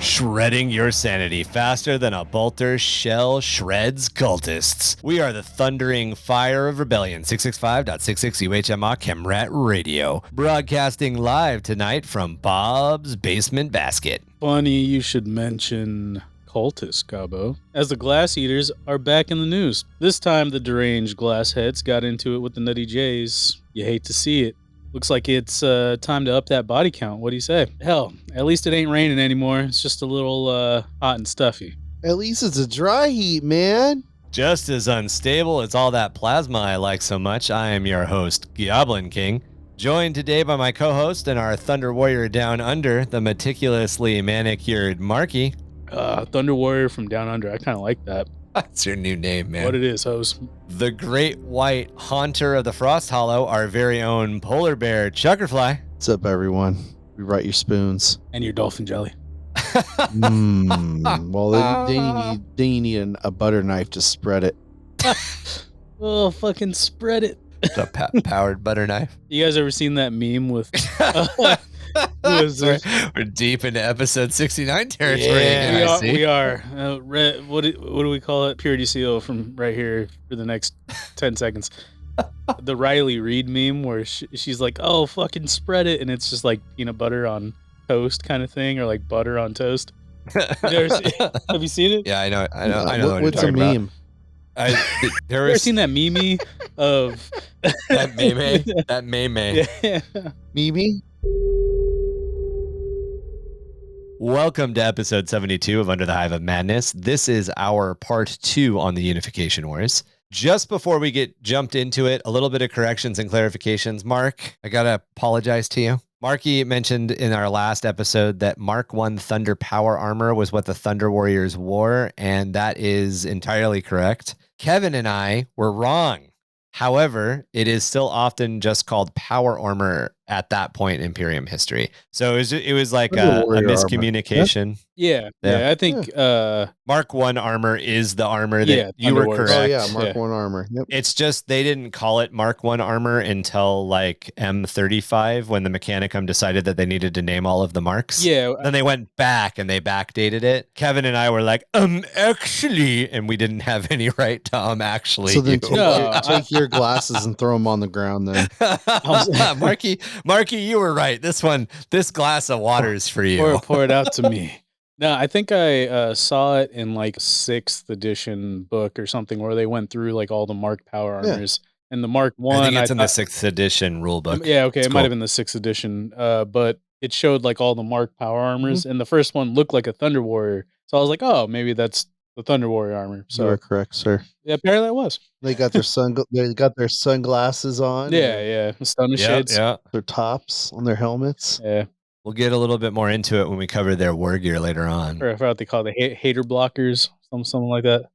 Shredding your sanity faster than a bolter shell shreds cultists. We are the thundering fire of rebellion, 665.66 UHMA Chemrat Radio, broadcasting live tonight from Bob's Basement Basket. Funny you should mention cultists, Gobbo, as the Glass Eaters are back in the news. This time the deranged glassheads got into it with the Nutty Jays. You hate to see it. Looks like it's time to up that body count. What do you say? Hell, at least it ain't raining anymore. It's just a little hot and stuffy. At least it's a dry heat, man. Just as unstable as all that plasma I like so much, I am your host, Goblin King, joined today by my co-host and our Thunder Warrior Down Under, the meticulously manicured Marky. Thunder Warrior from Down Under. I kind of like that. That's your new name, man. What it is, host. The great white haunter of the Frosthollow, our very own polar bear, ChuckerFly. What's up, everyone? We write your spoons. And your dolphin jelly. Well, then you need a butter knife to spread it. Oh, fucking spread it. The powered butter knife. You guys ever seen that meme with... We're deep into episode 69 territory. Yeah, we are. What do we call it? Purity seal from right here for the next 10 seconds. The Riley Reid meme where she's like, "Oh, fucking spread it," and it's just like peanut butter on toast kind of thing, or like butter on toast. Have you seen it? Yeah, I know. What's a meme? There ever seen that meme of that meme? That meme. Yeah. Meme? Welcome to episode 72 of Under the Hive of Madness. This is our part 2 on the Unification Wars. Just before we get jumped into it, a little bit of corrections and clarifications. Mark, I gotta apologize to you. Marky mentioned in our last episode that Mark 1 Thunder Power Armor was what the Thunder Warriors wore, and that is entirely correct. Kevin and I were wrong. However, it is still often just called Power Armor at that point in Imperium history. So it was like a miscommunication. Yeah, I think Mark 1 armor is the armor that you were correct. Oh yeah, Mark 1 armor. Yep. It's just they didn't call it Mark 1 armor until like M35 when the Mechanicum decided that they needed to name all of the marks. Yeah. Then they went back and they backdated it. Kevin and I were like, actually, and we didn't have any right to actually. So then take your glasses and throw them on the ground then. Marky, you were right. This glass of water is for you. Pour it out to me. No, I think I saw it in like 6th edition book or something where they went through like all the Mark Power Armors. And the Mark 1... I think it's in the 6th edition rule book. Yeah, okay, it's it might have been the 6th edition. But it showed like all the Mark Power Armors. And the first one looked like a Thunder Warrior. So I was like, oh, maybe that's the Thunder Warrior armor. So you are correct, sir. Yeah, apparently it was. They got their sunglasses on. Yeah. The stunner shades. Yeah. Their tops on their helmets. Yeah. We'll get a little bit more into it when we cover their war gear later on. Or I forgot what they call it, hater blockers, something like that.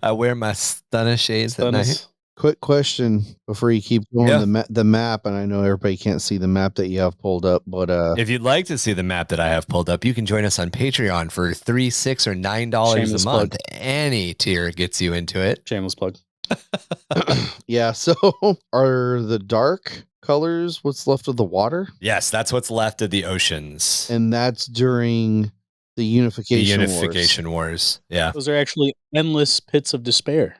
I wear my stunner shades at night. Quick question before you keep going. The map, and I know everybody can't see the map that you have pulled up, but if you'd like to see the map that I have pulled up, you can join us on Patreon for $3, $6, or $9 a month. Plug. Any tier gets you into it. Shameless plug. Yeah. So are the dark colors what's left of the water? Yes, that's what's left of the oceans, and that's during the Unification Wars. Yeah, those are actually endless pits of despair.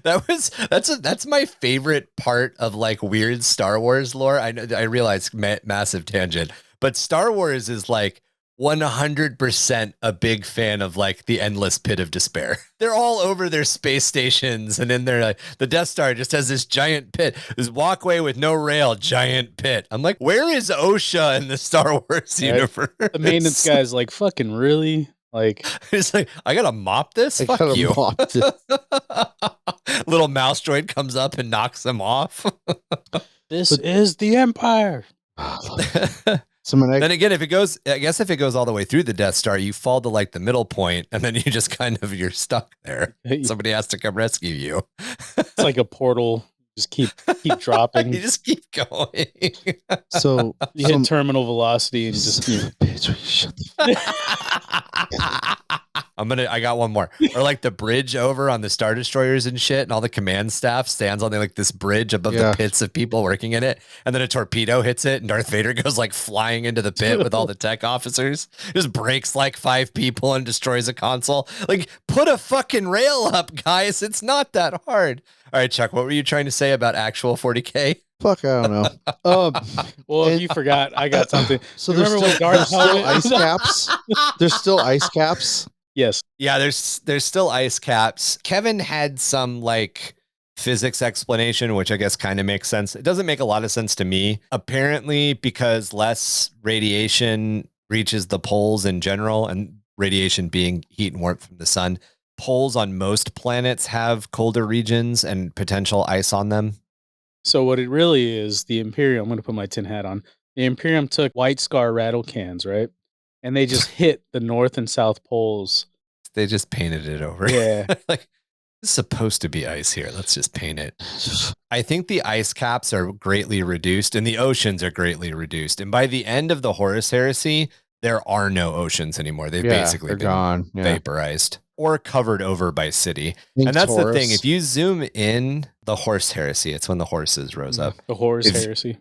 That's my favorite part of like weird Star Wars lore. I realize massive tangent, but Star Wars is like 100% a big fan of like the endless pit of despair. They're all over their space stations, and in there, like, the Death Star just has this giant pit, this walkway with no rail, giant pit. I'm like, where is OSHA in the Star Wars universe? The maintenance guy's like, fucking really? Like, it's like, I gotta mop this. Fuck you. Little mouse droid comes up and knocks them off. This is the Empire. Then again, if it goes all the way through the Death Star, you fall to like the middle point, and then you just you're stuck there. Somebody has to come rescue you. It's like a portal. Just keep dropping. You just keep going. So you hit terminal velocity and just bitch. Shut the I got one more. Or like the bridge over on the Star Destroyers and shit, and all the command staff stands on like this bridge above the pits of people working in it, and then a torpedo hits it, and Darth Vader goes like flying into the pit with all the tech officers, just breaks like 5 people and destroys a console. Like, put a fucking rail up, guys. It's not that hard. All right, Chuck, what were you trying to say about actual 40K? Fuck, I don't know. Well, if you forgot, I got something. So there's still ice caps. There's still ice caps. Yes. Yeah, there's still ice caps. Kevin had some like physics explanation, which I guess kind of makes sense. It doesn't make a lot of sense to me. Apparently, because less radiation reaches the poles in general, and radiation being heat and warmth from the sun, poles on most planets have colder regions and potential ice on them. So what it really is, the Imperium, I'm going to put my tin hat on. The Imperium took White Scar rattle cans, right? And they just hit the North and South poles. They just painted it over. Yeah. Like, it's supposed to be ice here. Let's just paint it. I think the ice caps are greatly reduced and the oceans are greatly reduced. And by the end of the Horus Heresy, there are no oceans anymore. They've basically been gone. vaporized or covered over by city. And that's the thing. If you zoom in the Horse Heresy, it's when the horses rose up. The Horus Heresy.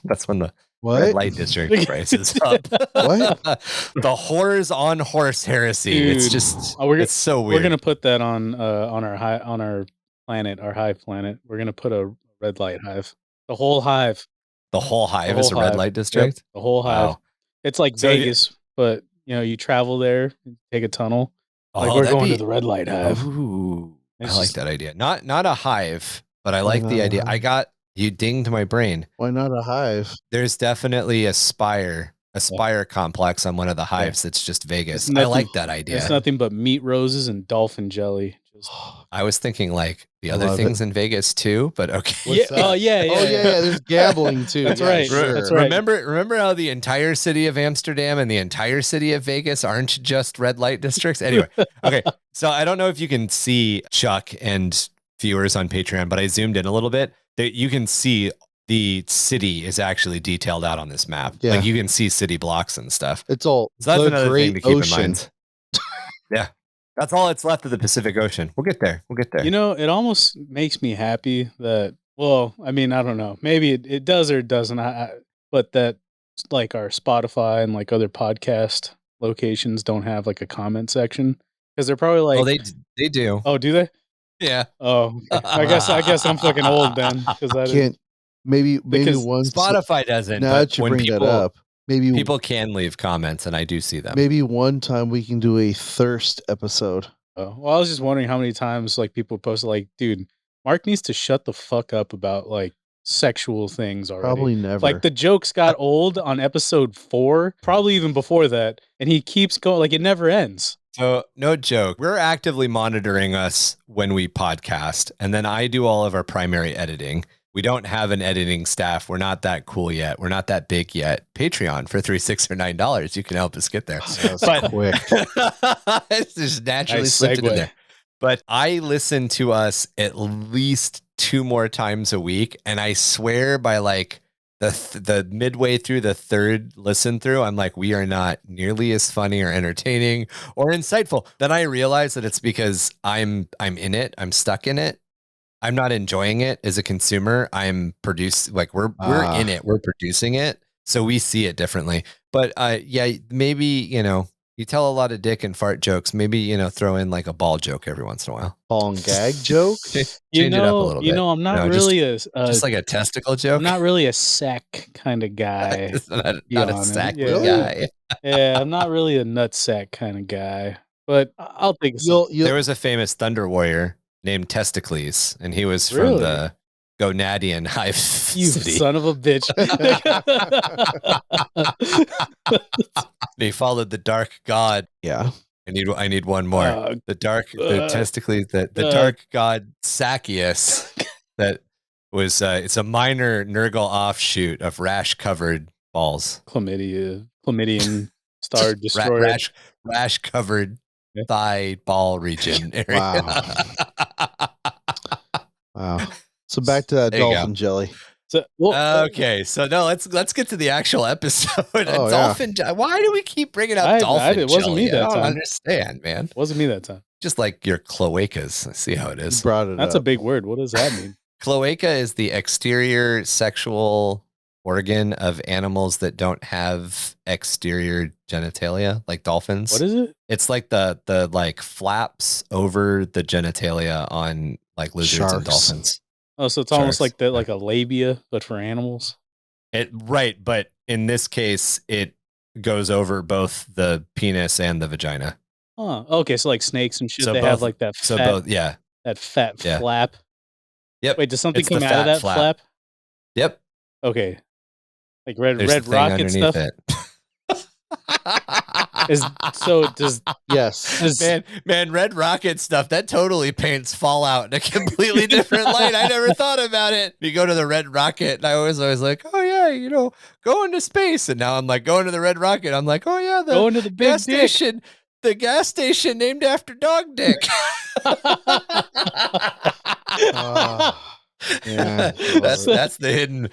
That's when the What? red light district rises up. What? The horrors on Horse Heresy. Dude. It's just it's so weird. We're gonna put that on our planet, our hive planet. We're gonna put a red light hive. The whole hive. The whole hive is a red light district. Yep, the whole hive. Wow. It's like So Vegas, but you travel there, take a tunnel. Like Oh, we're that'd going be- to the red light hive. Ooh, I It's like just- that idea. Not a hive, but I Why like not the a idea. hive? You dinged my brain. Why not a hive? There's definitely a spire complex on one of the hives that's just Vegas. It's I nothing- like that idea. It's nothing but meat roses and dolphin jelly. Just, I was thinking like the I other love things in Vegas too, but okay. What's that? Oh yeah. Oh yeah, there's gambling too. That's Yeah, right. Sure. That's right. Remember how the entire city of Amsterdam and the entire city of Vegas aren't just red light districts? Anyway, okay. So I don't know if you can see Chuck and viewers on Patreon, but I zoomed in a little bit. That you can see the city is actually detailed out on this map. Yeah. Like you can see city blocks and stuff. It's all So that's the another thing great to keep ocean. in mind. Yeah. That's all that's left of the Pacific Ocean. We'll get there. it almost makes me happy that. Well, I mean, I don't know. Maybe it does or it doesn't. But that like our Spotify and like other podcast locations don't have like a comment section because they're probably like. Oh, they do. Oh, do they? Yeah. Oh, okay. I guess I'm fucking old then because Can't maybe Because once Spotify doesn't. now but that you when bring people, that up, maybe people can leave comments, and I do see them. maybe one time we can do a thirst episode. Well, I was just wondering how many times like people posted like, dude, Mark needs to shut the fuck up about like sexual things already. Probably never. Like the jokes got old on episode 4, probably even before that, and he keeps going. Like it never ends. So, no joke. We're actively monitoring us when we podcast, and then I do all of our primary editing. We don't have an editing staff. We're not that cool yet. We're not that big yet. Patreon for $3, $6, or $9. You can help us get there. That's But- quick. It's just naturally Nice slipped it in segue. there. But I listen to us at least 2 more times a week, and I swear by like the midway through the 3rd listen through, I'm like, we are not nearly as funny or entertaining or insightful. Then I realize that it's because I'm in it. I'm stuck in it. I'm not enjoying it as a consumer. I'm producing, like we're in it. We're producing it. So we see it differently. But yeah, maybe, you tell a lot of dick and fart jokes. Maybe, throw in like a ball joke every once in a while. Ball and gag joke. Change it up a little bit. I'm not just- really Just like a testicle joke. I'm not really a sack kind of guy. It's not be a honest. sack Yeah. guy. Yeah, I'm not really a nutsack kind of guy. But I'll take You'll There was a famous Thunder Warrior named Testicles, and he was from Really? the Gonadian Hive you City. son of a bitch. He followed the Dark God. yeah. I need one more. The Testicles, the Dark God Sacius. That was it's a minor Nurgle offshoot of rash covered balls. Chlamydian Star Destroyer. Rash covered Yeah. thigh ball region area. Wow. So back to that There you dolphin jelly. So, Okay, so no, let's get to the actual episode. Oh, Dolphin. Why do we keep bringing up dolphin? it wasn't me jelly? that I don't time. understand, man. Wasn't me that time. Just like your cloacas. I see how it You is. brought it That's up. a big word. What does that mean? Cloaca is the exterior sexual organ of animals that don't have exterior genitalia, like dolphins. What is it? It's like the like flaps over the genitalia on like lizards and Sharks. dolphins. Oh, so it's almost Sharks. like a labia, but for animals. Right, but in this case, it goes over both the penis and the vagina. Oh, okay. So like snakes and shit, So they both- have like that So fat, both, yeah. that fat Yeah. flap. Yep. Wait, does something It's the come out of fat that flap? Yep. Okay. Like red There's the thing rocket underneath stuff. it. Does Yes. Man, red rocket stuff, that totally paints Fallout in a completely different light. I never thought about it. You go to the red rocket, and I was always like, oh yeah, go into space. And now I'm like going to the red rocket. I'm like, oh yeah, the going to the big gas dick? station, the gas station named after Dog Dick. Yeah, that's the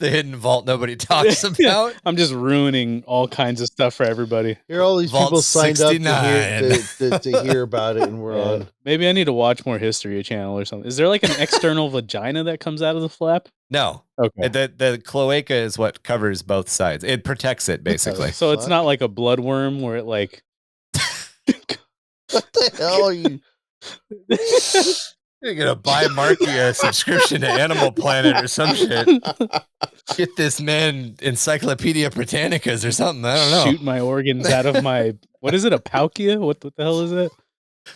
hidden vault nobody talks about. I'm just ruining all kinds of stuff for everybody. Here, all these Vault people signed up 69. to hear about it, and we're on. Maybe I need to watch more History Channel or something. Is there like an external vagina that comes out of the flap? No, Okay. the cloaca is what covers both sides. It protects it basically. So it's not like a bloodworm where it like. What the hell are you? You're gonna buy Marky a subscription to Animal Planet or some shit. Get this man Encyclopedia Britannicas or something. I don't know. Shoot my organs out of my. What is it? A paucia? What the hell is it?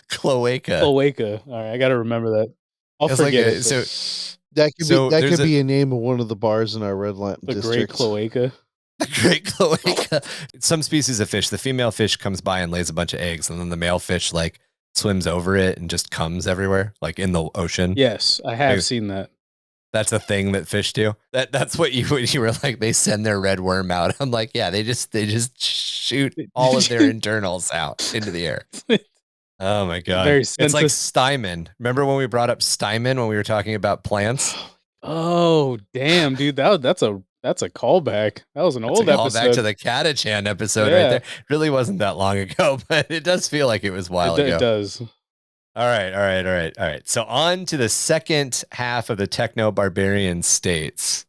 Cloaca. Cloaca. All right, I got to remember that. I'll It's like forget a- it. so That could So be there's a name of one of the bars in our Red Lamp the district. Great Cloaca. the great cloaca. Some species of fish, the female fish comes by and lays a bunch of eggs, and then the male fish like swims over it and just comes everywhere, like in the ocean. Yes, I have Like- seen that. That's a thing that fish do. That's what you were like. They send their red worm out. I'm like, yeah, they just shoot all of their internals out into the air. Oh my god, Very it's like sensitive. Steinman. Remember when we brought up Steinman when we were talking about plants? Oh damn, dude, that's a callback. That was an That's old a call episode. back to the Catachan episode Yeah. right there. Really wasn't that long ago, but it does feel like it was a while ago. It does. All right. So on to the second half of the Techno-Barbarian States.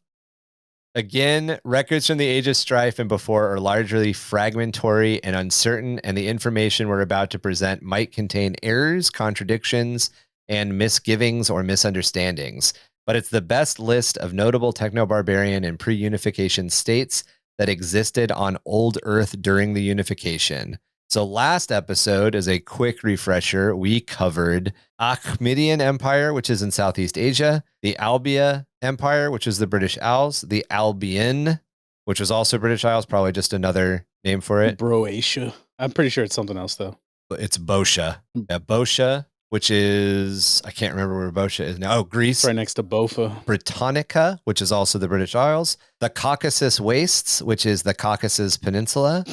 Again, records from the Age of Strife and before are largely fragmentary and uncertain, and the information we're about to present might contain errors, contradictions, and misgivings or misunderstandings. But it's the best list of notable Techno-Barbarian and pre-unification states that existed on Old Earth during the unification. So last episode, as a quick refresher, we covered Akhmedian Empire, which is in Southeast Asia, the Albia Empire, which is the British Isles, the Albion, which was also British Isles, probably just another name for it. Broatia. I'm pretty sure it's something else though. It's Boscia. Yeah, Boscia, which is, I can't remember where Boscia is now. Oh, Greece. It's right next to Bofa. Britannica, which is also the British Isles, the Caucasus Wastes, which is the Caucasus Peninsula,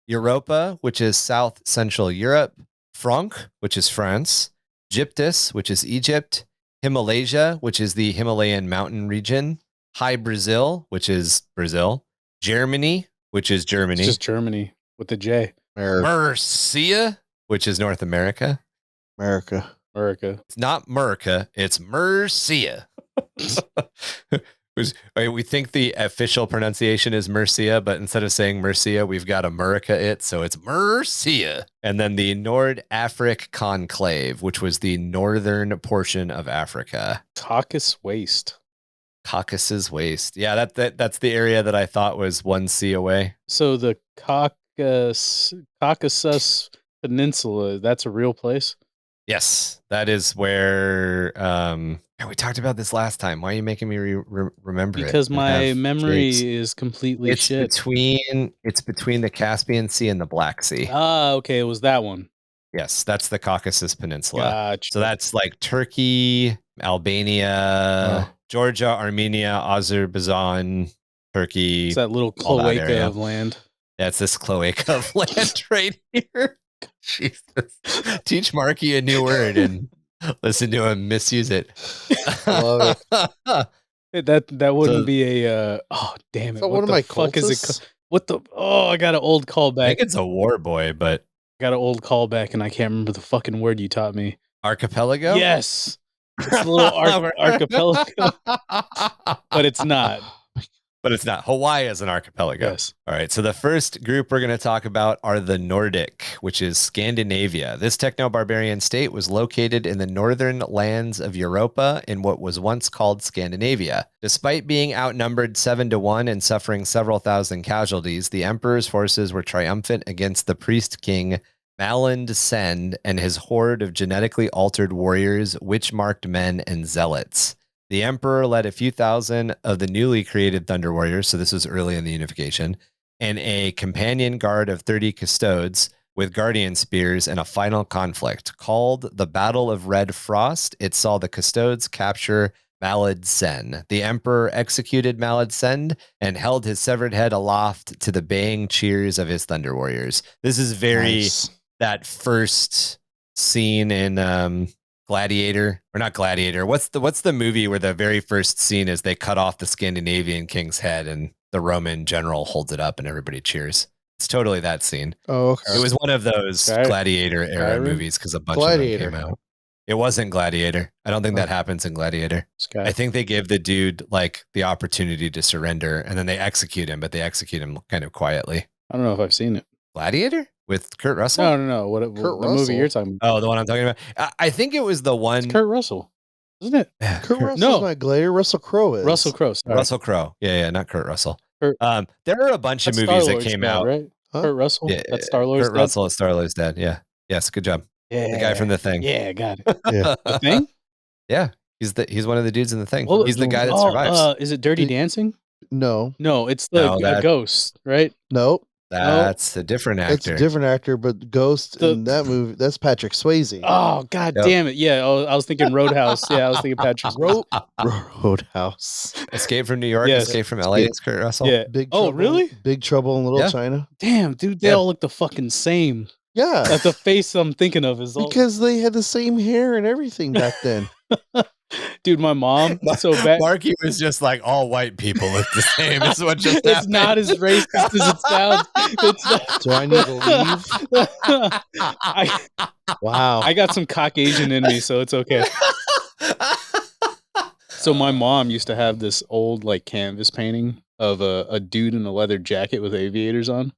Europa, which is South Central Europe, Franc, which is France, Gyptus, which is Egypt, Himalasia, which is the Himalayan mountain region, High Brazil, which is Brazil, Germany, which is Germany, It's just Germany with the J. Mercia, which is North America. America. It's not Merca, it's Mercia. We think the official pronunciation is Mercia, but instead of saying Mercia, we've got America it, so it's Mercia. And then the Nord Afric Conclave, which was the northern portion of Africa. Caucasus Waste. Caucasus Waste. Yeah, that's the area that I thought was 1 sea away. So the Caucasus Peninsula, that's a real place? Yes, that is where we talked about this last time. Why are you making me remember it? Because and my have memory dates? is completely It's shit. between the Caspian Sea and the Black Sea. Ah, okay, it was that one. Yes, that's the Caucasus Peninsula. Gotcha. So that's like Turkey, Albania, Georgia, Armenia, Azerbaijan, Turkey. It's that little all that cloaca area. of land. That's this cloaca of land right here. Jesus. Teach Marky a new word and listen to him misuse it. Love That wouldn't So- be a. Oh damn it! So What one of the my fuck is it? cultists? What the? Oh, I got an old I callback. think it's a war boy, but Got an old callback, and I can't remember the fucking word you taught me. archipelago. Yes, it's a little archipelago, but it's not. But it's not. Hawaii is an archipelago. Yes. All right. So the first group we're going to talk about are the Nordic, which is Scandinavia. This techno-barbarian state was located in the northern lands of Europa in what was once called Scandinavia. Despite being outnumbered 7-1 and suffering several thousand casualties, the emperor's forces were triumphant against the priest king Maland Send and his horde of genetically altered warriors, witch-marked men, and zealots. The emperor led a few thousand of the newly created Thunder Warriors, so this was early in the unification, and a companion guard of 30 custodes with guardian spears in a final conflict. Called the Battle of Red Frost, it saw the custodes capture Malad Sen. The emperor executed Malad Sen and held his severed head aloft to the baying cheers of his Thunder Warriors. This is very Nice. that first scene in Gladiator, or not Gladiator. What's the movie where the very first scene is they cut off the Scandinavian king's head and the Roman general holds it up and everybody cheers? It's totally that scene. Oh, okay. It was one of those Gladiator era Skyrim? movies because a bunch Gladiator. of them came out. It wasn't Gladiator. I don't think that happens in Gladiator. Sky. I think they give the dude like the opportunity to surrender and then they execute him, but they execute him kind of quietly. I don't know if I've seen it. Gladiator with Kurt Russell? No. What the Russell? movie you're talking about? Oh, the one I'm talking about. I think it was the one. It's Kurt Russell, isn't it? Yeah, Kurt Russell's No. not Gladiator. Russell Crowe is. Russell Crowe. Sorry. Russell Crowe. Yeah, not Kurt Russell. Kurt- There are a bunch of That's movies that Star-Lord's came dad, out. right? Huh? Kurt Russell. Yeah, That's Star-Lord's Kurt dad? Russell is Star-Lord's dad. Yeah. Yes, good job. Yeah. The guy from The Thing. Yeah, got it. Yeah. The Thing? Yeah. He's one of the dudes in The Thing. Well, He's the guy that survives. Is it Dirty The- Dancing? No. No, it's the No, that- ghost, right? Nope. That's a different That's actor. a different actor, but Ghost in that movie, that's Patrick Swayze. Oh, god Yep. damn it. Yeah, I was thinking Roadhouse. Yeah, I was thinking Patrick. Roadhouse. Escape from New York, Yes. Escape from LA. It's Kurt Russell. Yeah. Big Oh, Trouble, really? Big Trouble in Little Yeah. China. Damn, dude, they Yeah. all look the fucking same. Yeah. That's the face I'm thinking of is all Because they had the same hair and everything back then. dude, my mom. So back Marky was just like all white people look the same. Is what just it's happened. not as racist as it sounds. It's not. Do I need to leave? Wow. I got some Caucasian in me, so it's okay. So my mom used to have this old like canvas painting of a dude in a leather jacket with aviators on.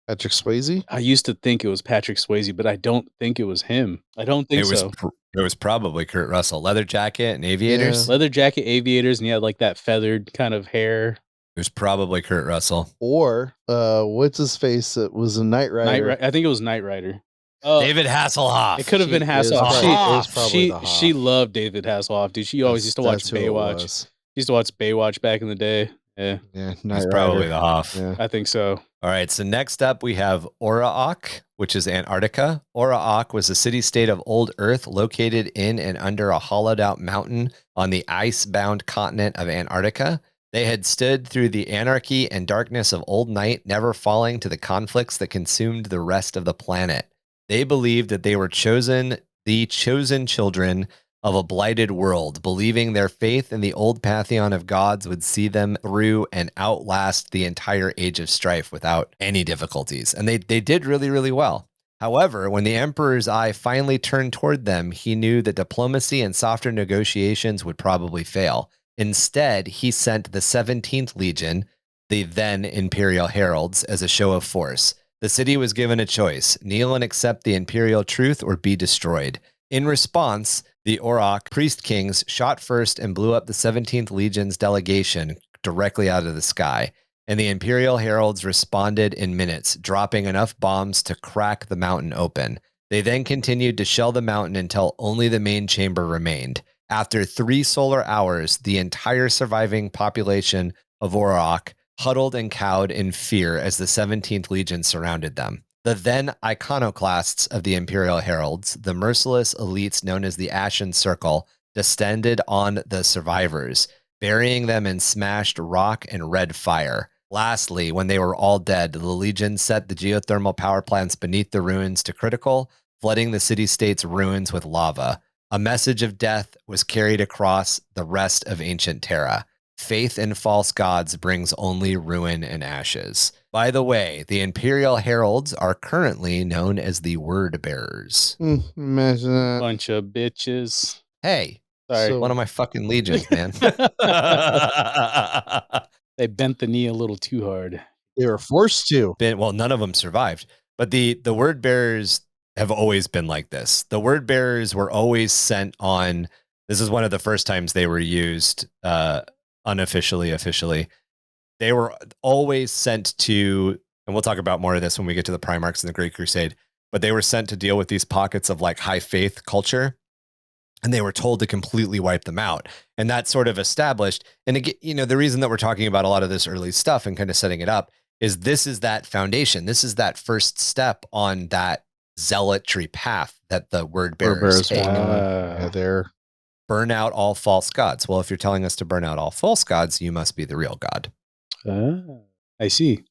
Patrick Swayze? I used to think it was Patrick Swayze, but I don't think it was him. I don't think It was so. it was probably Kurt Russell. Leather jacket and aviators. Leather jacket, aviators, and he had like that feathered kind of hair. It was probably Kurt Russell. Or what's his face that was a Knight Rider? I think it was Knight Rider. David Hasselhoff. It could have been It was Hasselhoff. probably- it was probably the She Hoff. loved David Hasselhoff, dude. She always used to watch That's who it Baywatch. was. She used to watch Baywatch back in the day. Yeah, Yeah, It's Knight probably Rider. the Hoff. Yeah. I think so. All right, so next up we have Oraok, which is Antarctica. Oraok was a city-state of old Earth located in and under a hollowed-out mountain on the ice-bound continent of Antarctica. They had stood through the anarchy and darkness of old night, never falling to the conflicts that consumed the rest of the planet. They believed that they were the chosen children of a blighted world, believing their faith in the old pantheon of gods would see them through and outlast the entire age of strife without any difficulties. And they did really, really well. However, when the emperor's eye finally turned toward them, he knew that diplomacy and softer negotiations would probably fail. Instead, he sent the 17th Legion, the then Imperial Heralds, as a show of force. The city was given a choice: kneel and accept the imperial truth or be destroyed. In response, the Orok priest kings shot first and blew up the 17th Legion's delegation directly out of the sky, and the Imperial Heralds responded in minutes, dropping enough bombs to crack the mountain open. They then continued to shell the mountain until only the main chamber remained. After 3 solar hours, the entire surviving population of Orok huddled and cowed in fear as the 17th Legion surrounded them. The then iconoclasts of the Imperial Heralds, the merciless elites known as the Ashen Circle, descended on the survivors, burying them in smashed rock and red fire. Lastly, when they were all dead, the Legion set the geothermal power plants beneath the ruins to critical, flooding the city-state's ruins with lava. A message of death was carried across the rest of ancient Terra. Faith in false gods brings only ruin and ashes. By the way, the Imperial Heralds are currently known as the Word Bearers. Imagine that. Bunch of bitches. Hey, Sorry. So- one of my fucking legions, man. They bent the knee a little too hard. They were forced to. Well, none of them survived, but the Word Bearers have always been like this. The Word Bearers were always sent on. This is one of the first times they were used unofficially, officially. They were always sent to, and we'll talk about more of this when we get to the Primarchs and the Great Crusade, but they were sent to deal with these pockets of like high faith culture, and they were told to completely wipe them out. And that sort of established, and again, you know, the reason that we're talking about a lot of this early stuff and kind of setting it up is this is that foundation. This is that first step on that zealotry path that the Word Bearers take. Yeah, they're Burn out all false gods. Well, if you're telling us to burn out all false gods, you must be the real god. I see.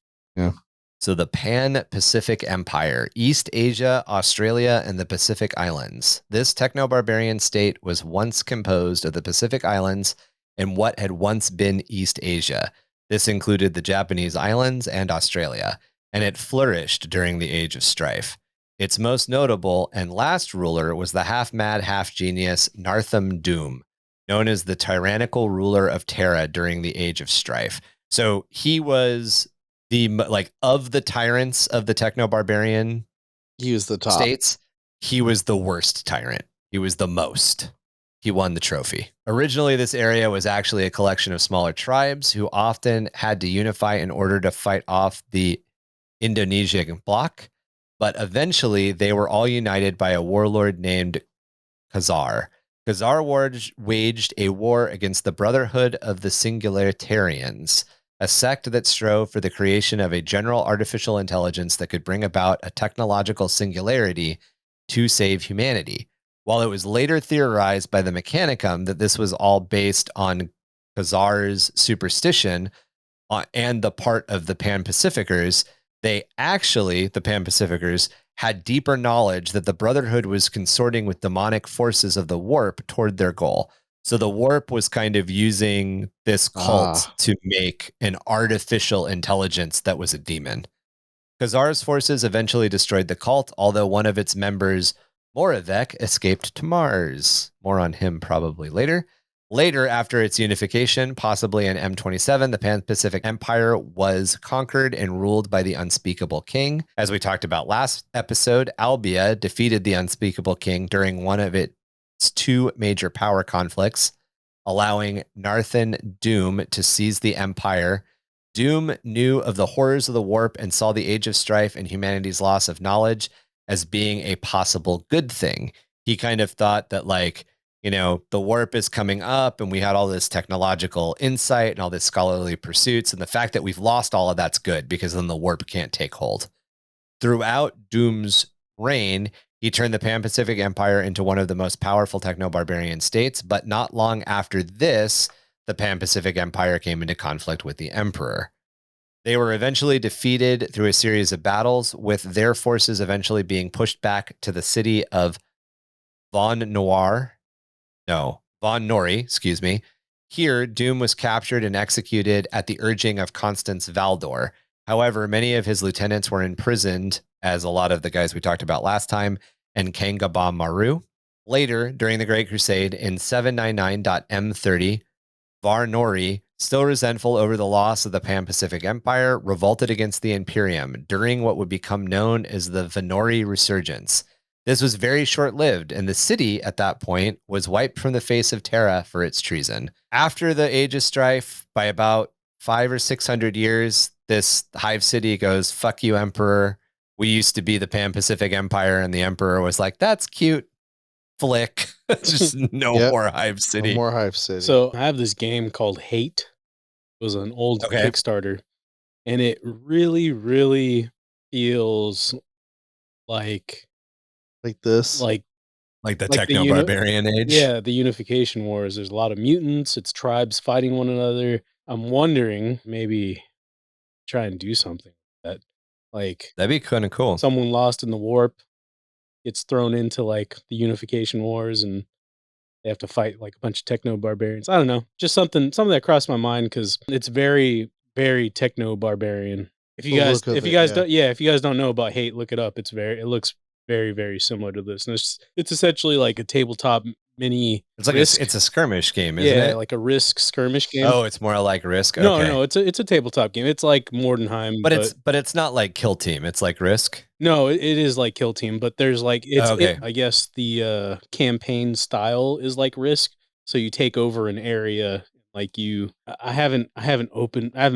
So the Pan-Pacific Empire, East Asia, Australia, and the Pacific Islands. This techno-barbarian state was once composed of the Pacific Islands and what had once been East Asia. This included the Japanese islands and Australia, and it flourished during the Age of Strife. Its most notable and last ruler was the half-mad, half-genius Nartham Doom, known as the tyrannical ruler of Terra during the Age of Strife. So he was of the tyrants of the techno-barbarian he was the top. states, he was the worst tyrant. He was the most. He won the trophy. Originally, this area was actually a collection of smaller tribes who often had to unify in order to fight off the Indonesian bloc, but eventually they were all united by a warlord named Khazar. Khazar waged a war against the Brotherhood of the Singularitarians, a sect that strove for the creation of a general artificial intelligence that could bring about a technological singularity to save humanity. While it was later theorized by the Mechanicum that this was all based on Khazar's superstition and the part of the Pan-Pacificers, the Pan-Pacificers, had deeper knowledge that the Brotherhood was consorting with demonic forces of the Warp toward their goal. So the Warp was kind of using this cult to make an artificial intelligence that was a demon. Khazar's forces eventually destroyed the cult, although one of its members, Moravec, escaped to Mars. More on him probably later. Later, after its unification, possibly in M27, the Pan-Pacific Empire was conquered and ruled by the Unspeakable King. As we talked about last episode, Albia defeated the Unspeakable King during one of its two major power conflicts, allowing Narthan Doom to seize the empire. Doom knew of the horrors of the warp and saw the Age of Strife and humanity's loss of knowledge as being a possible good thing. He kind of thought that, like, you know, the warp is coming up and we had all this technological insight and all this scholarly pursuits. And the fact that we've lost all of that's good because then the warp can't take hold. Throughout Doom's reign, he turned the Pan-Pacific Empire into one of the most powerful techno-barbarian states. But not long after this, the Pan-Pacific Empire came into conflict with the Emperor. They were eventually defeated through a series of battles, with their forces eventually being pushed back to the city of Von Nori, excuse me. Here, Doom was captured and executed at the urging of Constance Valdor. However, many of his lieutenants were imprisoned, as a lot of the guys we talked about last time, in Kangaba Maru. Later, during the Great Crusade in 799.M30, Var-Nori, still resentful over the loss of the Pan-Pacific Empire, revolted against the Imperium during what would become known as the Venori Resurgence. This was very short-lived, and the city at that point was wiped from the face of Terra for its treason. After the Age of Strife, by about 500 or 600 years, this Hive city goes, "Fuck you, Emperor. We used to be the Pan-Pacific Empire," and the Emperor was like, "That's cute. Flick." Just no more Hive City. No more Hive City. So I have this game called Hate. It was an old Kickstarter, and it really, really feels like this, like the like techno-barbarian age. Yeah, the Unification Wars. There's a lot of mutants. It's tribes fighting one another. I'm wondering, maybe try and do something like that. Like, that'd be kind of cool. Someone lost in the warp gets thrown into like the Unification Wars, and they have to fight like a bunch of techno-barbarians. I don't know, just something that crossed my mind because it's very, very techno-barbarian. If you The guys, look of if you it, guys yeah. don't, yeah, if you guys don't know about Hate, look it up. It looks very, very similar to this, and it's essentially like a tabletop mini. It's like Risk. it's a skirmish game, isn't Yeah, it? like a Risk skirmish game. Oh, it's more like Risk. No, Okay. no, it's a tabletop game. It's like Mordenheim, but it's not like Kill Team. It's like Risk. no, it is like Kill Team, but there's like Okay. I guess the campaign style is like Risk, so you take over an area. Like I haven't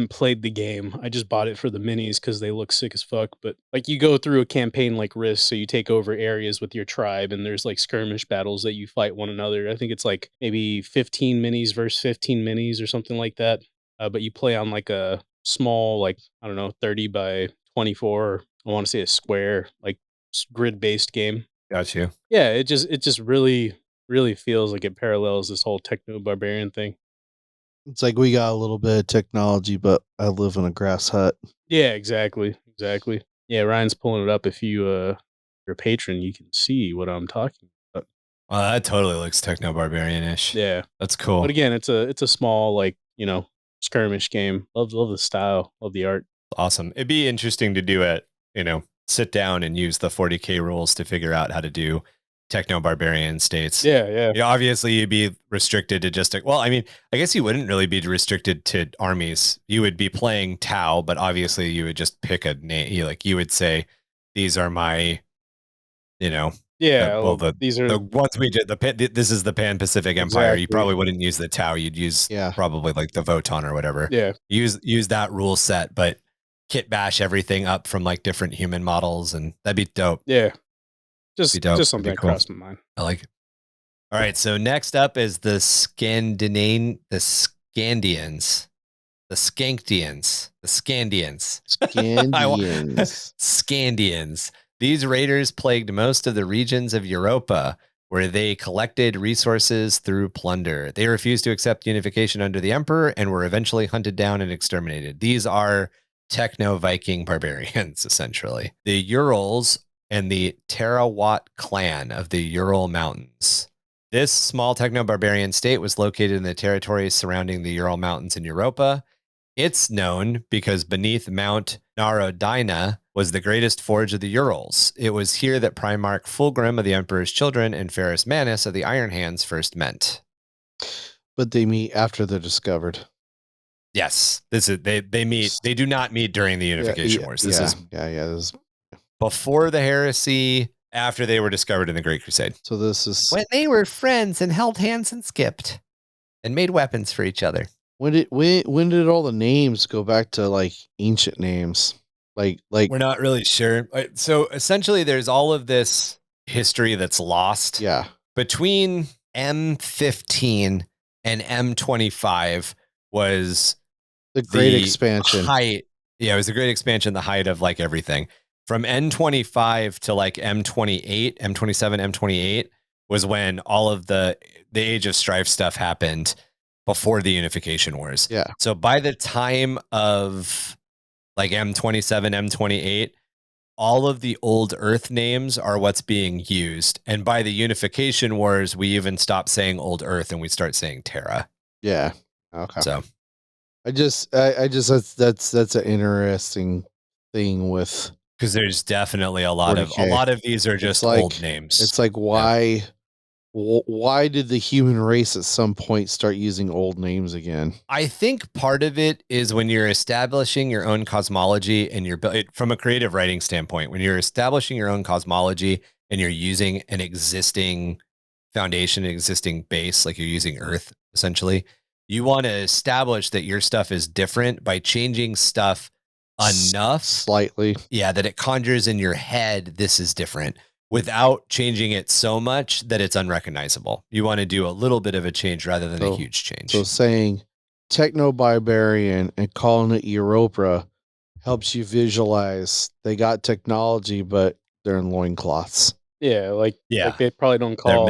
played the game. I just bought it for the minis because they look sick as fuck. But like you go through a campaign like Risk, so you take over areas with your tribe, and there's like skirmish battles that you fight one another. I think it's like maybe 15 minis versus 15 minis or something like that. But you play on like a small, like I don't know, 30 by 24. I want to say a square, like grid based game. Got you. Yeah, it just really feels like it parallels this whole techno barbarian thing. It's like we got a little bit of technology, but I live in a grass hut. Yeah, exactly. Yeah, Ryan's pulling it up. If you're a patron, you can see what I'm talking about. Well, that totally looks techno-barbarian-ish. Yeah, That's cool. but again, it's a small, like, skirmish game. Love the style, love the art. Awesome. It'd be interesting to do it, sit down and use the 40k rules to figure out how to do Techno-Barbarian States. Yeah. Obviously you'd be restricted to just, well, I mean, I guess you wouldn't really be restricted to armies. You would be playing Tau, but obviously you would just pick a name. You would say, these are my, Yeah, these are the ones we did. This is the Pan-Pacific Empire. Exactly. You probably wouldn't use the Tau. You'd use probably like the Voton or whatever. Yeah. Use that rule set, but kit bash everything up from like different human models, and that'd be dope. Yeah. Just That'd something be that cool. crossed my mind. I like it. All right, so next up is the Scandians. Scandians. These raiders plagued most of the regions of Europa, where they collected resources through plunder. They refused to accept unification under the Emperor and were eventually hunted down and exterminated. These are techno-Viking barbarians, essentially. The Urals and the Tarawat clan of the Ural Mountains. This small techno-barbarian state was located in the territories surrounding the Ural Mountains in Europa. It's known because beneath Mount Narodina was the greatest forge of the Urals. It was here that Primarch Fulgrim of the Emperor's Children and Ferrus Manus of the Iron Hands first met. But they meet after they're discovered. Yes, they meet. They do not meet during the Unification Wars. This is before the heresy, after they were discovered in the Great Crusade. So this is when they were friends and held hands and skipped and made weapons for each other. When did all the names go back to like ancient names? Like we're not really sure. So essentially there's all of this history that's lost. Yeah. Between M15 and M25 was the great expansion. Height. Yeah, it was a great expansion, the height of like everything. From N25 to like M28, M27, M28 was when all of the Age of Strife stuff happened before the Unification Wars. Yeah. So by the time of like M27, M28, all of the old Earth names are what's being used. And by the Unification Wars, we even stop saying old Earth and we start saying Terra. Yeah. Okay. So I just that's an interesting thing with, because there's definitely a lot 40K. of these are just like, old names. It's like why did the human race at some point start using old names again? I think part of it is when you're establishing your own cosmology and from a creative writing standpoint, when you're establishing your own cosmology and you're using an existing foundation, an existing base, like you're using Earth, essentially, you want to establish that your stuff is different by changing stuff enough slightly. Yeah, that it conjures in your head, this is different, without changing it so much that it's unrecognizable. You want to do a little bit of a change rather than a huge change. So saying techno-barbarian and calling it Europa helps you visualize they got technology, but they're in loincloths. Yeah, like they probably don't call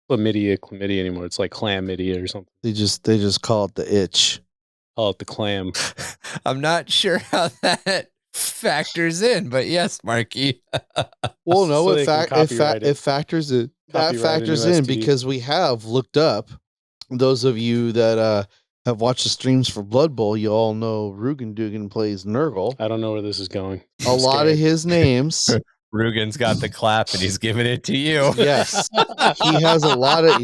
chlamydia anymore. It's like chlamydia or something. They just call it the itch. Call it the clam. I'm not sure how that factors in, but yes, Marky. Well, no, so it factors in. that factors in because we have looked up. Those of you that have watched the streams for Blood Bowl, you all know Rugen Dugan plays Nurgle. I don't know where this is going. A lot of his names. Rugen's got the clap and he's giving it to you. Yes. He has a lot of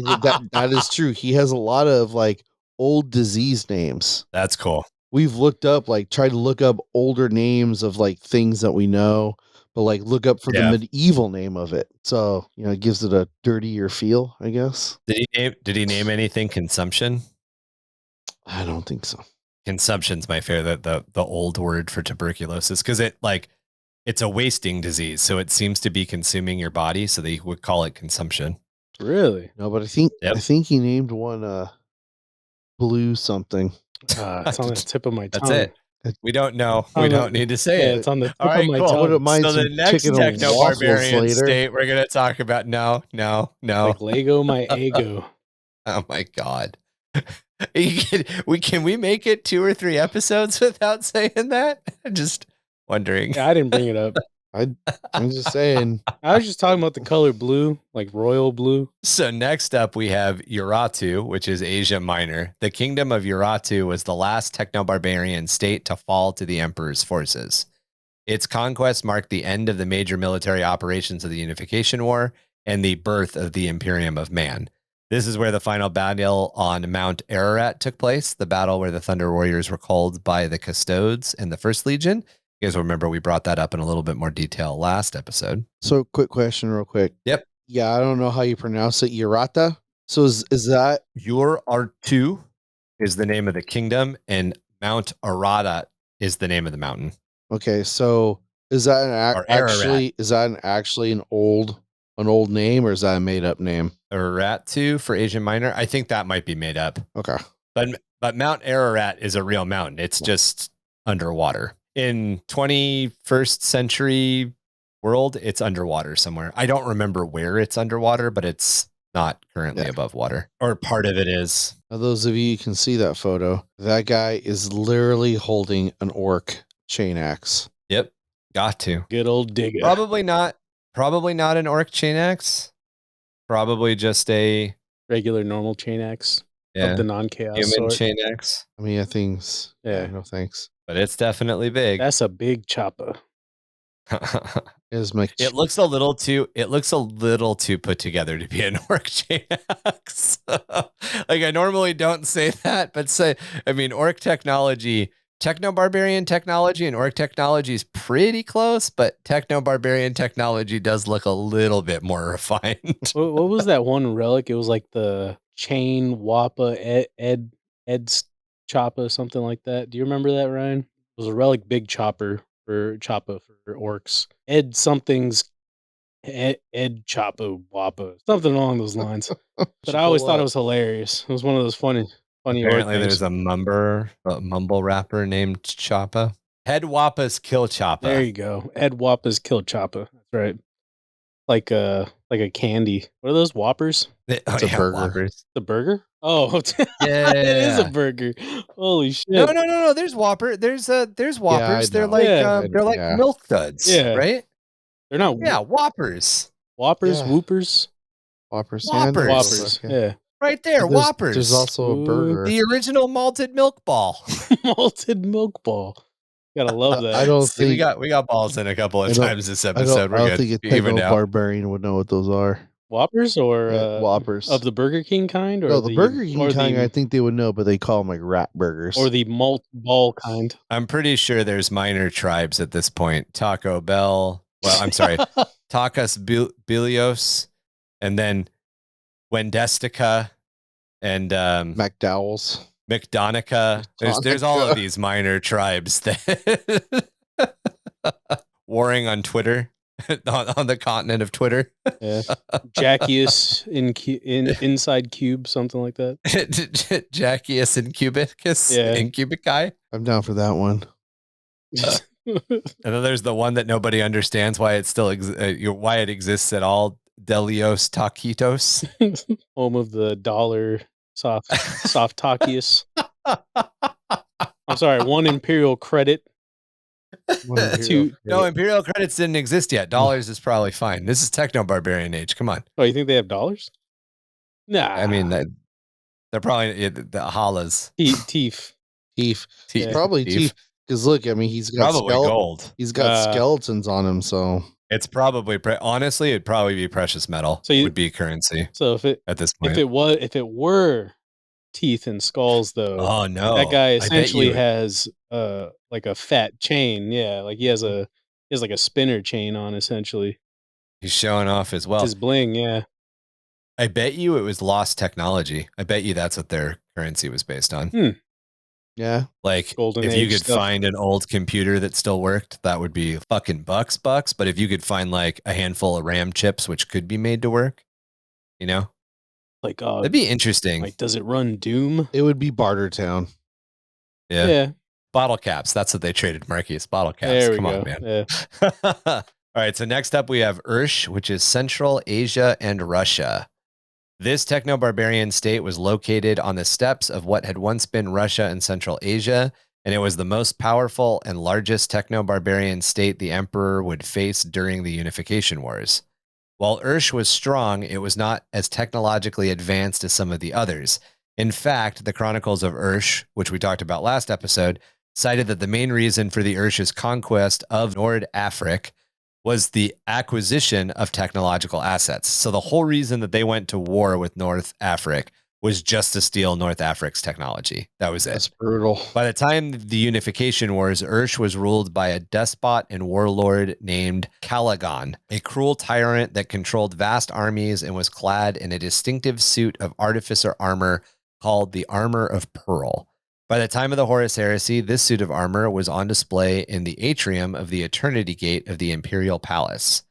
that is true. He has a lot of like old disease names. That's cool. We've looked up, like tried to look up older names of like things that we know, but like look up for the medieval name of it. So, you know, it gives it a dirtier feel, I guess. Did he name anything consumption? I don't think so. Consumption's my favorite, the old word for tuberculosis, because it's a wasting disease, so it seems to be consuming your body, so they would call it consumption. Really? No, but I think he named one blue something. It's on the tip of my tongue. That's it. We don't know. We don't need to say it. It's on the tip of my tongue. So the next Techno-Barbarian state we're going to talk about. No. Like Lego my ego. Oh my God. Can we make it 2 or 3 episodes without saying that? I'm just wondering. Yeah, I didn't bring it up. I'm just saying. I was just talking about the color blue, like royal blue. So next up we have Urartu, which is Asia Minor. The kingdom of Urartu was the last Techno-Barbarian state to fall to the Emperor's forces. Its conquest marked the end of the major military operations of the Unification War and the birth of the Imperium of Man. This is where the final battle on Mount Ararat took place, the battle where the Thunder Warriors were called by the Custodes and the First Legion. You guys remember we brought that up in a little bit more detail last episode. So quick question real quick. Yep. Yeah, I don't know how you pronounce it. Urarta? So is that... Urartu is the name of the kingdom, and Mount Ararat is the name of the mountain. Okay, so is that actually an old name, or is that a made up name? Aratu for Asia Minor. I think that might be made up. Okay. But Mount Ararat is a real mountain. It's just underwater. In 21st century world, it's underwater somewhere. I don't remember where it's underwater, but it's not currently above water, or part of it is. Now, those of you can see that photo. That guy is literally holding an orc chain axe. Yep. Got to. Good old digger. Probably not an orc chain axe. Probably just a regular normal chain axe. Yeah. Of the non-chaos human sort. chain axe. I mean, things. Yeah. No thanks. But it's definitely big. That's a big chopper. It looks a little too put together to be an orc chain axe. Like, I normally don't say that, but orc technology, Techno-Barbarian technology and orc technology is pretty close, but Techno-Barbarian technology does look a little bit more refined. What was that one relic? It was like the chain Wappa Ed Choppa, something like that. Do you remember that, Ryan? It was a relic big chopper for Choppa for orcs. Ed something's Ed Choppa Wappa, something along those lines. But I always thought it was hilarious. It was one of those funny. Apparently, there's a mumble rapper named Choppa. Head Wappa's kill Choppa. There you go. Ed Wappa's kill Choppa. That's right. Like a candy. What are those Whoppers? It's a burger. Whoppers. The burger? Oh, yeah, it is a burger. Holy shit! No. There's Whopper. There's Whoppers. They're like milk duds. Yeah, right. They're not. Yeah, Whoppers. Whoppers, Yeah. Whoopers. Whoppers. Whoppers. Yeah. Right there, Whoppers. There's also a burger. The original malted milk ball. Malted milk ball. Gotta love that. I don't think we got balls in a couple of times this episode. I don't think a Techno-Barbarian would know what those are. Whoppers or Whoppers of the Burger King kind, or no, the Burger King kind. I think they would know, but they call them like rat burgers or the malt ball kind. I'm pretty sure there's minor tribes at this point. Taco Bell. Well, I'm sorry, Tacos Bilios, and then Wendestica, and McDowell's. McDonica. There's all of these minor tribes that warring on Twitter, on the continent of Twitter. Yeah, Jackius in inside cube, something like that. Jackius in Cubicus. Yeah. In Cubici. I'm down for that one. And then there's the one that nobody understands why it still why it exists at all. Delios Taquitos. Home of the dollar soft Taquius. I'm sorry, one imperial credit One Imperial Two- No, credit. Imperial credits didn't exist yet. Dollars is probably fine. This is Techno-Barbarian age. Come on. Oh, you think they have dollars? Nah. I mean, they're probably the Halas. Teeth. Teeth. Yeah. Probably teeth. Because look, I mean, he's got Probably gold. He's got skeletons on him, so It's probably honestly, it'd probably be precious metal. So would be currency So if it at this point. if it were teeth and skulls, though, Oh no, that guy I bet essentially you- has like a fat chain. Yeah, like he has like a spinner chain on essentially. he's showing off as It's well. his bling, yeah. I bet you it was lost technology. I bet you that's what their currency was based on. yeah. Like Golden if you Age could stuff. find an old computer that still worked, that would be fucking bucks. But if you could find like a handful of RAM chips which could be made to work, you know, Like that'd be interesting. like does it run Doom? It would be Bartertown. Yeah. Bottle caps. That's what they traded Marky's bottle caps. There we Come go. on, man. Yeah. All right. So next up we have Ursh, which is Central Asia and Russia. This techno-barbarian state was located on the steppes of what had once been Russia and Central Asia, and it was the most powerful and largest techno-barbarian state the emperor would face during the Unification Wars. While Ursh was strong, it was not as technologically advanced as some of the others. In fact, the Chronicles of Ursh, which we talked about last episode, cited that the main reason for the Ursh's conquest of Nord Afric was the acquisition of technological assets. So the whole reason that they went to war with North Afric was just to steal North Afric's technology. That was it. That's brutal. By the time the Unification Wars, Ursh was ruled by a despot and warlord named Caligon, a cruel tyrant that controlled vast armies and was clad in a distinctive suit of artificer armor called the Armor of Pearl. By the time of the Horus Heresy, this suit of armor was on display in the atrium of the Eternity Gate of the Imperial Palace.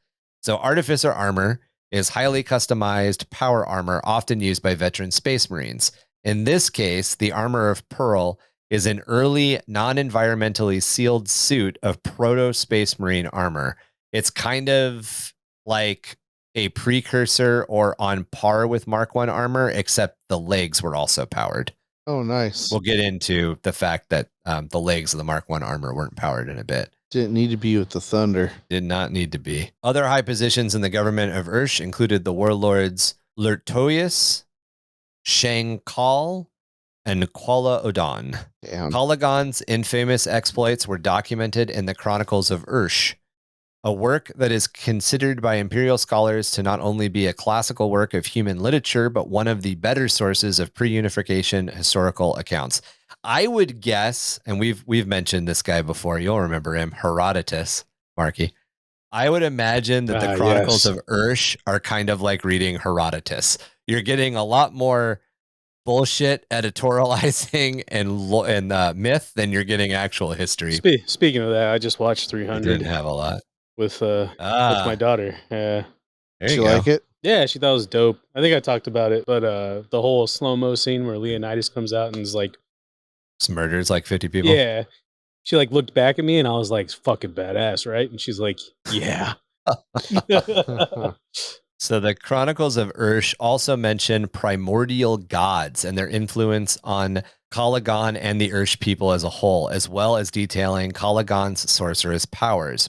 So artificer armor is highly customized power armor often used by veteran space marines. In this case, the Armor of Pearl is an early non-environmentally sealed suit of proto-space marine armor. It's kind of like a precursor or on par with Mark I armor, except the legs were also powered. Oh, nice. We'll get into the fact that the legs of the Mark I armor weren't powered in a bit. Didn't need to be with the thunder. Did not need to be. Other high positions in the government of Ursh included the warlords Lertoius, Shangkal, and Kuala Odan. Damn. Caligon's infamous exploits were documented in the Chronicles of Ursh, a work that is considered by imperial scholars to not only be a classical work of human literature, but one of the better sources of pre-unification historical accounts. I would guess, and we've mentioned this guy before, you'll remember him, Herodotus, Marky. I would imagine that the Chronicles of Ursh are kind of like reading Herodotus. You're getting a lot more bullshit editorializing and myth than you're getting actual history. Speaking of that, I just watched 300. Didn't have a lot. With my daughter. Yeah. There Did you you go. like it? Yeah, she thought it was dope. I think I talked about it, but the whole slow-mo scene where Leonidas comes out and is like, Just murders like 50 people. yeah. She like looked back at me and I was like, it's fucking badass, right? And she's like, yeah. So the Chronicles of Ursh also mention primordial gods and their influence on Caligon and the Ursh people as a whole, as well as detailing Caligon's sorcerous powers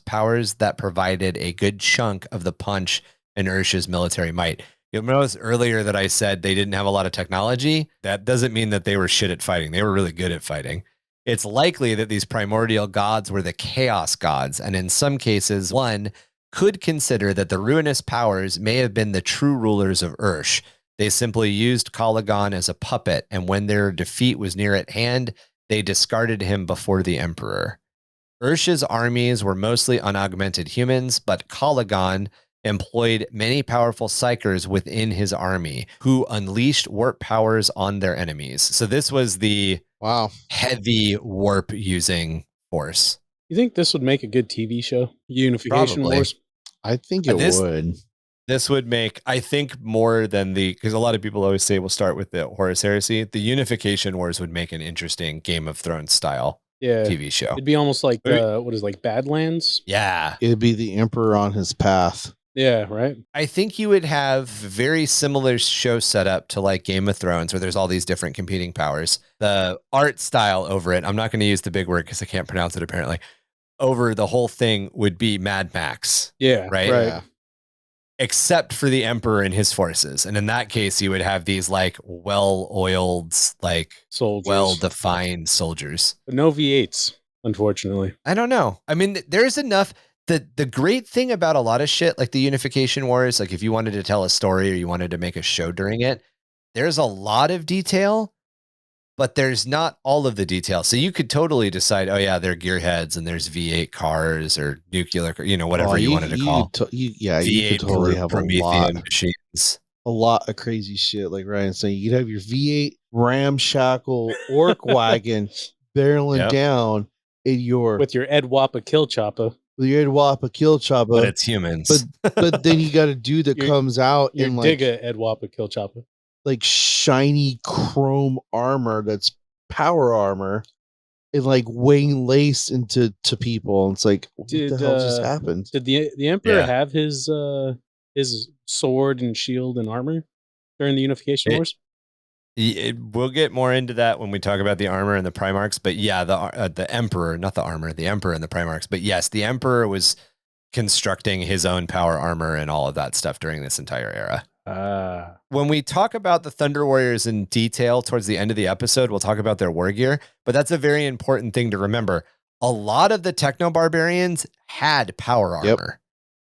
that provided a good chunk of the punch in Ursh's military might. You'll notice earlier that I said they didn't have a lot of technology. That doesn't mean that they were shit at fighting. They were really good at fighting. It's likely that these primordial gods were the chaos gods, and in some cases, one could consider that the ruinous powers may have been the true rulers of Ursh. They simply used Caligon as a puppet, and when their defeat was near at hand, they discarded him before the emperor. Ursh's armies were mostly unaugmented humans, but Caligon employed many powerful psychers within his army who unleashed warp powers on their enemies. So this was the heavy warp using force. You think this would make a good TV show? Unification Probably. Wars? I think it would. This would make, I think, more than because a lot of people always say we'll start with the Horus Heresy. The Unification Wars would make an interesting Game of Thrones style TV show. It'd be almost like, like Badlands? Yeah. It'd be the Emperor on his path. Yeah, right. I think you would have very similar show setup to like Game of Thrones, where there's all these different competing powers. The art style over it, I'm not going to use the big word because I can't pronounce it apparently, over the whole thing would be Mad Max. Yeah. Right. Right. Except for the Emperor and his forces. And in that case, you would have these like well-oiled, like Soldiers. well-defined soldiers. But no V8s, unfortunately. I don't know. I mean, there's enough. The great thing about a lot of shit, like the Unification Wars, like if you wanted to tell a story or you wanted to make a show during it, there's a lot of detail, but there's not all of the detail. So you could totally decide, oh yeah, they're gearheads and there's V8 cars or nuclear, whatever you wanted to call. You V8 could totally have Promethean machines. A lot of crazy shit, like Ryan saying. You could have your V8 ramshackle orc wagon barreling down in your with your Ed Wappa kill chopper. With your Ed Wappa kill chopper, but it's humans. But then you got a dude that comes out in like Digga Ed Wappa kill chopper, like shiny chrome armor that's power armor, and like weighing lace into people. And it's like, what the hell just happened? Did the Emperor have his sword and shield and armor during the Unification Wars? We'll get more into that when we talk about the armor and the Primarchs. But yeah, the Emperor, not the armor, the Emperor and the Primarchs. But yes, the Emperor was constructing his own power armor and all of that stuff during this entire era. When we talk about the Thunder Warriors in detail towards the end of the episode, we'll talk about their war gear. But that's a very important thing to remember. A lot of the Techno-Barbarians had power armor.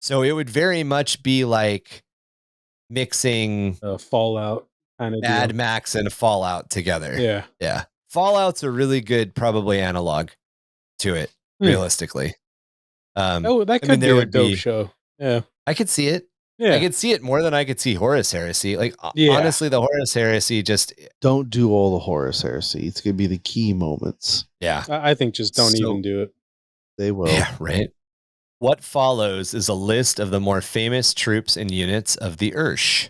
So it would very much be like mixing Fallout kind of Mad Max and Fallout together. Yeah. Fallout's a really good, probably analog to it, realistically. That could be a dope show. Yeah. I could see it. Yeah. I could see it more than I could see Horus Heresy. Like, honestly, the Horus Heresy just... Don't do all the Horus Heresy. It's going to be the key moments. Yeah. I think just don't even do it. They will. Yeah, right? What follows is a list of the more famous troops and units of the Ursh.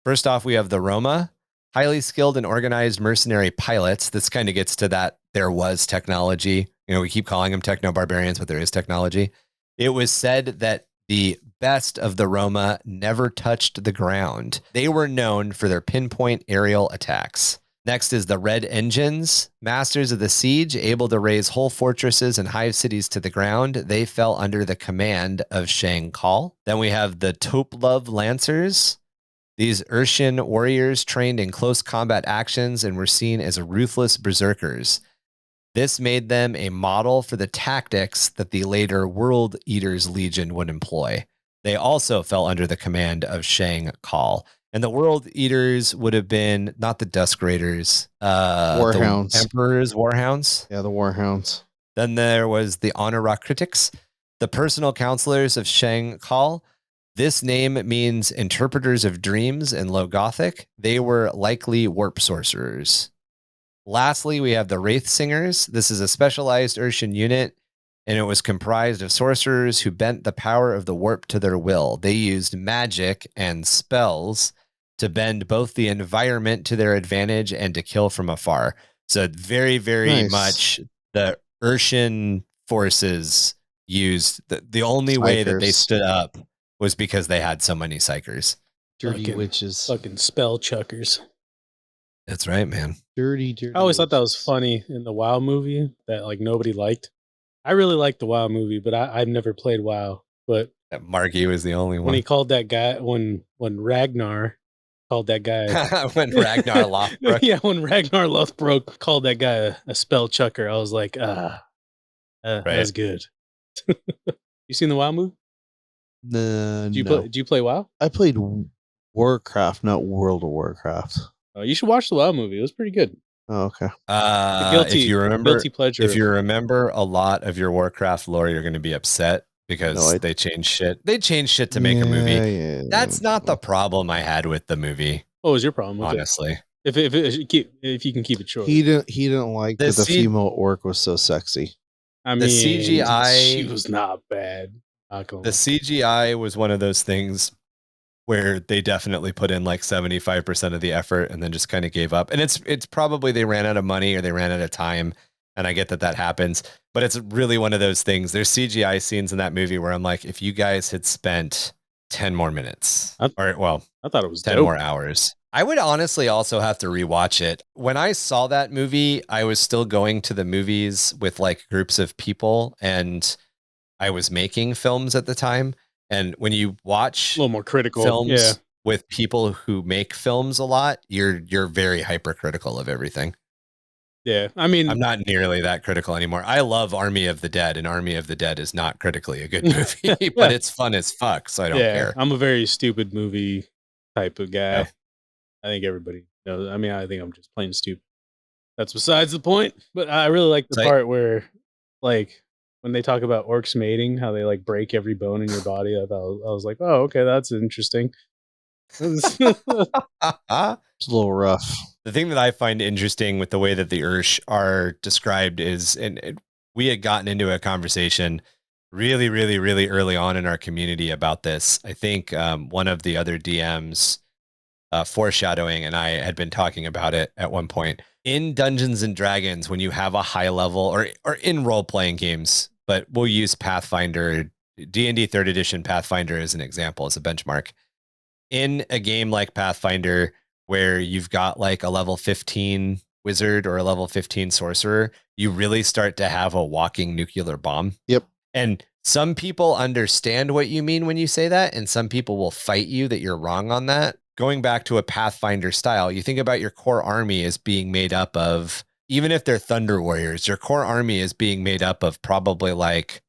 First off, we have the Roma, highly skilled and organized mercenary pilots. This kind of gets to that there was technology. We keep calling them techno-barbarians, but there is technology. It was said that the best of the Roma never touched the ground. They were known for their pinpoint aerial attacks. Next is the Red Engines, masters of the siege, able to raise whole fortresses and hive cities to the ground. They fell under the command of Shang Kal. Then we have the Toplove Lancers. These Urshan warriors trained in close combat actions and were seen as ruthless berserkers. This made them a model for the tactics that the later World Eaters Legion would employ. They also fell under the command of Shang Kal. And the World Eaters would have been not the Dusk Raiders, Warhounds. The Emperor's Warhounds. Yeah, the Warhounds. Then there was the Honora Critics, the personal counselors of Shang Kal. This name means interpreters of dreams in Low Gothic. They were likely warp sorcerers. Lastly, we have the Wraith Singers. This is a specialized Urshan unit, and it was comprised of sorcerers who bent the power of the warp to their will. They used magic and spells to bend both the environment to their advantage and to kill from afar. So very, very much the Urshan forces used the only way that they stood up was because they had so many psychers. Dirty witches. Fucking spell chuckers. That's right, man. Dirty I always thought that witches. was funny in the WoW movie that like nobody liked. I really liked the WoW movie, but I've never played WoW. But Marky was the only one. When he called that guy, when Ragnar called that guy, when Ragnar Lothbrok, when Ragnar Lothbrok called that guy a spell chucker, I was like, that's good. You seen the WoW movie? No. Did you play WoW? I played Warcraft, not World of Warcraft. You should watch the WoW movie. It was pretty good. Oh, okay. If you remember, guilty pleasure. If you remember a lot of your Warcraft lore, you're going to be upset because they changed shit. They changed shit to make a movie. Yeah, That's not the problem I had with the movie. What was your problem with honestly? If you can keep it short. He didn't like that the female orc was so sexy. I mean, the CGI, she was not bad. The CGI was one of those things where they definitely put in like 75% of the effort and then just kind of gave up. And it's probably they ran out of money or they ran out of time. And I get that happens, but it's really one of those things. There's CGI scenes in that movie where I'm like, if you guys had spent 10 more minutes, I thought it was 10 dope. more hours. I would honestly also have to rewatch it. When I saw that movie, I was still going to the movies with like groups of people, and I was making films at the time. And when you watch A little more critical. films with people who make films a lot, you're very hypercritical of everything. Yeah. I mean, I'm not nearly that critical anymore. I love Army of the Dead, and Army of the Dead is not critically a good movie, but it's fun as fuck, so I don't care. I'm a very stupid movie type of guy. Yeah. I think everybody knows. I mean, I think I'm just plain stupid. That's besides the point. But I really like the part where, like, when they talk about orcs mating, how they like break every bone in your body. I was like, oh, okay, that's interesting. It's a little rough. The thing that I find interesting with the way that the Ursh are described is, and we had gotten into a conversation really, really, really early on in our community about this. I think one of the other DMs, Foreshadowing, and I had been talking about it at one point. In Dungeons and Dragons, when you have a high level, or in role-playing games, but we'll use Pathfinder, D&D 3rd edition Pathfinder as an example, as a benchmark. In a game like Pathfinder, where you've got like a level 15 wizard or a level 15 sorcerer, you really start to have a walking nuclear bomb. Yep. And some people understand what you mean when you say that, and some people will fight you that you're wrong on that. Going back to a Pathfinder style, you think about your core army as being made up of, even if they're Thunder Warriors, your core army is being made up of probably like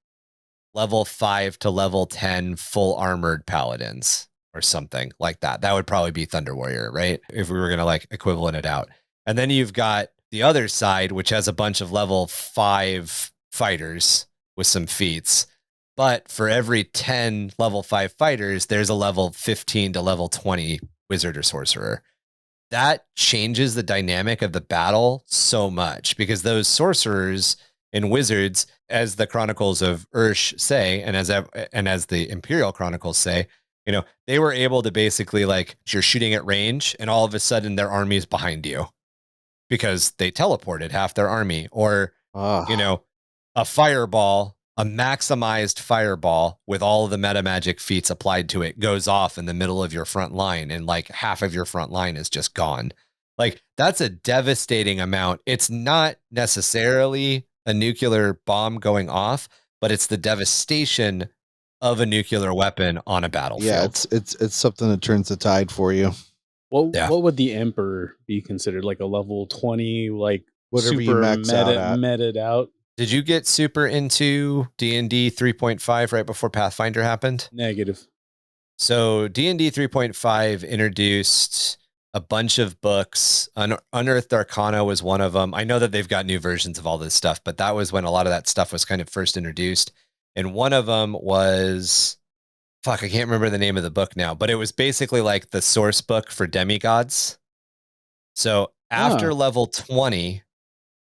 level 5 to level 10 full armored paladins or something like that. That would probably be Thunder Warrior, right? If we were going to like equivalent it out. And then you've got the other side, which has a bunch of level 5 fighters with some feats. But for every 10 level 5 fighters, there's a level 15 to level 20 wizard or sorcerer. That changes the dynamic of the battle so much, because those sorcerers and wizards, as the Chronicles of Ursh say, and as the Imperial Chronicles say, you know, they were able to basically, like, you're shooting at range and all of a sudden their army is behind you because they teleported half their army. Or, you know, a fireball, a maximized fireball with all of the meta magic feats applied to it goes off in the middle of your front line, and like half of your front line is just gone. Like, that's a devastating amount. It's not necessarily a nuclear bomb going off, but it's the devastation of a nuclear weapon on a battlefield. Yeah, it's something that turns the tide for you. What would the Emperor be considered? Like a level 20, like whatever super you max out at. meted out? Did you get super into D&D 3.5 right before Pathfinder happened? Negative. So D&D 3.5 introduced a bunch of books. Unearthed Arcana was one of them. I know that they've got new versions of all this stuff, but that was when a lot of that stuff was kind of first introduced. And one of them was, I can't remember the name of the book now, but it was basically like the source book for demigods. So after level 20,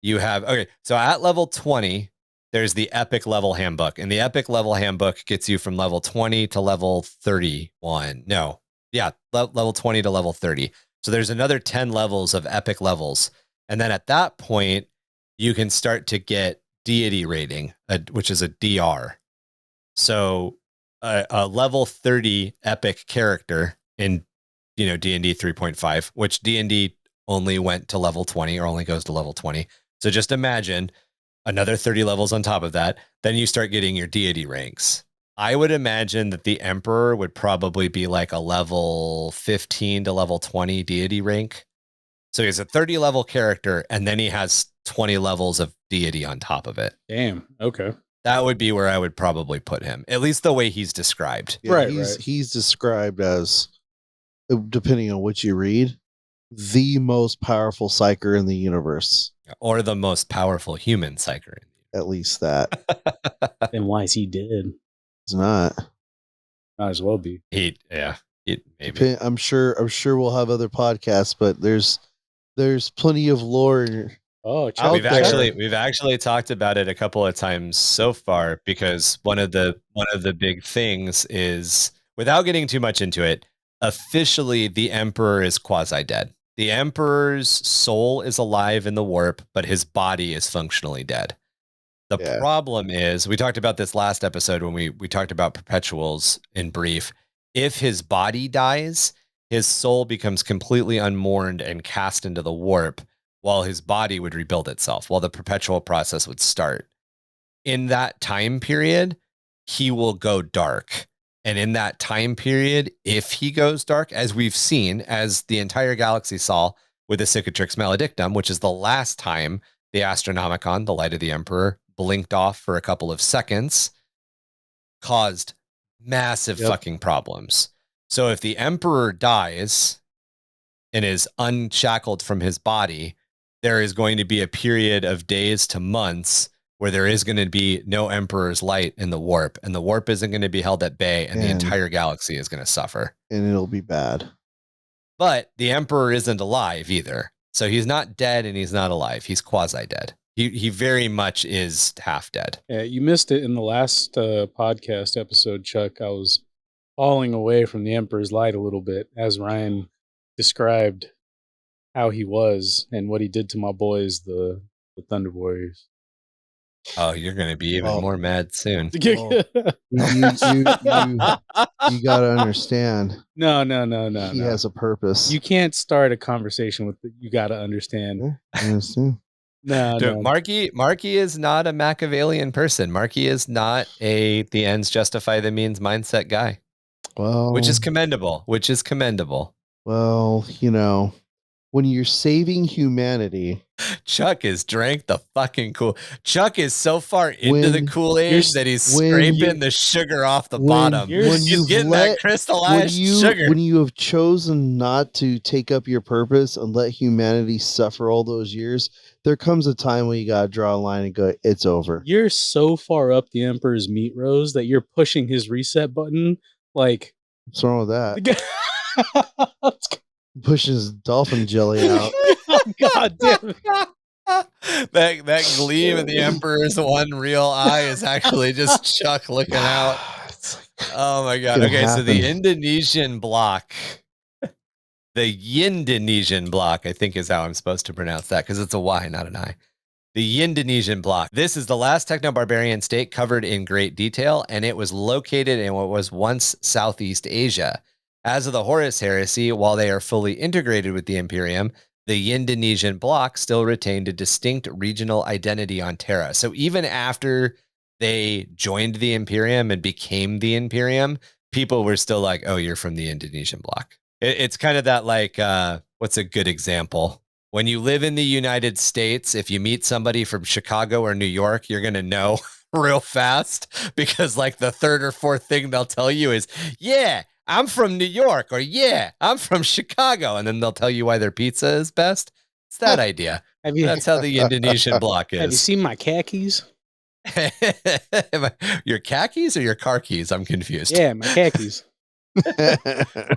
you have, so at level 20, there's the epic level handbook, and the epic level handbook gets you from level 20 to level 31. Level 20 to level 30. So there's another 10 levels of epic levels. And then at that point, you can start to get deity rating, which is a DR. So a level 30 epic character in, D&D 3.5, which D&D only went to level 20, or only goes to level 20. So just imagine another 30 levels on top of that. Then you start getting your deity ranks. I would imagine that the Emperor would probably be like a level 15 to level 20 deity rank. So he's a 30 level character, and then he has 20 levels of deity on top of it. Damn. Okay. That would be where I would probably put him, at least the way he's described. Yeah, right. He's described as, depending on what you read, the most powerful psyker in the universe. Or the most powerful human psyker. At least that. Then why is he dead? He's not. Might as well be. Maybe. I'm sure we'll have other podcasts, but there's plenty of lore. We've actually talked about it a couple of times so far, because one of the big things is, without getting too much into it, officially the Emperor is quasi-dead. The Emperor's soul is alive in the warp, but his body is functionally dead. The problem is, we talked about this last episode when we talked about perpetuals in brief. If his body dies, his soul becomes completely unmourned and cast into the warp, while his body would rebuild itself, while the perpetual process would start. In that time period, he will go dark. And in that time period, if he goes dark, as we've seen, as the entire galaxy saw with the Cicatrix Maledictum, which is the last time the Astronomicon, the Light of the Emperor, blinked off for a couple of seconds, caused massive fucking problems. So if the Emperor dies and is unshackled from his body, there is going to be a period of days to months where there is going to be no Emperor's light in the warp, and the warp isn't going to be held at bay, and the entire galaxy is going to suffer. And it'll be bad. But the Emperor isn't alive either. So he's not dead and he's not alive. He's quasi-dead. He very much is half dead. Yeah, you missed it in the last podcast episode, Chuck. I was falling away from the Emperor's light a little bit as Ryan described how he was and what he did to my boys, the Thunder Warriors. Oh, you're going to be even more mad soon. You gotta understand. No. He has a purpose. You can't start a conversation with you gotta understand. I understand. No. Marky is not a Machiavellian person. Marky is not the ends justify the means mindset guy. Well, which is commendable. Well, when you're saving humanity, Chuck is drank the fucking cool. Chuck is so far into the Kool-Aid that he's scraping the sugar off the bottom. He's getting that crystallized sugar. When you have chosen not to take up your purpose and let humanity suffer all those years, there comes a time when you gotta draw a line and go, it's over. You're so far up the Emperor's meat roast that you're pushing his reset button. Like, what's wrong with that? Pushing his dolphin jelly out. God damn it. that gleam in the Emperor's one real eye is actually just Chuck looking out. Oh my God. Okay, so the Indonesian block, the Yindonesian block, I think is how I'm supposed to pronounce that because it's a Y, not an I. The Yindonesian block. This is the last Techno-Barbarian state covered in great detail, and it was located in what was once Southeast Asia. As of the Horus Heresy, while they are fully integrated with the Imperium, the Yindonesian bloc still retained a distinct regional identity on Terra. So even after they joined the Imperium and became the Imperium, people were still like, oh, you're from the Indonesian bloc. It's kind of that like, what's a good example? When you live in the United States, if you meet somebody from Chicago or New York, you're going to know real fast because like the third or fourth thing they'll tell you is, yeah, I'm from New York, or yeah, I'm from Chicago. And then they'll tell you why their pizza is best. It's that idea. That's how the Indonesian bloc is. Have you seen my khakis? Your khakis or your car keys? I'm confused. Yeah, my khakis.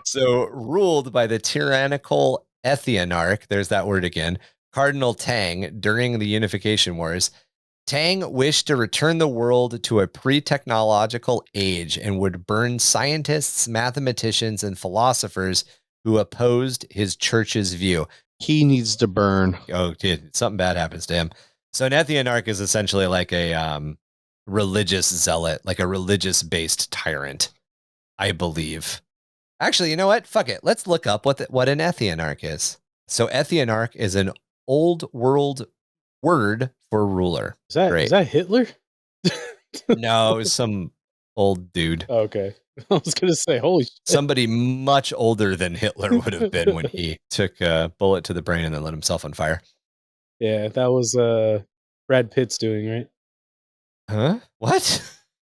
So ruled by the tyrannical Ethianarch, there's that word again, Cardinal Tang during the Unification Wars, Tang wished to return the world to a pre-technological age and would burn scientists, mathematicians, and philosophers who opposed his church's view. He needs to burn. Oh, dude, something bad happens to him. So an Ethianarch is essentially like a religious zealot, like a religious-based tyrant, I believe. Actually, you know what? Fuck it. Let's look up what an Ethianarch is. So Ethianarch is an old world word for ruler. Is that Hitler? No, it was some old dude. Oh, okay. I was going to say, holy shit. Somebody much older than Hitler would have been when he took a bullet to the brain and then lit himself on fire. Yeah, that was Brad Pitt's doing, right? Huh? What?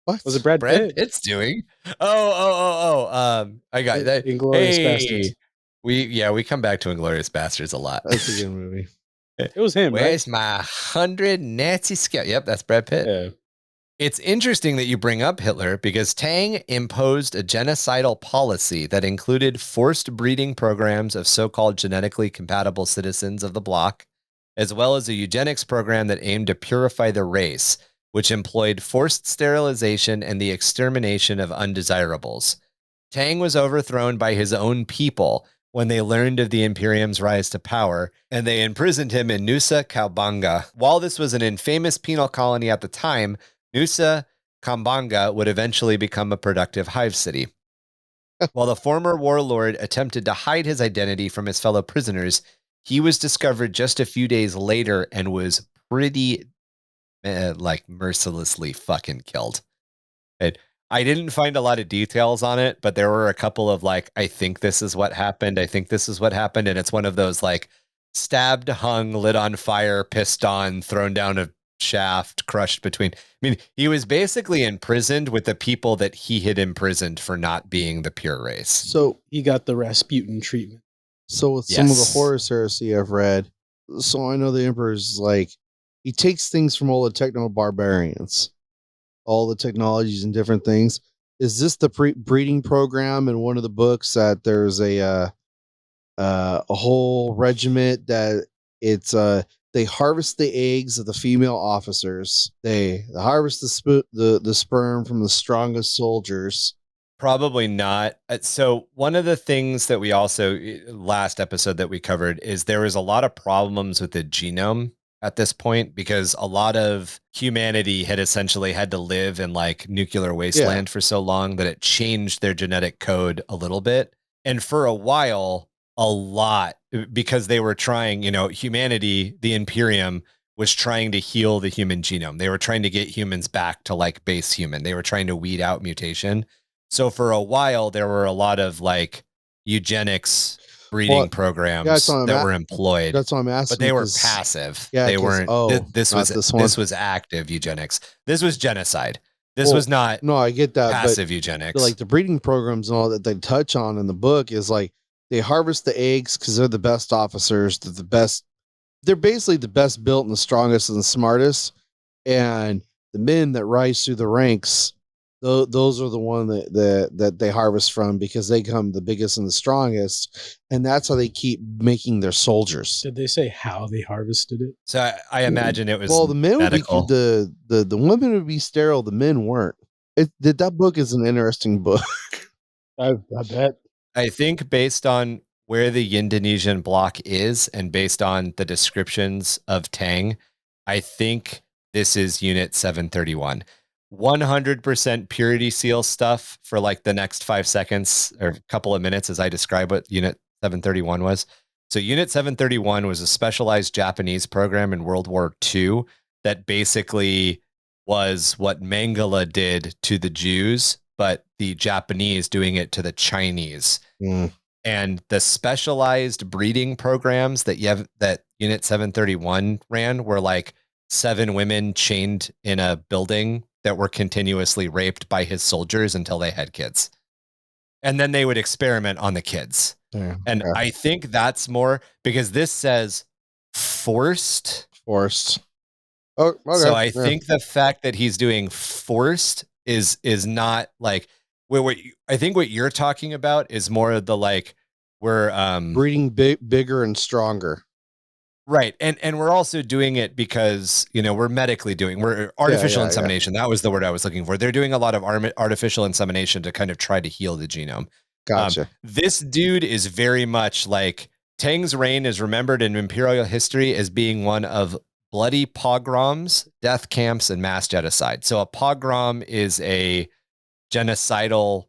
Was it Brad Pitt? Pitt's doing? Oh. I got that. Inglourious Bastards. We come back to Inglourious Bastards a lot. That's a good movie. It was him, Where's right? my 100 Nazi scout? Yep, that's Brad Pitt. Yeah. It's interesting that you bring up Hitler because Tang imposed a genocidal policy that included forced breeding programs of so-called genetically compatible citizens of the bloc, as well as a eugenics program that aimed to purify the race, which employed forced sterilization and the extermination of undesirables. Tang was overthrown by his own people when they learned of the Imperium's rise to power, and they imprisoned him in Nusa Kambangan. While this was an infamous penal colony at the time, Nusa Kambangan would eventually become a productive hive city. While the former warlord attempted to hide his identity from his fellow prisoners, he was discovered just a few days later and was pretty mercilessly fucking killed. I didn't find a lot of details on it, but there were a couple of I think this is what happened. I think this is what happened. And it's one of those stabbed, hung, lit on fire, pissed on, thrown down a shaft, crushed between. I mean, he was basically imprisoned with the people that he had imprisoned for not being the pure race. So he got the Rasputin treatment. So with some of the Horus heresy I've read, so I know the Emperor's he takes things from all the techno-barbarians, all the technologies and different things. Is this the breeding program in one of the books that there's a whole regiment that it's they harvest the eggs of the female officers. They harvest the sperm from the strongest soldiers. Probably not. So one of the things that we also last episode that we covered is there was a lot of problems with the genome at this point because a lot of humanity had essentially had to live in nuclear wasteland for so long that it changed their genetic code a little bit. And for a while, a lot, because they were trying, humanity, the Imperium was trying to heal the human genome. They were trying to get humans back to base human. They were trying to weed out mutation. So for a while, there were a lot of eugenics breeding programs that were employed. That's what I'm asking. But they were passive. Yeah, they weren't. This was active eugenics. This was genocide. This was not. No, I get that. Passive eugenics. The breeding programs and all that they touch on in the book is they harvest the eggs because they're the best officers. They're the best. They're basically the best built and the strongest and the smartest. And the men that rise through the ranks, those are the one that they harvest from because they come the biggest and the strongest, and that's how they keep making their soldiers. Did they say how they harvested it? So I imagine it was the men medical. would be the women would be sterile. The men weren't. That book is an interesting book. I bet. I think based on where the Indonesian block is and based on the descriptions of Tang, I think this is Unit 731. 100% purity seal stuff for the next 5 seconds or a couple of minutes as I describe what Unit 731 was. So Unit 731 was a specialized Japanese program in World War II that basically was what Mengele did to the Jews, but the Japanese doing it to the Chinese. And the specialized breeding programs that Unit 731 ran were 7 women chained in a building that were continuously raped by his soldiers until they had kids. And then they would experiment on the kids. I think that's more because this says forced. Oh, okay. So I think the fact that he's doing forced is not what I think what you're talking about is more of the we're breeding bigger and stronger. Right. And we're also doing it because, we're medically we're artificial insemination. That was the word I was looking for. They're doing a lot of artificial insemination to kind of try to heal the genome. Gotcha. This dude is very much Tang's reign is remembered in imperial history as being one of bloody pogroms, death camps, and mass genocide. So a pogrom is a genocidal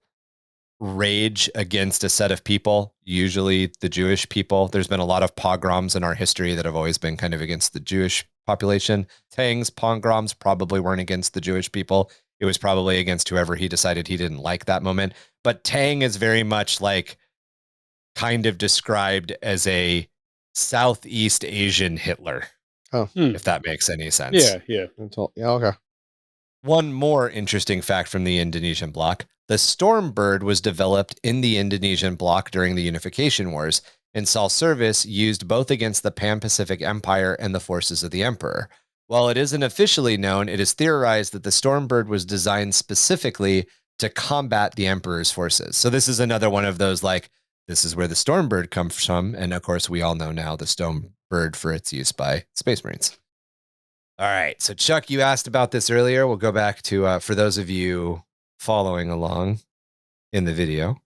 rage against a set of people, usually the Jewish people. There's been a lot of pogroms in our history that have always been kind of against the Jewish population. Tang's pogroms probably weren't against the Jewish people. It was probably against whoever he decided he didn't like that moment. But Tang is very much kind of described as a Southeast Asian Hitler. If that makes any sense. Yeah. Okay. One more interesting fact from the Indonesian bloc. The Stormbird was developed in the Indonesian bloc during the Unification Wars and saw service used both against the Pan-Pacific Empire and the forces of the Emperor. While it isn't officially known, it is theorized that the Stormbird was designed specifically to combat the Emperor's forces. So this is another one of those this is where the Stormbird comes from. And of course, we all know now the Stormbird for its use by Space Marines. All right. So Chuck, you asked about this earlier. We'll go back to, for those of you following along in the video,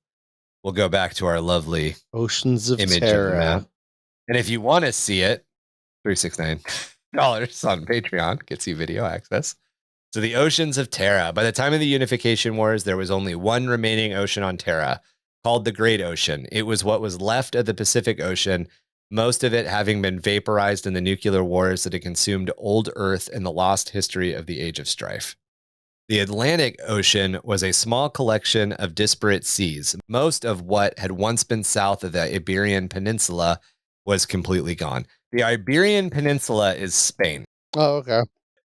we'll go back to our lovely Oceans of image Terra. of the map. And if you want to see it, $369 on Patreon gets you video access. So the Oceans of Terra. By the time of the Unification Wars, there was only one remaining ocean on Terra. called the Great Ocean. It was what was left of the Pacific Ocean, most of it having been vaporized in the nuclear wars that had consumed old Earth and the lost history of the Age of Strife. The Atlantic Ocean was a small collection of disparate seas. Most of what had once been south of the Iberian Peninsula was completely gone. The Iberian Peninsula is Spain. Oh, okay.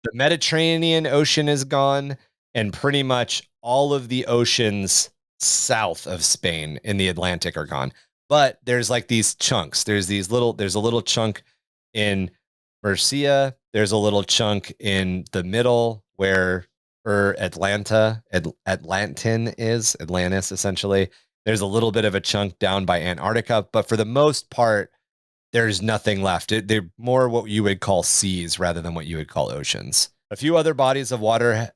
The Mediterranean Ocean is gone, and pretty much all of the oceans south of Spain in the Atlantic are gone. But there's like these chunks. There's a little chunk in Murcia. There's a little chunk in the middle where Atlantis essentially. There's a little bit of a chunk down by Antarctica, but for the most part, there's nothing left. They're more what you would call seas rather than what you would call oceans. A few other bodies of water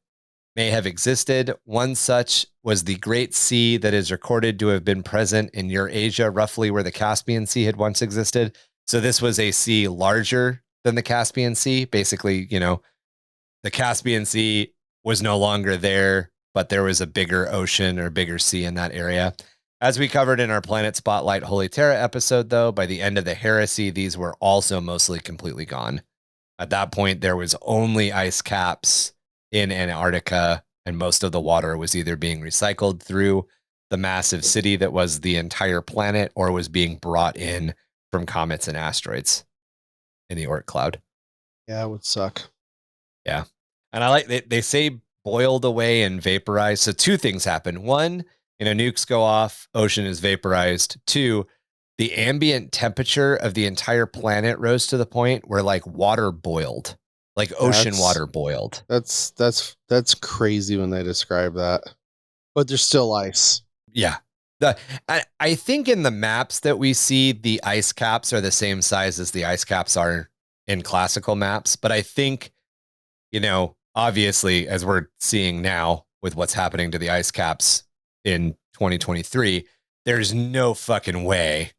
may have existed. One such was the Great Sea that is recorded to have been present in Eurasia, roughly where the Caspian Sea had once existed. So this was a sea larger than the Caspian Sea. Basically, the Caspian Sea was no longer there, but there was a bigger ocean or bigger sea in that area. As we covered in our Planet Spotlight Holy Terra episode, though, by the end of the Heresy, these were also mostly completely gone. At that point, there was only ice caps in Antarctica, and most of the water was either being recycled through the massive city that was the entire planet or was being brought in from comets and asteroids in the Oort cloud. Yeah, it would suck. Yeah. And I like they say boiled away and vaporized. So two things happen. One, nukes go off, ocean is vaporized. Two, the ambient temperature of the entire planet rose to the point where like water boiled, like ocean water boiled. That's crazy when they describe that. But there's still ice. Yeah. I think in the maps that we see, the ice caps are the same size as the ice caps are in classical maps. But I think, obviously, as we're seeing now with what's happening to the ice caps in 2023, there's no fucking way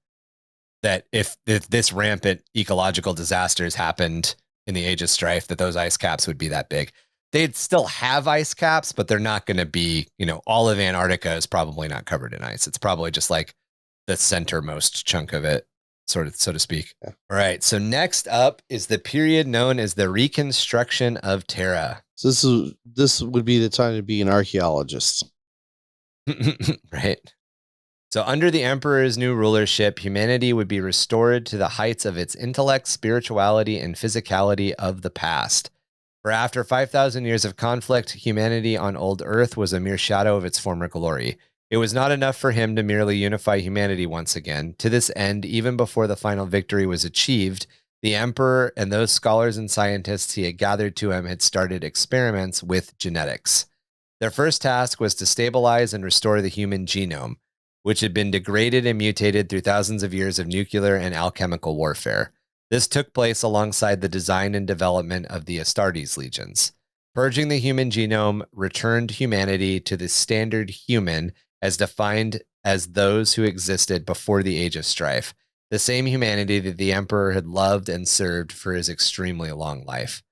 that if this rampant ecological disasters happened in the Age of Strife, that those ice caps would be that big. They'd still have ice caps, but they're not going to be, all of Antarctica is probably not covered in ice. It's probably just like the centermost chunk of it, so to speak. Yeah. All right. So next up is the period known as the Reconstruction of Terra. So this would be the time to be an archaeologist. Right. So under the Emperor's new rulership, humanity would be restored to the heights of its intellect, spirituality, and physicality of the past. For after 5,000 years of conflict, humanity on old Earth was a mere shadow of its former glory. It was not enough for him to merely unify humanity once again. To this end, even before the final victory was achieved, the Emperor and those scholars and scientists he had gathered to him had started experiments with genetics. Their first task was to stabilize and restore the human genome, which had been degraded and mutated through thousands of years of nuclear and alchemical warfare. This took place alongside the design and development of the Astartes legions. Purging the human genome returned humanity to the standard human as defined as those who existed before the Age of Strife, the same humanity that the Emperor had loved and served for his extremely long life.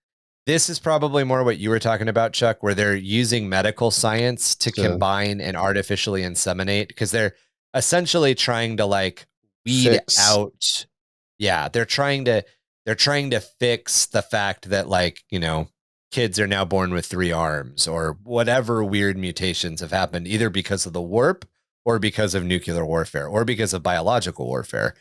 This is probably more what you were talking about, Chuck, where they're using medical science to combine and artificially inseminate, because they're essentially trying to like weed out. Yeah, they're trying to fix the fact that like, kids are now born with 3 arms or whatever weird mutations have happened, either because of the warp or because of nuclear warfare or because of biological warfare.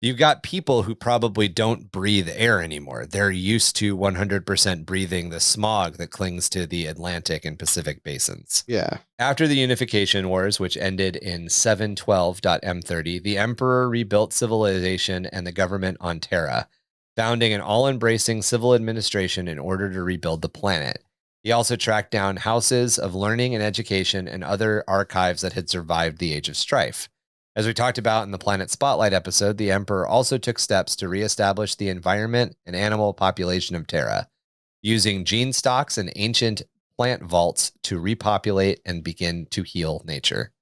You've got people who probably don't breathe air anymore. They're used to 100% breathing the smog that clings to the Atlantic and Pacific basins. Yeah. After the Unification Wars, which ended in 712.M30, the Emperor rebuilt civilization and the government on Terra, founding an all-embracing civil administration in order to rebuild the planet. He also tracked down houses of learning and education and other archives that had survived the Age of Strife. As we talked about in the Planet Spotlight episode, the Emperor also took steps to reestablish the environment and animal population of Terra, using gene stocks and ancient plant vaults to repopulate and begin to heal nature.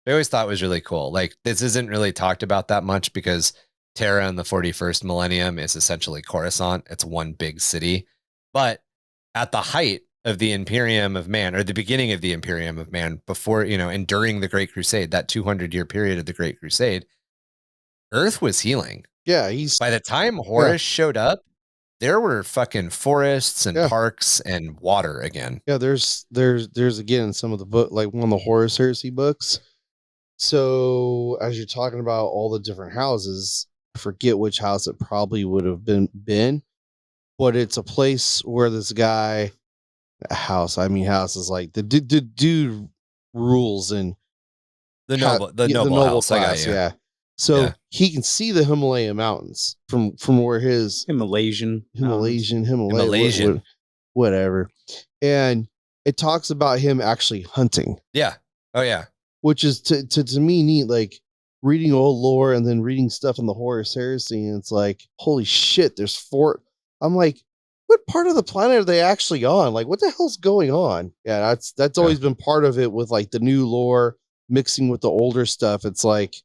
I always thought it was really cool. Like, this isn't really talked about that much because Terra in the 41st millennium is essentially Coruscant. It's one big city. But at the height of the Imperium of Man, or the beginning of the Imperium of Man, before, and during the Great Crusade, that 200-year period of the Great Crusade, Earth was healing. Yeah, by the time Horus showed up, there were fucking forests and parks and water again. Yeah, there's again some of the book, like one of the Horus Heresy books. So as you're talking about all the different houses, I forget which house it probably would have been, but it's a place where this guy, house is like the dude rules in the noble house, class, yeah. So he can see the Himalaya mountains from where his Himalaya, whatever, and it talks about him actually hunting. Yeah. Oh yeah. Which is to me neat, like reading old lore and then reading stuff in the Horus Heresy, and it's like, holy shit, there's 4. I'm like, what part of the planet are they actually on? Like, what the hell's going on? Yeah, that's always been part of it with like the new lore mixing with the older stuff. It's like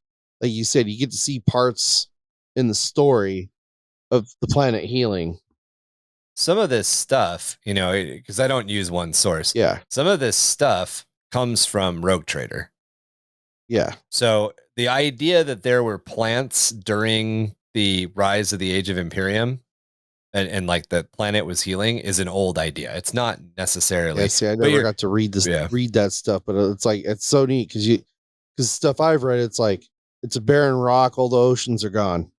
you said, you get to see parts in the story of the planet healing. Some of this stuff, because I don't use one source. Yeah. Some of this stuff comes from Rogue Trader. Yeah. So the idea that there were plants during the rise of the Age of Imperium and like the planet was healing is an old idea. It's not necessarily. Yeah, see, I never got to read that stuff, but it's like, it's so neat because stuff I've read, it's like, it's a barren rock, all the oceans are gone.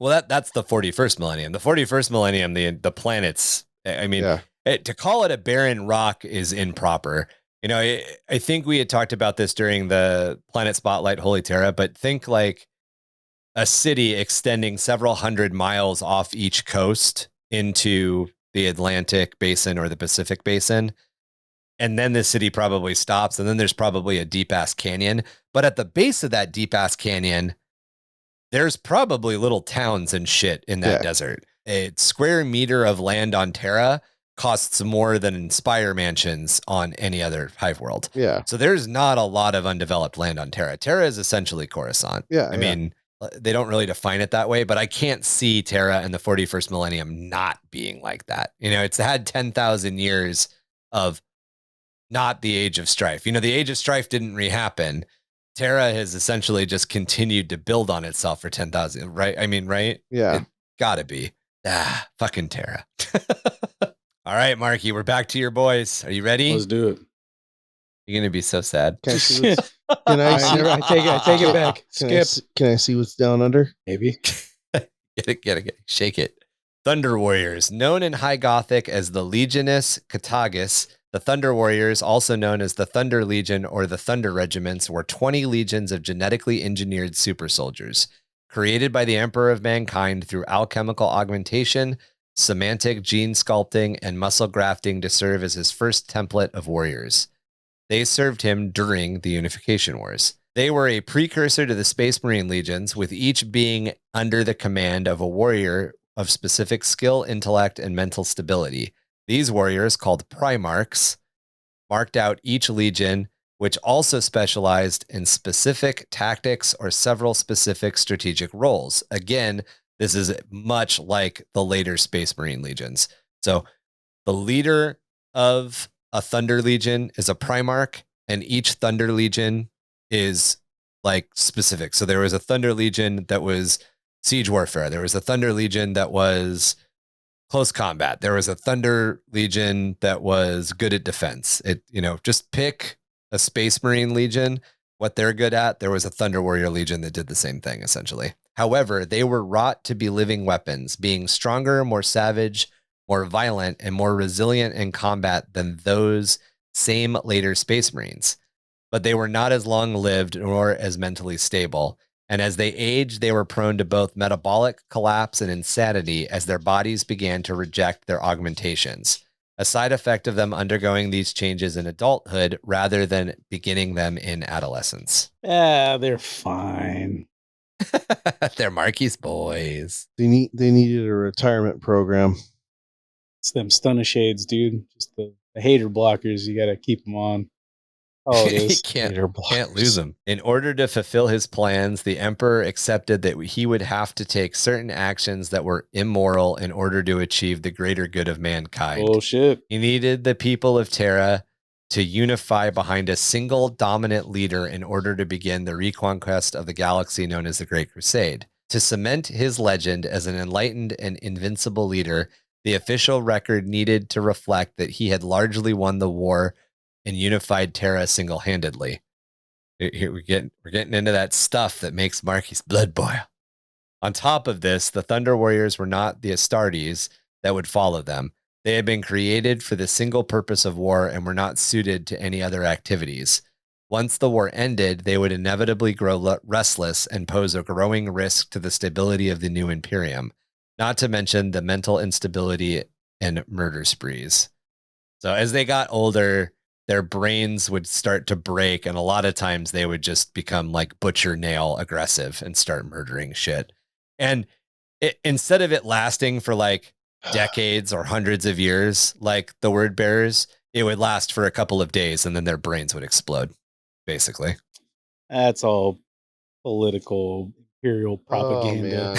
Well, that's the 41st millennium. The 41st millennium, the planets, to call it a barren rock is improper. I think we had talked about this during the Planet Spotlight Holy Terra, but think like a city extending several hundred miles off each coast into the Atlantic basin or the Pacific basin. And then the city probably stops. And then there's probably a deep ass canyon. But at the base of that deep ass canyon, there's probably little towns and shit in that desert. A square meter of land on Terra costs more than Spire mansions on any other Hive world. Yeah. So there's not a lot of undeveloped land on Terra. Terra is essentially Coruscant. Yeah. I mean, they don't really define it that way, but I can't see Terra in the 41st millennium not being like that. It's had 10,000 years of not the Age of Strife. The Age of Strife didn't rehappen. Terra has essentially just continued to build on itself for 10,000, right? I mean, right? Yeah. It gotta be. Fucking Terra. All right, Marky, we're back to your boys. Are you ready? Let's do it. You're gonna be so sad. I take it back. Can I see what's down under? Maybe. Get it. Shake it. Thunder Warriors, known in High Gothic as the Legionis Catagus, the Thunder Warriors, also known as the Thunder Legion or the Thunder Regiments, were 20 legions of genetically engineered super soldiers, created by the Emperor of Mankind through alchemical augmentation, semantic gene sculpting, and muscle grafting to serve as his first template of warriors. They served him during the Unification Wars. They were a precursor to the Space Marine Legions, with each being under the command of a warrior of specific skill, intellect, and mental stability. These warriors, called Primarchs, marked out each legion, which also specialized in specific tactics or several specific strategic roles. Again, this is much like the later Space Marine Legions. So the leader of a Thunder Legion is a Primarch, and each Thunder Legion is like specific. So there was a Thunder Legion that was siege warfare. There was a Thunder Legion that was close combat. There was a Thunder Legion that was good at defense. Just pick a Space Marine Legion, what they're good at. There was a Thunder Warrior Legion that did the same thing, essentially. However, they were wrought to be living weapons, being stronger, more savage, more violent, and more resilient in combat than those same later Space Marines. But they were not as long-lived nor as mentally stable. And as they aged, they were prone to both metabolic collapse and insanity as their bodies began to reject their augmentations, a side effect of them undergoing these changes in adulthood rather than beginning them in adolescence. They're fine. They're Marky's boys. They needed a retirement program. It's them stunner shades, dude. Just the hater blockers. You got to keep them on. Oh, it He is. can't Leader lose blockers. him. In order to fulfill his plans, the emperor accepted that he would have to take certain actions that were immoral in order to achieve the greater good of mankind. Oh shit. He needed the people of Terra to unify behind a single dominant leader in order to begin the reconquest of the galaxy known as the Great Crusade. To cement his legend as an enlightened and invincible leader, the official record needed to reflect that he had largely won the war and unified Terra single-handedly. Here we're getting into that stuff that makes Marky's blood boil. On top of this, the Thunder Warriors were not the Astartes that would follow them. They had been created for the single purpose of war and were not suited to any other activities. Once the war ended, they would inevitably grow restless and pose a growing risk to the stability of the new Imperium, not to mention the mental instability and murder sprees. So as they got older, their brains would start to break, and a lot of times they would just become like butcher nail aggressive and start murdering shit. And instead of it lasting for like decades or hundreds of years, like the word bearers, it would last for a couple of days and then their brains would explode, basically. That's all political imperial propaganda. Oh, man.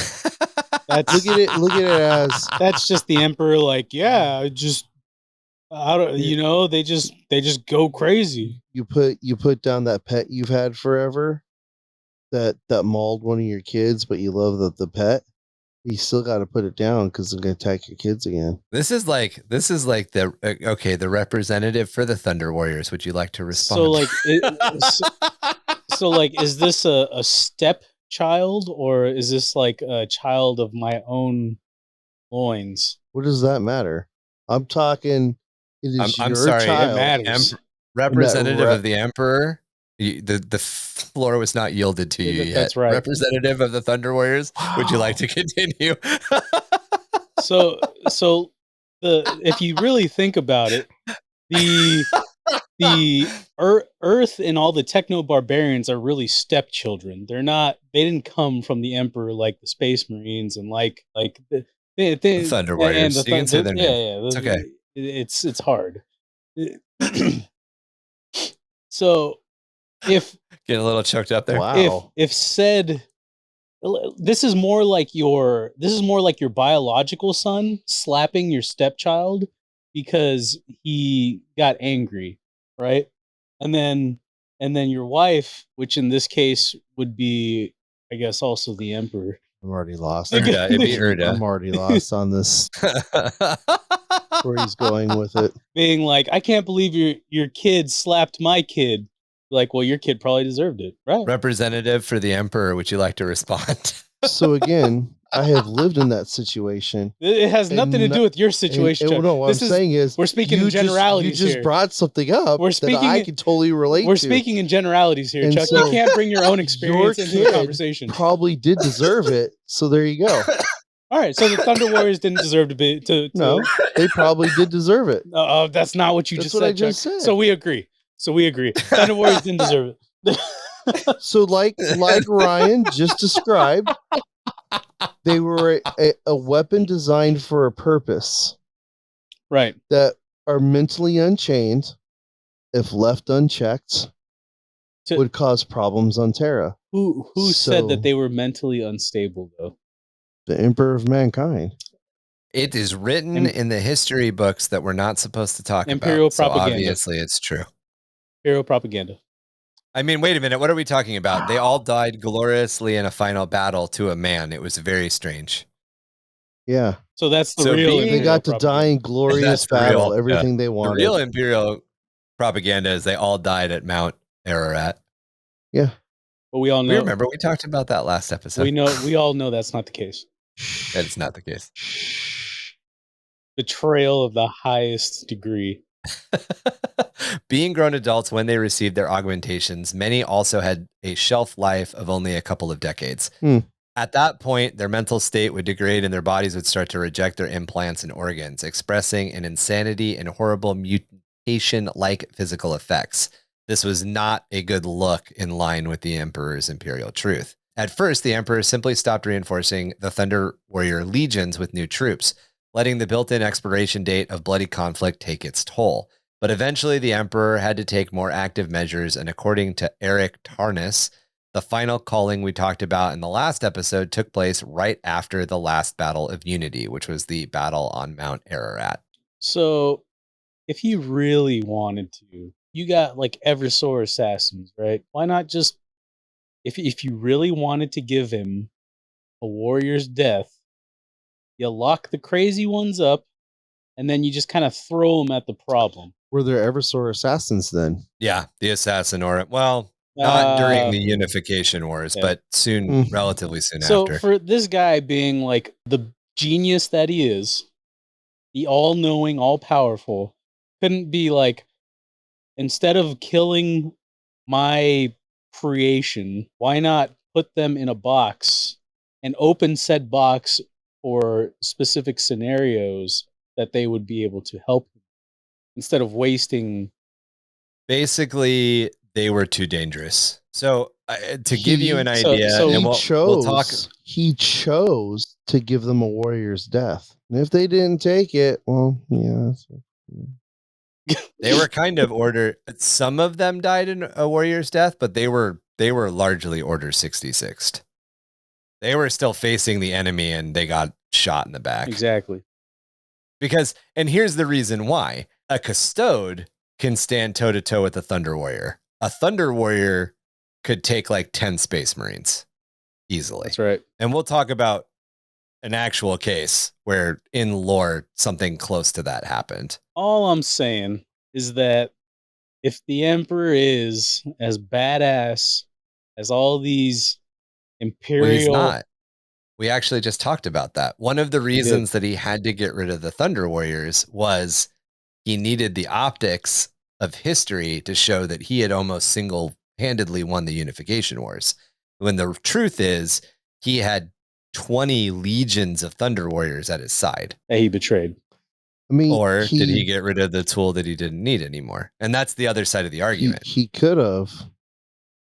That's Look at it as that's just the emperor. Like, yeah, just I don't. You know, they just go crazy. you put down that pet you've had forever that mauled one of your kids, but you love the pet. You still got to put it down because they're going to attack your kids again. This is like the okay, the representative for the Thunder Warriors. Would you like to respond? So like, is this a step child or is this like a child of my own loins? What does that matter? I'm talking. It is I'm your sorry, child. It matters. Representative of the Emperor. The floor was not yielded to you yet. That's right. Representative of the Thunder Warriors. Would you like to continue? So if you really think about it, the Earth and all the Techno-Barbarians are really stepchildren. They didn't come from the Emperor like the Space Marines and like the Thunder Warriors. You can say their name. Yeah, It's okay. It's hard. So if Getting a little choked up there. Wow. if said this is more like your biological son slapping your stepchild because he got angry, right? And then your wife, which in this case would be, I guess, also the emperor. I'm already lost. Urda, it'd be Urda. I'm already lost on this. Where he's going with it. Being like, I can't believe your kid slapped my kid. Like, well, your kid probably deserved it, right? Representative for the Emperor, would you like to respond? So again, I have lived in that situation. It has nothing to do with your situation. And no, what I'm saying is, we're speaking in generalities You just here. brought something up that I can totally relate to. We're speaking in generalities here, And Chuck. so You can't bring your own experience into the kid conversation. Probably did deserve it. So there you go. All right, so the Thunder Warriors didn't deserve to be. No, they probably did deserve it. That's not what you That's just what said, I just Chuck. said. So we agree. Thunder Warriors didn't deserve it. So like Ryan just described, they were a weapon designed for a purpose. Right. That are mentally unchained, if left unchecked, would cause problems on Terra. Who said that they were mentally unstable, though? The Emperor of Mankind. It is written in the history books that we're not supposed to talk Imperial about. So propaganda. obviously it's true. Imperial propaganda. I mean, wait a minute. What are we talking about? They all died gloriously in a final battle to a man. It was very strange. Yeah. So that's the real. They got to die in glorious battle. Everything they wanted. The real Imperial propaganda is they all died at Mount Ararat. Yeah. But we all know. We remember we talked about that last episode. We all know that's not the case. That is not the case. Betrayal of the highest degree. Being grown adults when they received their augmentations, many also had a shelf life of only a couple of decades. At that point, their mental state would degrade and their bodies would start to reject their implants and organs, expressing an insanity and horrible mutation-like physical effects. This was not a good look in line with the Emperor's imperial truth. At first, the Emperor simply stopped reinforcing the Thunder Warrior legions with new troops, letting the built-in expiration date of bloody conflict take its toll. But eventually the Emperor had to take more active measures, and according to Eric Tarnas, the final calling we talked about in the last episode took place right after the last Battle of Unity, which was the battle on Mount Ararat. So, if he really wanted to, you got like Eversor assassins, right? Why not just, if you really wanted to give him a warrior's death, you lock the crazy ones up, and then you just kind of throw them at the problem. Were there Eversor assassins then? Yeah, the assassin or well, not during the Unification Wars, yeah. but soon, relatively soon So after. for this guy being like the genius that he is, the all-knowing, all-powerful, couldn't be like, instead of killing my creation, why not put them in a box and open said box for specific scenarios that they would be able to help them, instead of wasting. Basically, they were too dangerous. So to give you an idea, so and we'll talk. He chose to give them a warrior's death. And if they didn't take it, well, yeah. They were kind of order. Some of them died in a warrior's death, but they were largely Order 66'd. They were still facing the enemy, and they got shot in the back. Exactly. Because, and here's the reason why: a custode can stand toe to toe with a Thunder Warrior. A Thunder Warrior could take like 10 Space Marines easily. That's right. And we'll talk about an actual case where in lore something close to that happened. All I'm saying is that if the Emperor is as badass as all these Imperial... Well, he's not. We actually just talked about that. One of the reasons that he had to get rid of the Thunder Warriors was he needed the optics of history to show that he had almost single-handedly won the Unification Wars. When the truth is, he had 20 legions of Thunder Warriors at his side. That he betrayed. I mean, or did he get rid of the tool that he didn't need anymore? And that's the other side of the argument. He could have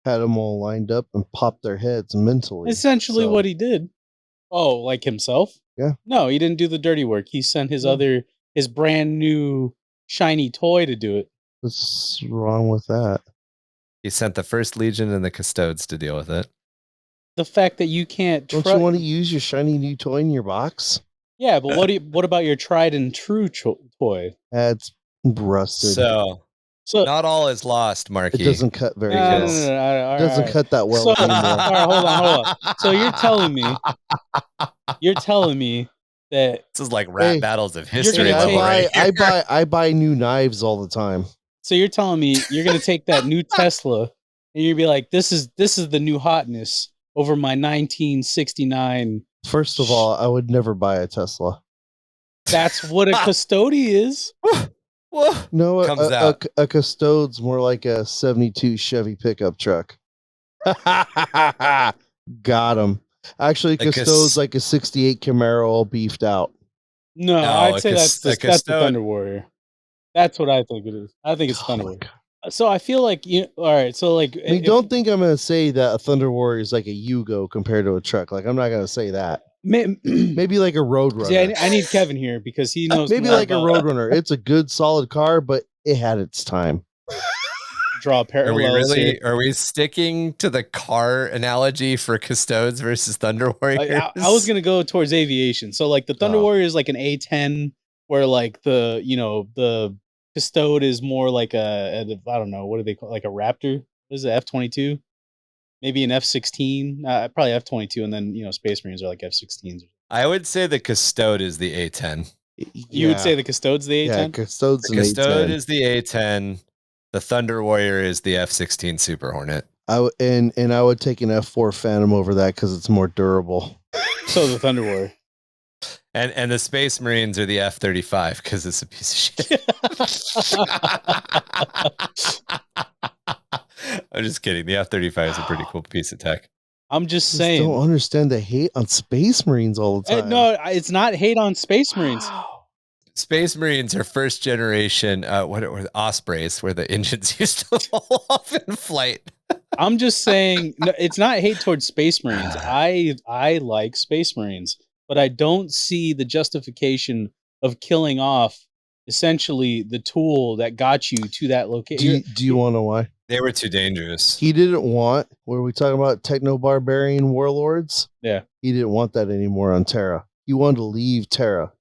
had them all lined up and popped their heads mentally. Essentially what he did. Oh, like himself? Yeah. No, he didn't do the dirty work. He sent his his brand new shiny toy to do it. What's wrong with that? He sent the First Legion and the Custodes to deal with it. The fact that you can't... Don't you want to use your shiny new toy in your box? Yeah, but what about your tried and true toy? That's rusted. So not all is lost, Marky. It doesn't cut very well. It doesn't cut that well anymore. All right, hold on. So you're telling me that this is like rap battles of history. I buy new knives all the time. So you're telling me you're gonna take that new Tesla and you're gonna be like, this is the new hotness over my 1969. First of all, I would never buy a Tesla. That's what a custody is. No, a custode's more like a 72 Chevy pickup truck. Got him. Actually, custode's like a 68 Camaro all beefed out. No, I'd say that's the Thunder Warrior. That's what I think it is. I think it's Thunder Warrior. So I feel like all right. So like, I mean, don't think I'm going to say that a Thunder Warrior is like a Yugo compared to a truck. Like, I'm not going to say that. Maybe like a Roadrunner. See, I need Kevin here because he knows. Maybe like a Roadrunner. It's a good, solid car, but it had its time. Draw parallels. Are we sticking to the car analogy for Custodes versus Thunder Warriors? I was going to go towards aviation. So like the Thunder Warrior is like an A-10, where like the Custode is more like I don't know, what do they call, like a Raptor? What is it, F-22? Maybe an F-16? Probably F-22, and then Space Marines are like F-16s. I would say the Custode is the A-10. You would say the Custode's the A-10? Yeah, Custode's the Custode is the A-10. The Thunder Warrior is the F-16 Super Hornet. I would take an F-4 Phantom over that because it's more durable. So the Thunder Warrior. And the Space Marines are the F-35 because it's a piece of shit. I'm just kidding. The F-35 is a pretty cool piece of tech. I'm just saying. I don't understand the hate on Space Marines all the time. No, it's not hate on Space Marines. Space Marines are first generation, what were Ospreys, where the engines used to fall off in flight. I'm just saying, no, it's not hate towards Space Marines. I like Space Marines, but I don't see the justification of killing off essentially the tool that got you to that location. Do you want to know why? They were too dangerous. He didn't want, were we talking about Techno-Barbarian warlords? Yeah. He didn't want that anymore on Terra. He wanted to leave Terra.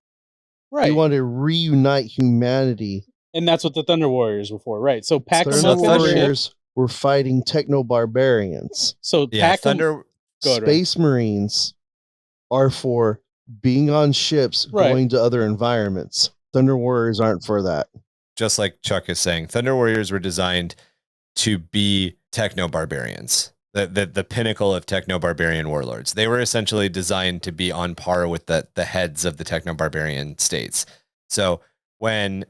Right. He wanted to reunite humanity. And that's what the Thunder Warriors were for, right? So pack them Thunder up. Warriors were fighting Techno-Barbarians. So Yeah, pack them. Thunder. Space Marines are for being on ships, going to other environments. Thunder Warriors aren't for that. Just like Chuck is saying, Thunder Warriors were designed to be techno-barbarians, the pinnacle of techno-barbarian warlords. They were essentially designed to be on par with the heads of the techno-barbarian states. So when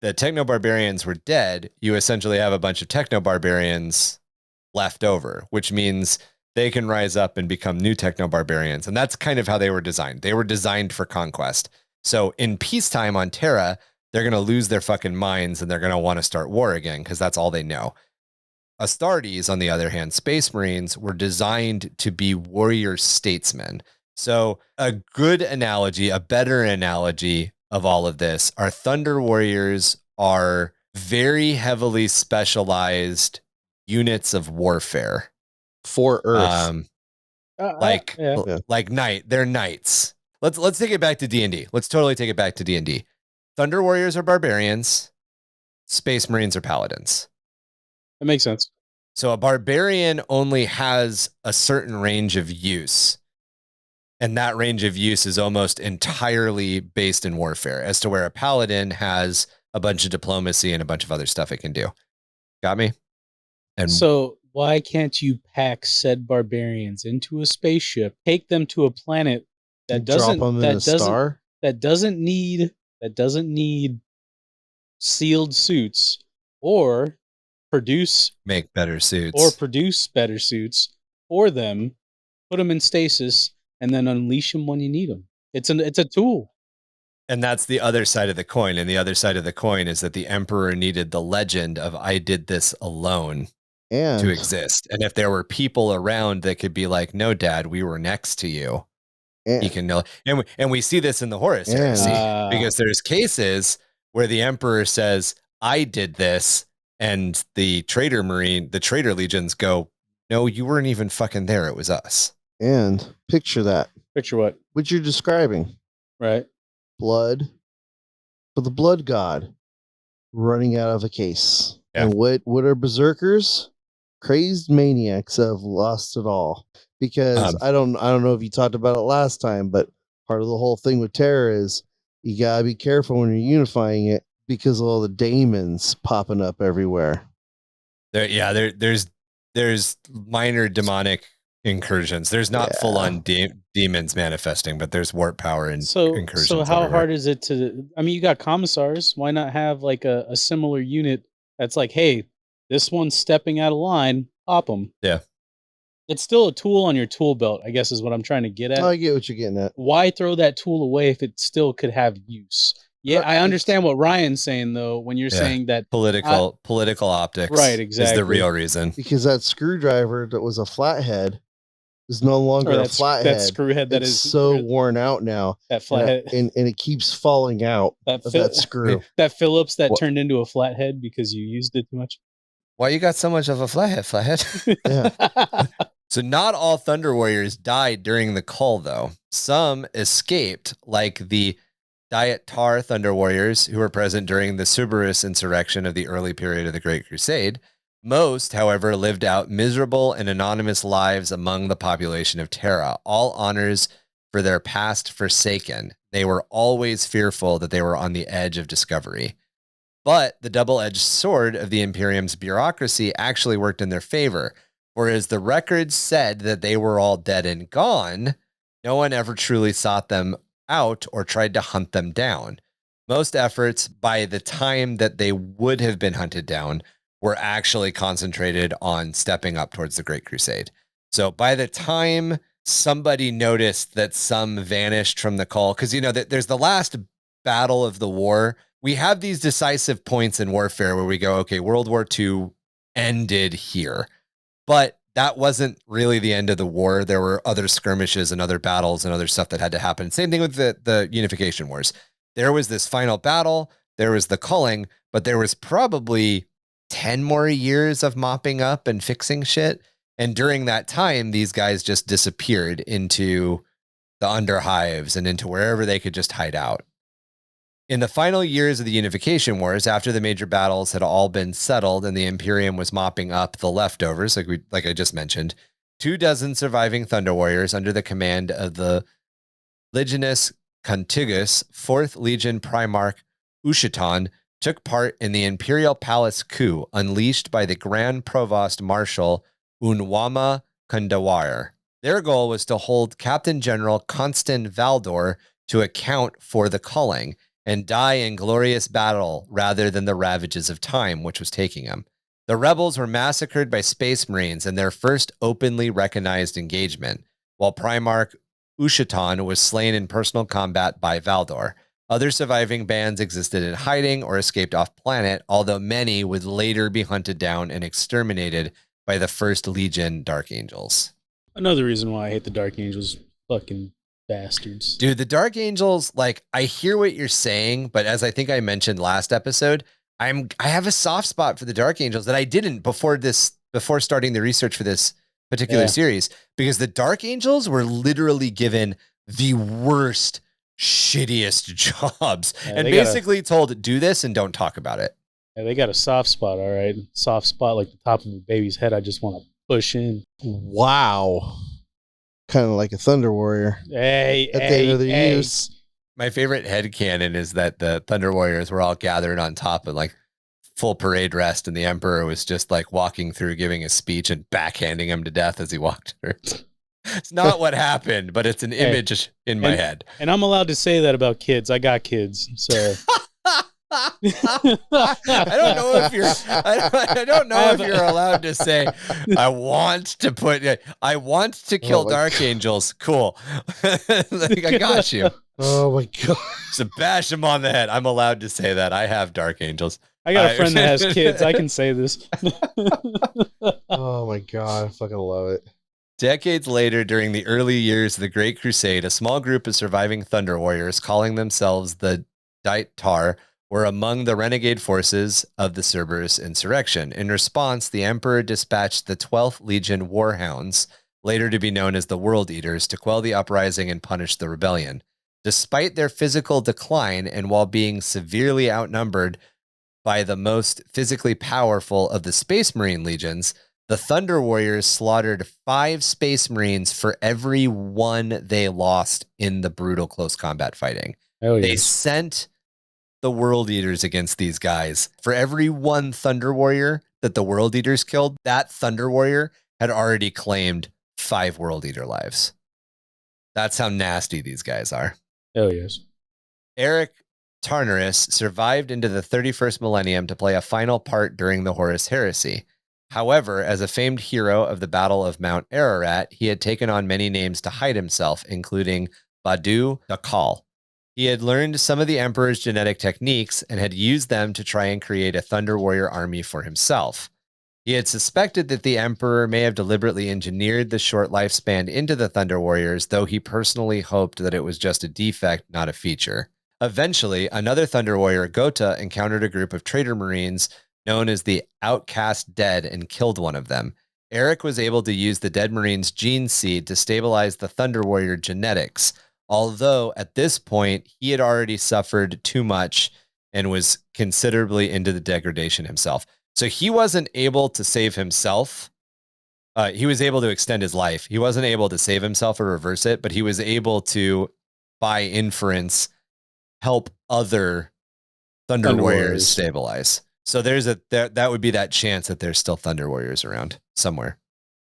the techno-barbarians were dead, you essentially have a bunch of techno-barbarians left over, which means they can rise up and become new techno-barbarians. And that's kind of how they were designed. They were designed for conquest. So in peacetime on Terra, they're going to lose their fucking minds and they're going to want to start war again because that's all they know. Astartes, on the other hand, Space Marines, were designed to be warrior statesmen. So a good analogy, a better analogy of all of this are Thunder Warriors are very heavily specialized units of warfare. For Earth. Like knight. They're knights. Let's take it back to D&D. Let's totally take it back to D&D. Thunder Warriors are barbarians. Space Marines are paladins. That makes sense. So a barbarian only has a certain range of use. And that range of use is almost entirely based in warfare, as to where a paladin has a bunch of diplomacy and a bunch of other stuff it can do. Got me? And so why can't you pack said barbarians into a spaceship, take them to a planet that doesn't need sealed suits, or make better suits, for them, put them in stasis, and then unleash them when you need them. It's a tool. And that's the other side of the coin. And the other side of the coin is that the Emperor needed the legend of I did this alone to exist. And if there were people around that could be like, no, Dad, we were next to you. He can know. And we see this in the Horus Heresy because there's cases where the Emperor says, I did this. And the traitor legions go, no, you weren't even fucking there. It was us. And picture that. Picture what? What you're describing. Right. Blood for the blood god running out of a case. Yeah. And what are berserkers? Crazed maniacs have lost it all. Because I don't know if you talked about it last time, but part of the whole thing with Terror is you gotta be careful when you're unifying it because of all the daemons popping up everywhere. There's minor demonic incursions. There's not full on demons manifesting, but there's warp power and incursions. So how hard is it to? I mean, you got commissars. Why not have like a similar unit that's like, hey, this one's stepping out of line, pop them. Yeah. It's still a tool on your tool belt, I guess is what I'm trying to get at. I get what you're getting at. Why throw that tool away if it still could have use? Yeah, I understand what Ryan's saying, though, when you're saying that... Political optics is the real reason. Because that screwdriver that was a flathead is no longer a flathead. That screwhead that is so worn out now. That flathead. And it keeps falling out of that screw. That Phillips that turned into a flathead because you used it too much. Why you got so much of a flathead? Yeah. So not all Thunder Warriors died during the cull, though. Some escaped, like the Diet Tar Thunder Warriors, who were present during the Suberus insurrection of the early period of the Great Crusade. Most, however, lived out miserable and anonymous lives among the population of Terra, all honors for their past forsaken. They were always fearful that they were on the edge of discovery. But the double-edged sword of the Imperium's bureaucracy actually worked in their favor. Whereas the records said that they were all dead and gone, no one ever truly sought them out or tried to hunt them down. Most efforts, by the time that they would have been hunted down, were actually concentrated on stepping up towards the Great Crusade. So by the time somebody noticed that some vanished from the call, because, you know, there's the last battle of the war. We have these decisive points in warfare where we go, okay, World War II ended here. But that wasn't really the end of the war. There were other skirmishes and other battles and other stuff that had to happen. Same thing with the Unification Wars. There was this final battle. there was the culling, but there was probably 10 more years of mopping up and fixing shit. And during that time, these guys just disappeared into the underhives and into wherever they could just hide out. In the final years of the Unification Wars, after the major battles had all been settled and the Imperium was mopping up the leftovers, like I just mentioned, 24 surviving Thunder Warriors under the command of the Legionis Contiguous 4th Legion Primarch Ushitan took part in the Imperial Palace coup unleashed by the Grand Provost Marshal Unwama Kandawar. Their goal was to hold Captain General Constant Valdor to account for the culling and die in glorious battle rather than the ravages of time, which was taking him. The rebels were massacred by Space Marines in their first openly recognized engagement, while Primarch Ushitan was slain in personal combat by Valdor. Other surviving bands existed in hiding or escaped off planet, although many would later be hunted down and exterminated by the 1st Legion Dark Angels. Another reason why I hate the Dark Angels, fucking bastards. Dude, the Dark Angels, like, I hear what you're saying, but as I think I mentioned last episode, I have a soft spot for the Dark Angels that I didn't before starting the research for this particular series, because the Dark Angels were literally given the worst, shittiest jobs and basically told, do this and don't talk about it. Yeah, they got a soft spot, all right. Soft spot like the top of a baby's head. I just want to push in. Wow. Kind of like a Thunder Warrior. Hey, at the end of their use. My favorite headcanon is that the Thunder Warriors were all gathered on top of like full parade rest, and the Emperor was just like walking through, giving a speech and backhanding him to death as he walked through. It's not what happened, but it's an image in my head. And I'm allowed to say that about kids. I got kids, so. I don't know if you're allowed to say I want to kill Dark Angels. Cool. Like, I got you. Oh my god. So bash him on the head. I'm allowed to say that. I have Dark Angels. I got a friend that has kids. I can say this. Oh my god, I fucking love it. Decades later, during the early years of the Great Crusade, a small group of surviving Thunder Warriors calling themselves the Daitar were among the renegade forces of the Cerberus insurrection. In response, the Emperor dispatched the 12th Legion Warhounds, later to be known as the World Eaters, to quell the uprising and punish the rebellion. Despite their physical decline, and while being severely outnumbered by the most physically powerful of the Space Marine legions, the Thunder Warriors slaughtered 5 Space Marines for every one they lost in the brutal close combat fighting. Oh, yes. They sent the World Eaters against these guys. For every one Thunder Warrior that the World Eaters killed, that Thunder Warrior had already claimed 5 World Eater lives. That's how nasty these guys are. Oh, yes. Eric Tarnaris survived into the 31st millennium to play a final part during the Horus Heresy. However, as a famed hero of the Battle of Mount Ararat, he had taken on many names to hide himself, including Badu Dakal. He had learned some of the Emperor's genetic techniques and had used them to try and create a Thunder Warrior army for himself. He had suspected that the Emperor may have deliberately engineered the short lifespan into the Thunder Warriors, though he personally hoped that it was just a defect, not a feature. Eventually, another Thunder Warrior, Gota, encountered a group of traitor Marines known as the Outcast Dead and killed one of them. Eric was able to use the Dead Marines' gene seed to stabilize the Thunder Warrior genetics, although at this point, he had already suffered too much and was considerably into the degradation himself. So he wasn't able to save himself. He was able to extend his life. He wasn't able to save himself or reverse it, but he was able to, by inference, help other Thunder Warriors stabilize. So that would be that chance that there's still Thunder Warriors around somewhere.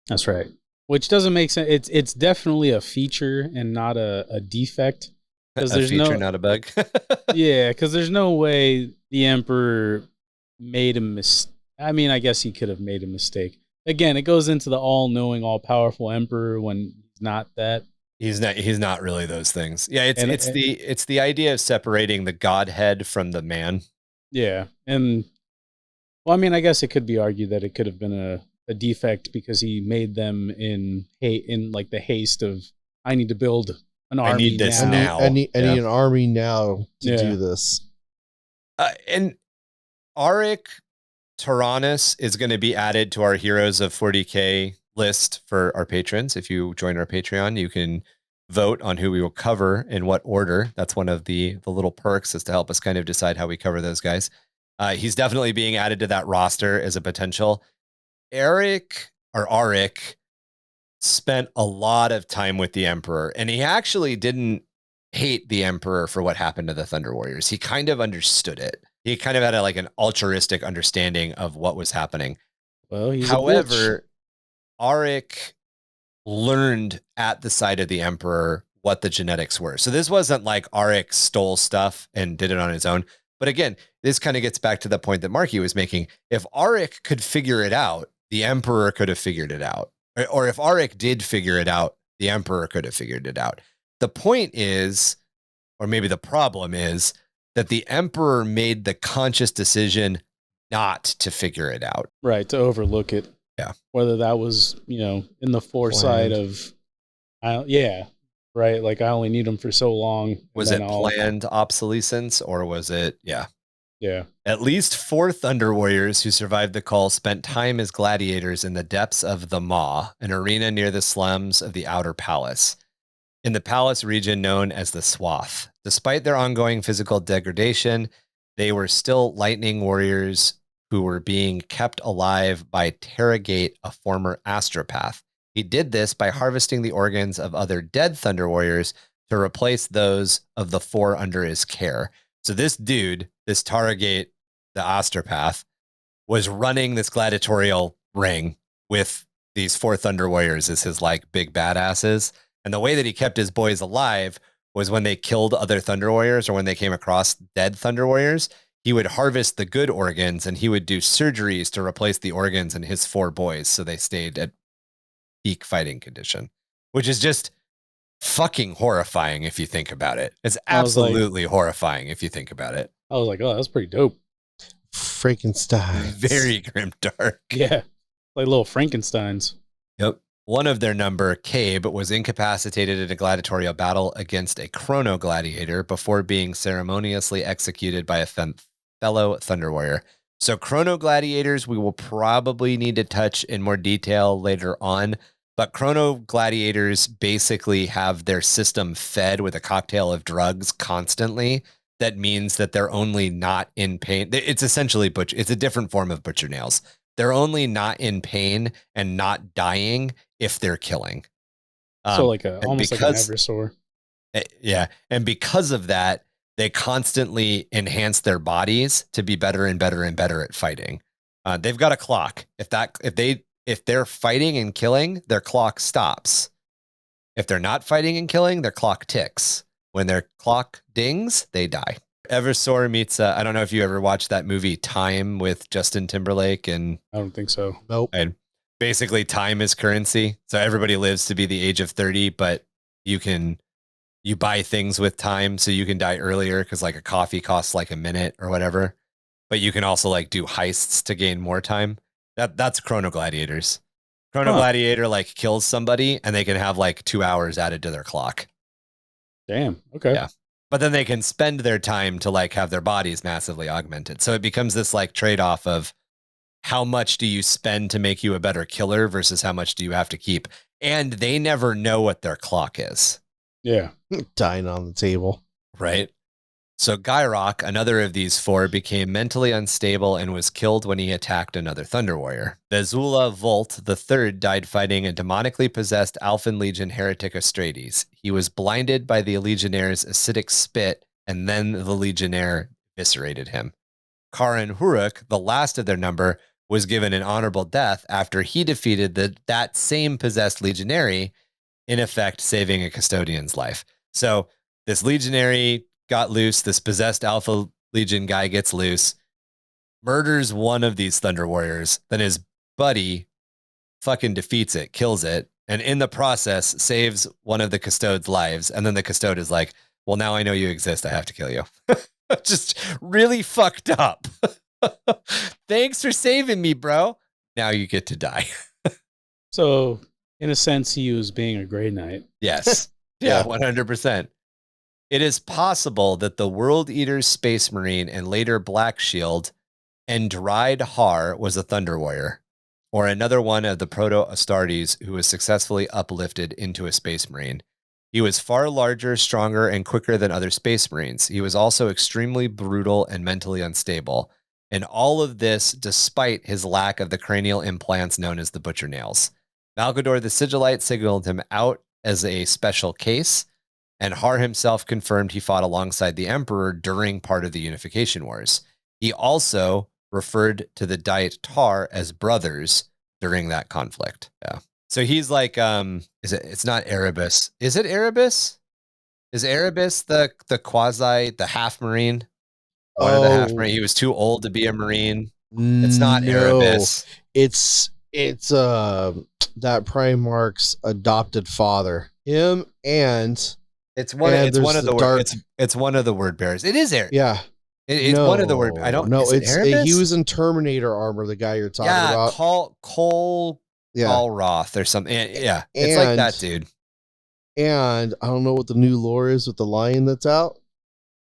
That's right. Which doesn't make sense. It's definitely a feature and not a defect. Because there's feature, not a bug. Yeah, because there's no way the Emperor made a mistake. I mean, I guess he could have made a mistake. Again, it goes into the all-knowing, all-powerful Emperor when he's not that. He's not really those things. Yeah, it's the idea of separating the godhead from the man. Yeah, and well, I mean, I guess it could be argued that it could have been a defect because he made them in like the haste of I need to build an army. I need an army now to do this. And Auric Tyrannus is going to be added to our Heroes of 40k list for our patrons. If you join our Patreon, you can vote on who we will cover in what order. That's one of the little perks, is to help us kind of decide how we cover those guys. He's definitely being added to that roster as a potential. Auric spent a lot of time with the Emperor, and he actually didn't hate the Emperor for what happened to the Thunder Warriors. He kind of understood it. He kind of had an altruistic understanding of what was happening. Well, however, Auric learned at the side of the Emperor what the genetics were. So this wasn't like Auric stole stuff and did it on his own. But again, this kind of gets back to the point that Marky was making. If Auric could figure it out, the Emperor could have figured it out. Or if Auric did figure it out, the Emperor could have figured it out. The point is, or maybe the problem is, that the Emperor made the conscious decision not to figure it out. Right, to overlook it. Yeah. Whether that was, in the foresight of, right, like I only need them for so long. Was it planned obsolescence, or was it, Yeah. At least 4 Thunder Warriors who survived the call spent time as gladiators in the depths of the Maw, an arena near the slums of the Outer Palace, in the palace region known as the Swath. Despite their ongoing physical degradation, they were still lightning warriors who were being kept alive by Terragate, a former astropath. He did this by harvesting the organs of other dead Thunder Warriors to replace those of the 4 under his care. So this dude, this Terragate, the astropath, was running this gladiatorial ring with these 4 Thunder Warriors as his big badasses. And the way that he kept his boys alive was when they killed other Thunder Warriors, or when they came across dead Thunder Warriors, he would harvest the good organs and he would do surgeries to replace the organs in his 4 boys, so they stayed at peak fighting condition, which is just fucking horrifying if you think about it. It's absolutely horrifying if you think about it. I was like, oh, that's pretty dope. Frankenstein. Very grimdark. Yeah. Like little Frankensteins. Yep. One of their number, Cabe, was incapacitated in a gladiatorial battle against a chrono gladiator before being ceremoniously executed by a fellow Thunder Warrior. So chrono gladiators, we will probably need to touch in more detail later on. But chrono gladiators basically have their system fed with a cocktail of drugs constantly. That means that they're only not in pain. It's essentially it's a different form of butcher nails. They're only not in pain and not dying if they're killing. So almost like an Eversor. Yeah. And because of that, they constantly enhance their bodies to be better and better and better at fighting. They've got a clock. If they're fighting and killing, their clock stops. If they're not fighting and killing, their clock ticks. When their clock dings, they die. Eversor meets, I don't know if you ever watched that movie Time with Justin Timberlake. And I don't think so. Nope. And basically time is currency. So everybody lives to be the age of 30, but you buy things with time, so you can die earlier because a coffee costs a minute or whatever. But you can also do heists to gain more time. That's Chrono Gladiators. Chrono Gladiator kills somebody and they can have 2 hours added to their clock. Damn. Okay. Yeah. But then they can spend their time to have their bodies massively augmented. So it becomes this trade-off of how much do you spend to make you a better killer versus how much do you have to keep. And they never know what their clock is. Yeah. Dying on the table. Right. So Gyrok, another of these 4, became mentally unstable and was killed when he attacked another Thunder Warrior. Vezula Volt III died fighting a demonically possessed Alphan Legion heretic Astrades. He was blinded by the Legionnaire's acidic spit, and then the Legionnaire eviscerated him. Karin Huruk, the last of their number, was given an honorable death after he defeated that same possessed Legionary, in effect saving a custodian's life. So this Legionary got loose, this possessed Alpha Legion guy gets loose, murders one of these Thunder Warriors, then his buddy fucking defeats it, kills it, and in the process saves one of the Custode's lives. And then the Custode is like, well, now I know you exist, I have to kill you. Just really fucked up. Thanks for saving me, bro. Now you get to die. So, in a sense, he was being a Grey Knight. Yes. Yeah, 100%. It is possible that the World Eater's Space Marine and later Black Shield and Dried Har was a Thunder Warrior, or another one of the Proto-Astartes who was successfully uplifted into a Space Marine. He was far larger, stronger, and quicker than other Space Marines. He was also extremely brutal and mentally unstable. And all of this despite his lack of the cranial implants known as the Butcher Nails. Malgador the Sigillite signaled him out as a special case, and Har himself confirmed he fought alongside the Emperor during part of the Unification Wars. He also referred to the Diet Tar as brothers during that conflict. Yeah. So he's like, it's not Erebus. Is it Erebus? Is Erebus the half Marine? One of the half Marine. He was too old to be a Marine. It's not Erebus. It's that Primarch's adopted father. Him and it's one of the word bearers. It is Erebus. Yeah. It's one of the word. I don't know. He was in Terminator armor, the guy you're talking about. Call Roth or something. Yeah. It's like that dude. And I don't know what the new lore is with the lion that's out,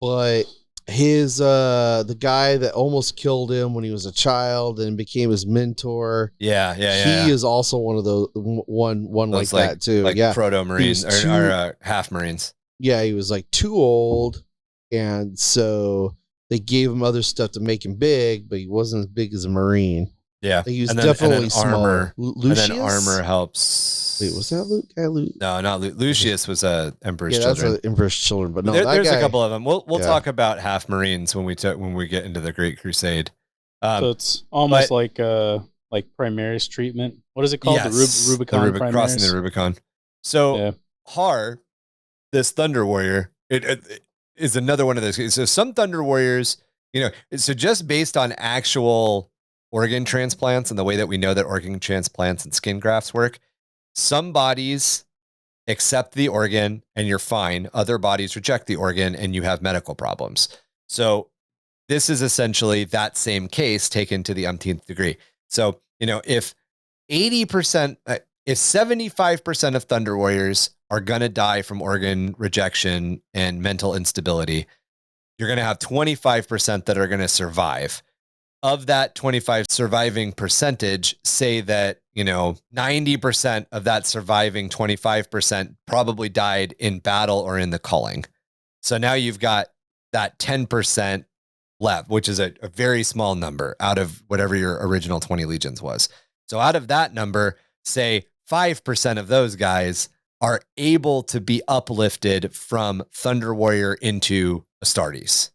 but his the guy that almost killed him when he was a child and became his mentor. He is also one of those one like that too. Like proto Marines or half Marines. Yeah, he was like too old, and so they gave him other stuff to make him big, but he wasn't as big as a Marine. Yeah, he was definitely small. Lucius? And then armor helps. Wait, was that Luke? No, not Lucius was a Emperor's Children. That's Emperor's Children, but no, there's a couple of them. We'll talk about half Marines when we get into the Great Crusade. So it's almost like Primaris treatment. What is it called? Yes, the Rubicon. Crossing the Rubicon. So Har, this Thunder Warrior, it is another one of those. So some Thunder Warriors, so just based on actual organ transplants and the way that we know that organ transplants and skin grafts work, some bodies accept the organ and you're fine. Other bodies reject the organ and you have medical problems. So this is essentially that same case taken to the umpteenth degree. So, if 75% of Thunder Warriors are going to die from organ rejection and mental instability, you're going to have 25% that are going to survive. Of that 25 surviving percentage, say that, 90% of that surviving 25% probably died in battle or in the culling. So now you've got that 10% left, which is a very small number out of whatever your original 20 legions was. So out of that number, say 5% of those guys are able to be uplifted from Thunder Warrior into Astartes.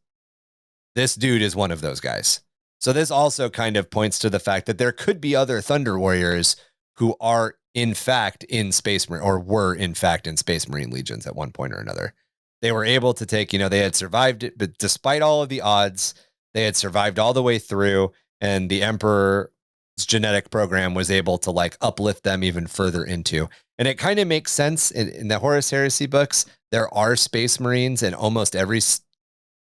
This dude is one of those guys. So this also kind of points to the fact that there could be other Thunder Warriors who are in fact in Space Marine or were in fact in Space Marine legions at one point or another. They were able to take, they had survived it, but despite all of the odds, they had survived all the way through, and the Emperor's genetic program was able to uplift them even further into. And it kind of makes sense in the Horus Heresy books. There are Space Marines in almost every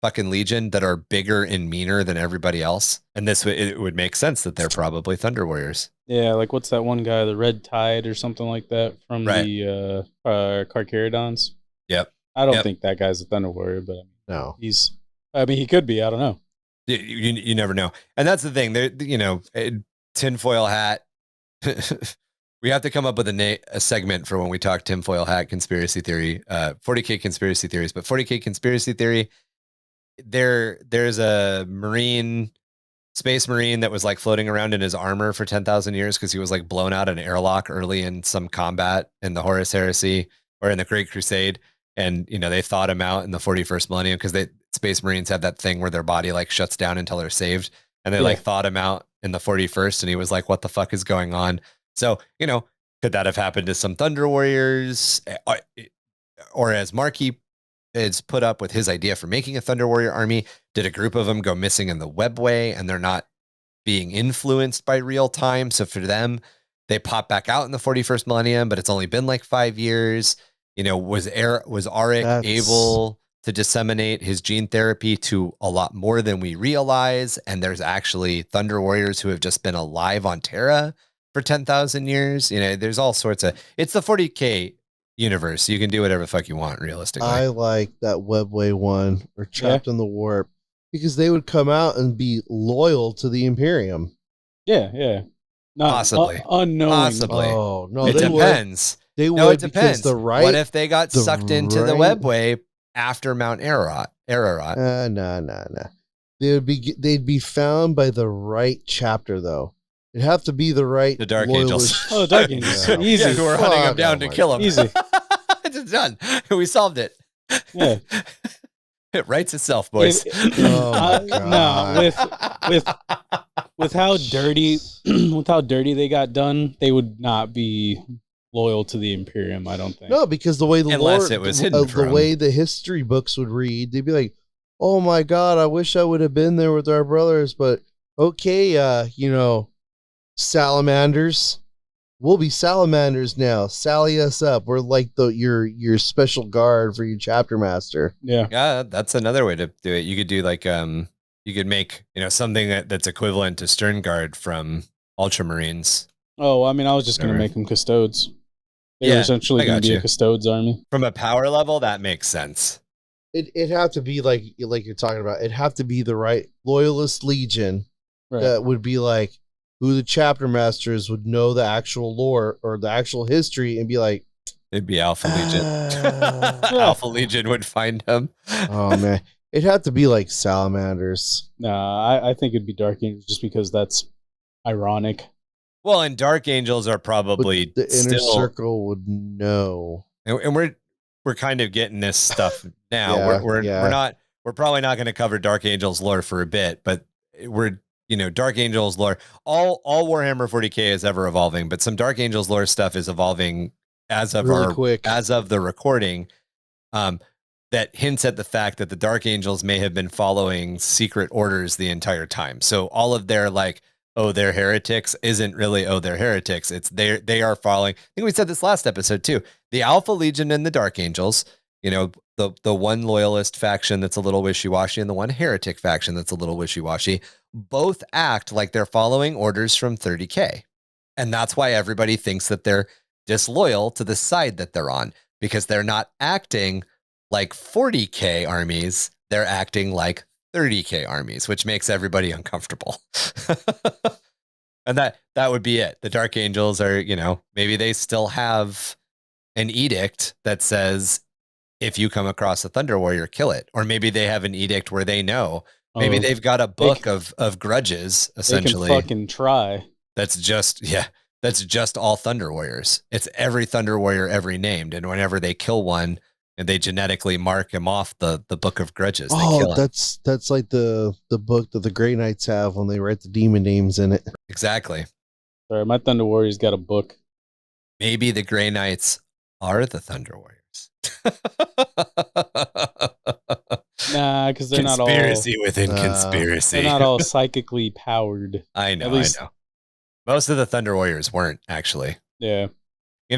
fucking legion that are bigger and meaner than everybody else, and it would make sense that they're probably Thunder Warriors. Yeah, like what's that one guy, the Red Tide or something like that from the Carcharodons? Yep. I don't think that guy's a Thunder Warrior, but no, he could be. I don't know. You never know, and that's the thing. There, tinfoil hat. We have to come up with a segment for when we talk tinfoil hat conspiracy theory, 40k conspiracy theories. But 40k conspiracy theory, there's a Space Marine that was floating around in his armor for 10,000 years because he was blown out an airlock early in some combat in the Horus Heresy or in the Great Crusade. And, they thawed him out in the 41st millennium because Space Marines have that thing where their body shuts down until they're saved. And they thawed him out in the 41st. And he was like, what the fuck is going on? So, could that have happened to some Thunder Warriors? Or as Marky is put up with his idea for making a Thunder Warrior army, did a group of them go missing in the webway and they're not being influenced by real time? So for them, they pop back out in the 41st millennium, but it's only been 5 years. Was Auric able to disseminate his gene therapy to a lot more than we realize? And there's actually Thunder Warriors who have just been alive on Terra for 10,000 years. There's all sorts of, it's the 40k universe. You can do whatever the fuck you want, realistically. I like that Webway one or Trapped in the Warp because they would come out and be loyal to the Imperium. Yeah. Not Possibly. unknowing. Possibly. Oh no, it depends. They No, would it depends. because What if they got sucked into the Webway after Mount Ararat? No. They'd be found by the right chapter though. It'd have to be the right The Dark loyalist. Angels. Oh, Dark Angels. Yeah. Easy. Yeah, who are hunting them down to kill them. Easy. It's done. We solved it. Yeah. It writes itself, boys. Oh my No, with how dirty they got done, they would not be loyal to the Imperium, I don't think. No, because the way the Unless it was hidden the way the history books would read, they'd be like, "Oh my God, I wish I would have been there with our brothers." But okay, salamanders, we'll be salamanders now. Sally us up. We're like your special guard for your chapter master. Yeah, that's another way to do it. You could do like you could make something that's equivalent to Stern Guard from Ultramarines. Oh, I mean, I was just gonna make them custodes. They're essentially gonna be a custodes army. From a power level, that makes sense. It'd have to be like you're talking about. It'd have to be the right loyalist legion that would be like who the chapter masters would know the actual lore or the actual history and be like, it'd be Alpha Legion. Alpha Legion would find him. Oh man, it'd have to be like salamanders. Nah, I think it'd be Dark Angels just because that's ironic. Well, and Dark Angels are probably but the inner circle would know, and we're kind of getting this stuff now. Yeah, we're probably not going to cover Dark Angels lore for a bit, but we're Dark Angels lore. All Warhammer 40k is ever evolving, but some Dark Angels lore stuff is evolving as of the recording. That hints at the fact that the Dark Angels may have been following secret orders the entire time. So all of their they're heretics isn't really they're heretics. It's they are following. I think we said this last episode too. The Alpha Legion and the Dark Angels, the one loyalist faction that's a little wishy-washy and the one heretic faction that's a little wishy-washy, both act like they're following orders from 30k. And that's why everybody thinks that they're disloyal to the side that they're on, because they're not acting like 40k armies, they're acting like 30k armies, which makes everybody uncomfortable. And that would be it. The Dark Angels are, maybe they still have an edict that says, if you come across a Thunder Warrior, kill it. Or maybe they have an edict where they know. Maybe they've got a book of grudges, essentially. They can fucking try. That's just all Thunder Warriors. It's every Thunder Warrior ever named. And whenever they kill one, and they genetically mark him off the book of grudges. That's like the book that the Grey Knights have when they write the demon names in it. Exactly. Sorry, my Thunder Warrior's got a book. Maybe the Grey Knights are the Thunder Warriors. Nah, because they're not all conspiracy within conspiracy. They're not all psychically powered. I know. Most of the Thunder Warriors weren't actually. Yeah.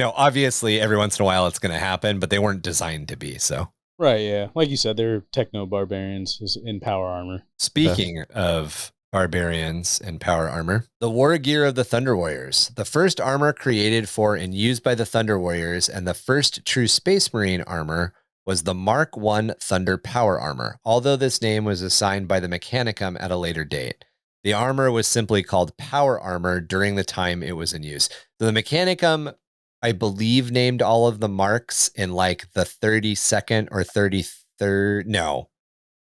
Obviously, every once in a while it's going to happen, but they weren't designed to be. So, right, yeah, like you said, they're Techno-Barbarians in power armor. Speaking of barbarians in power armor, the war gear of the Thunder Warriors, the first armor created for and used by the Thunder Warriors, and the first true Space Marine armor was the Mark I Thunder Power Armor, although this name was assigned by the Mechanicum at a later date. The armor was simply called Power Armor during the time it was in use. So the Mechanicum, I believe, named all of the marks in like the 32nd or 33rd. No,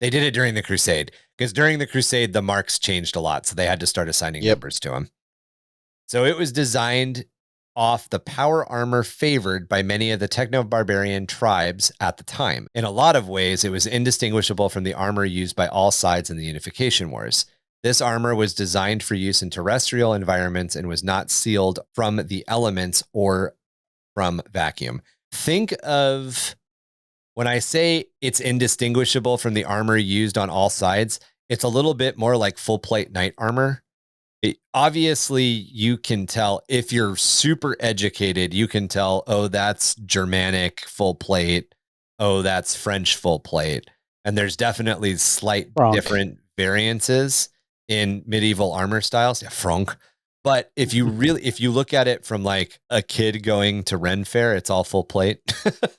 they did it during the Crusade, because during the Crusade, the marks changed a lot. So they had to start assigning numbers to them. So it was designed off the power armor favored by many of the Techno-Barbarian tribes at the time. In a lot of ways, it was indistinguishable from the armor used by all sides in the Unification Wars. This armor was designed for use in terrestrial environments and was not sealed from the elements or from vacuum. Think of, when I say it's indistinguishable from the armor used on all sides, it's a little bit more like full plate knight armor. Obviously, you can tell, if you're super educated, you can tell, oh, that's Germanic full plate. Oh, that's French full plate. And there's definitely slight different variances in medieval armor styles. Yeah, Franc. But if you look at it from like a kid going to Ren Fair, it's all full plate.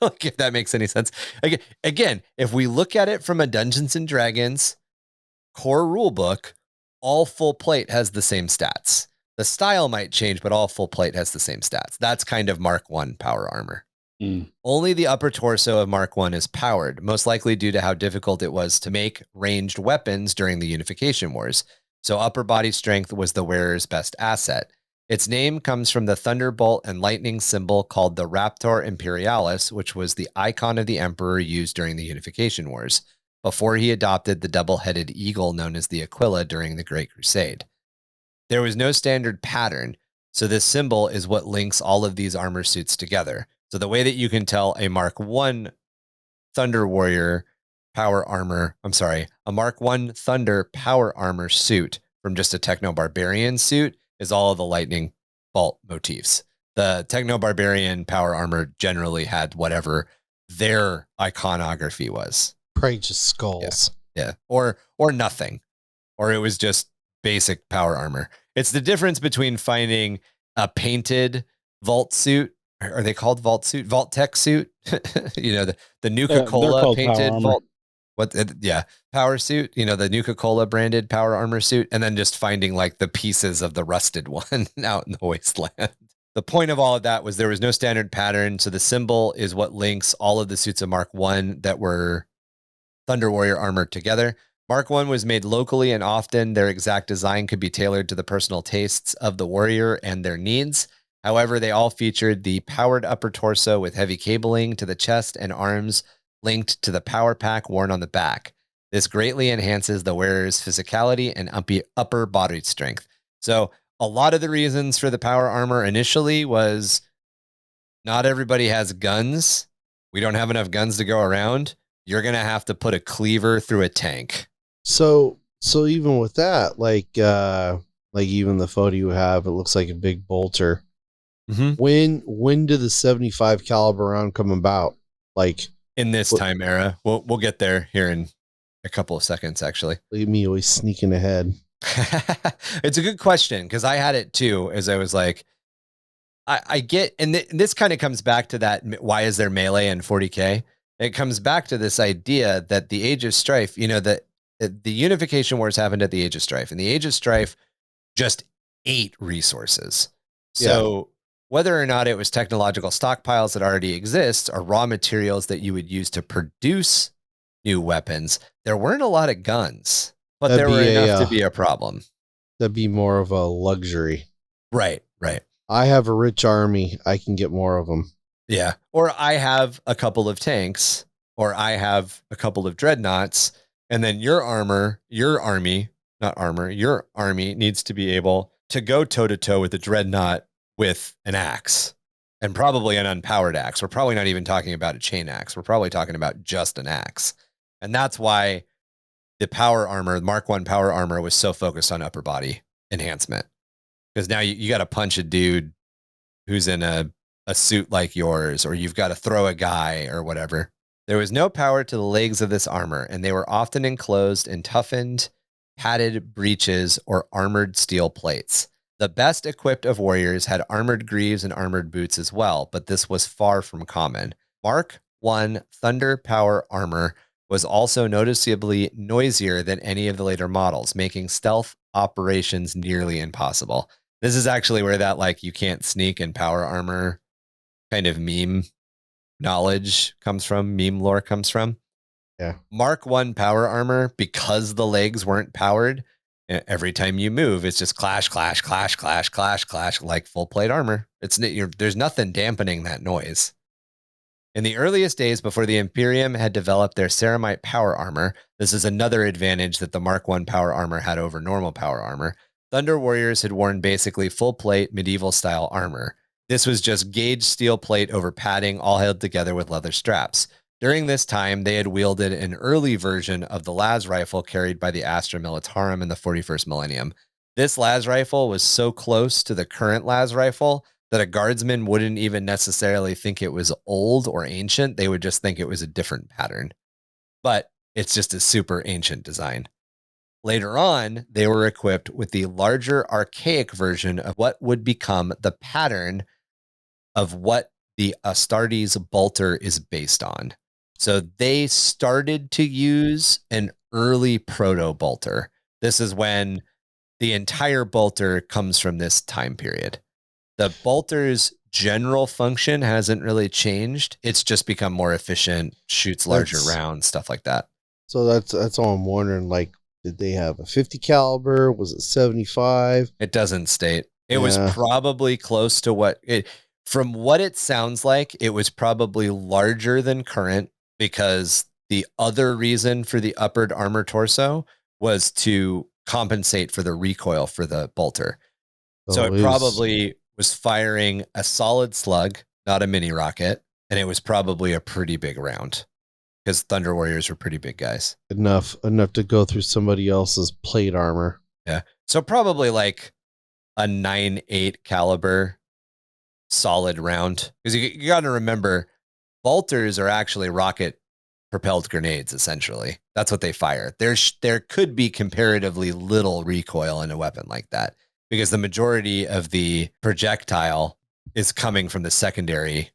Like, if that makes any sense. Again, if we look at it from a Dungeons and Dragons core rulebook, all full plate has the same stats. The style might change, but all full plate has the same stats. That's kind of Mark 1 power armor. Only the upper torso of Mark 1 is powered, most likely due to how difficult it was to make ranged weapons during the Unification Wars. So upper body strength was the wearer's best asset. Its name comes from the thunderbolt and lightning symbol called the Raptor Imperialis, which was the icon of the Emperor used during the Unification Wars, before he adopted the double-headed eagle known as the Aquila during the Great Crusade. There was no standard pattern, so this symbol is what links all of these armor suits together. So the way that you can tell a Mark 1 Thunder Warrior power armor, a Mark 1 Thunder power armor suit from just a Techno-Barbarian suit is all of the lightning bolt motifs. The Techno-Barbarian power armor generally had whatever their iconography was. Probably just skulls. Yeah. Or nothing. Or it was just basic power armor. It's the difference between finding a painted vault suit. Are they called vault suit? Vault tech suit? The Nuka-Cola painted vault. Power suit. The Nuka-Cola branded power armor suit, and then just finding like the pieces of the rusted one out in the wasteland. The point of all of that was there was no standard pattern, so the symbol is what links all of the suits of Mark 1 that were Thunder Warrior armor together. Mark 1 was made locally, and often their exact design could be tailored to the personal tastes of the warrior and their needs. However, they all featured the powered upper torso with heavy cabling to the chest and arms linked to the power pack worn on the back. This greatly enhances the wearer's physicality and upper body strength. So a lot of the reasons for the power armor initially was not everybody has guns. We don't have enough guns to go around. You're going to have to put a cleaver through a tank. So even with that, like even the photo you have, it looks like a big bolter. Mm-hmm. When did the 75 caliber round come about? Like in this time era, we'll get there here in a couple of seconds. Actually, leave me always sneaking ahead. It's a good question because I had it too. As I was like, I get, and this kind of comes back to that. Why is there melee in 40k? It comes back to this idea that the Age of Strife, that the Unification Wars happened at the Age of Strife, and the Age of Strife just ate resources. So whether or not it was technological stockpiles that already exist or raw materials that you would use to produce new weapons, there weren't a lot of guns, but there were enough to be a problem. That'd be more of a luxury. Right. I have a rich army. I can get more of them. Yeah. Or I have a couple of tanks, or I have a couple of dreadnoughts, and then your army needs to be able to go toe-to-toe with the dreadnought with an axe, and probably an unpowered axe. We're probably not even talking about a chain axe. We're probably talking about just an axe. And that's why the power armor, Mark 1 power armor, was so focused on upper body enhancement. Because now you got to punch a dude who's in a suit like yours, or you've got to throw a guy or whatever. There was no power to the legs of this armor, and they were often enclosed in toughened, padded breeches or armored steel plates. The best equipped of warriors had armored greaves and armored boots as well, but this was far from common. Mark 1 Thunder Power armor was also noticeably noisier than any of the later models, making stealth operations nearly impossible. This is actually where that, like, you can't sneak in power armor kind of meme knowledge comes from, meme lore comes from. Yeah. Mark 1 power armor, because the legs weren't powered, every time you move, it's just clash, clash, clash, clash, clash, clash, like full plate armor. There's nothing dampening that noise. In the earliest days before the Imperium had developed their ceramite power armor, this is another advantage that the Mark 1 power armor had over normal power armor. Thunder Warriors had worn basically full plate medieval style armor. This was just gauged steel plate over padding, all held together with leather straps. During this time, they had wielded an early version of the las rifle carried by the Astra Militarum in the 41st millennium. This las rifle was so close to the current las rifle that a guardsman wouldn't even necessarily think it was old or ancient. They would just think it was a different pattern. But it's just a super ancient design. Later on, they were equipped with the larger archaic version of what would become the pattern of what the Astartes bolter is based on. So they started to use an early proto-bolter. This is when the entire bolter comes from this time period. The bolter's general function hasn't really changed. It's just become more efficient, shoots larger rounds, stuff like that. So that's all I'm wondering. Like, did they have a 50 caliber? Was it 75? It doesn't state. It was probably close to what it, from what it sounds like, it was probably larger than current, because the other reason for the uppered armor torso was to compensate for the recoil for the bolter. So it probably was firing a solid slug, not a mini rocket, and it was probably a pretty big round, because Thunder Warriors were pretty big guys. Enough to go through somebody else's plate armor. Yeah. So probably like a 9.8 caliber solid round, because you got to remember, bolters are actually rocket propelled grenades. Essentially, that's what they fire. There could be comparatively little recoil in a weapon like that, because the majority of the projectile is coming from the secondary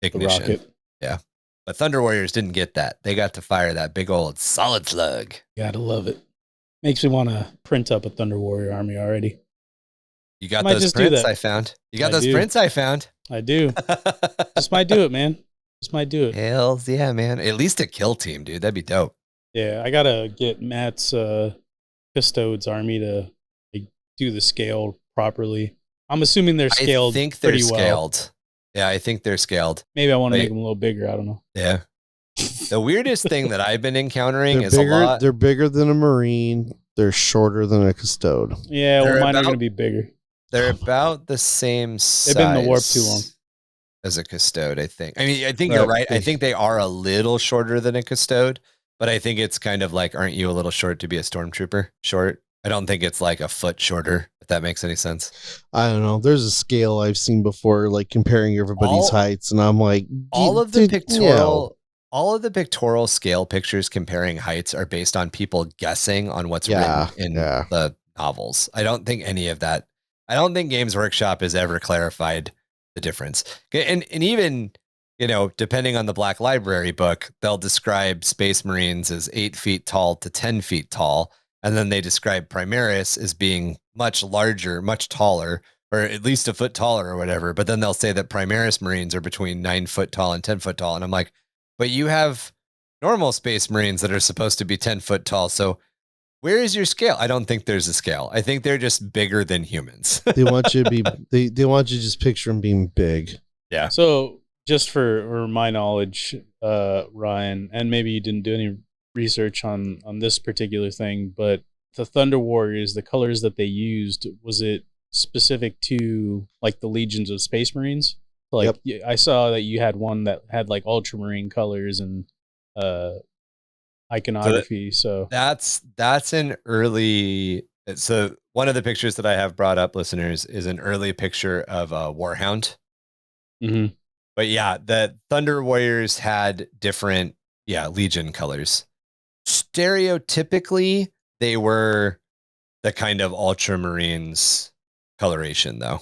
ignition. The rocket. Yeah. But Thunder Warriors didn't get that. They got to fire that big old solid slug. Gotta love it. Makes me want to print up a Thunder Warrior army already. You got those prints I found. You got those prints I found. I do. Just might do it, man. Just might do it. Hells yeah, man. At least a kill team, dude. That'd be dope. Yeah, I gotta get Matt's Custodes army to do the scale properly. I'm assuming they're scaled. I think they're scaled. Yeah, I think they're scaled. Maybe I want to make them a little bigger. I don't know. Yeah. The weirdest thing that I've been encountering is bigger, a lot. They're bigger than a Marine. They're shorter than a Custode. Yeah, well, mine are going to be bigger. They're about the same size. They've been in the warp too long. As a Custode, I think. I mean, I think you're right. I think they are a little shorter than a Custode, but I think it's kind of like, aren't you a little short to be a Stormtrooper? Short. I don't think it's like a foot shorter, if that makes any sense. I don't know. There's a scale I've seen before, like comparing everybody's heights, and I'm like, all of the pictorial scale pictures comparing heights are based on people guessing on what's written in the novels. I don't think any of that. I don't think Games Workshop has ever clarified the difference. And even, you know, depending on the Black Library book, they'll describe Space Marines as 8 feet tall to 10 feet tall. And then they describe Primaris as being much larger, much taller, or at least a foot taller or whatever. But then they'll say that Primaris Marines are between 9 foot tall and 10 foot tall. And I'm like, but you have normal Space Marines that are supposed to be 10 foot tall. So where is your scale? I don't think there's a scale. I think they're just bigger than humans. They want you to be, they want you to just picture them being big. Yeah. So just for my knowledge, Ryan, and maybe you didn't do any research on this particular thing, but the Thunder Warriors, the colors that they used, was it specific to like the legions of Space Marines? Like, yep. I saw that you had one that had like ultramarine colors and iconography. So that's an early. So one of the pictures that I have brought up, listeners, is an early picture of a Warhound. Mm-hmm. But yeah, the Thunder Warriors had different Legion colors. Stereotypically, they were the kind of Ultramarines coloration, though.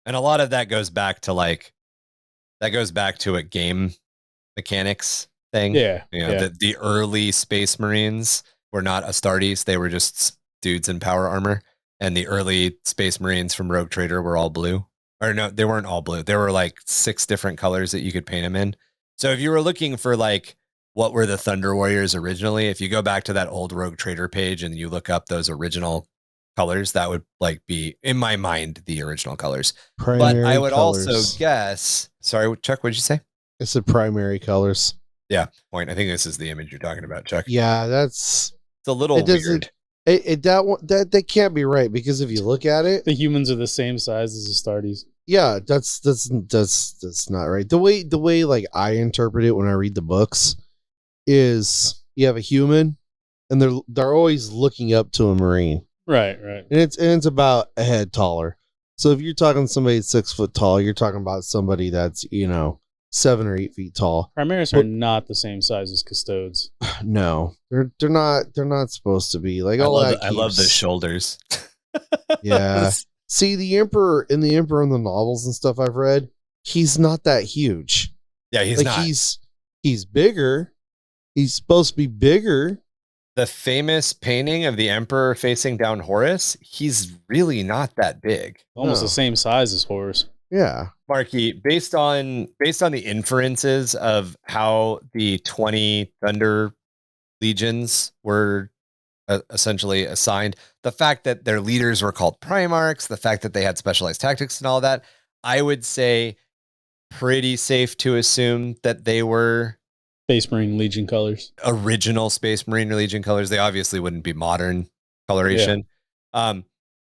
And a lot of that goes back to a game mechanics thing. Yeah. You know, the early Space Marines were not Astartes. They were just dudes in power armor. And the early Space Marines from Rogue Trader were all blue. Or no, they weren't all blue. There were like 6 different colors that you could paint them in. So if you were looking for like, what were the Thunder Warriors originally? If you go back to that old Rogue Trader page and you look up those original colors, that would like be, in my mind, the original colors. Primary but I would colors. Also guess, sorry, Chuck, what did you say? I said primary colors. Yeah, point. I think this is the image you're talking about, Chuck. Yeah, it's a little weird. That can't be right, because if you look at it, the humans are the same size as the Astartes. Yeah, that's not right. The way like I interpret it when I read the books is you have a human and they're always looking up to a Marine. Right. And it's about a head taller. So if you're talking somebody that's 6 foot tall, you're talking about somebody that's, you know, 7 or 8 feet tall. Primaris are not the same size as Custodes. No, they're not supposed to be. Like I all that. I love the shoulders. Yeah. See, the Emperor in the novels and stuff I've read, he's not that huge. Yeah, he's like not. He's bigger. He's supposed to be bigger. The famous painting of the Emperor facing down Horus, he's really not that big. Almost the same size as Horus. Yeah. Marky, based on the inferences of how the 20 Thunder legions were essentially assigned, the fact that their leaders were called Primarchs, the fact that they had specialized tactics and all that, I would say pretty safe to assume that they were Space Marine Legion colors. Original Space Marine Legion colors. They obviously wouldn't be modern coloration. Yeah.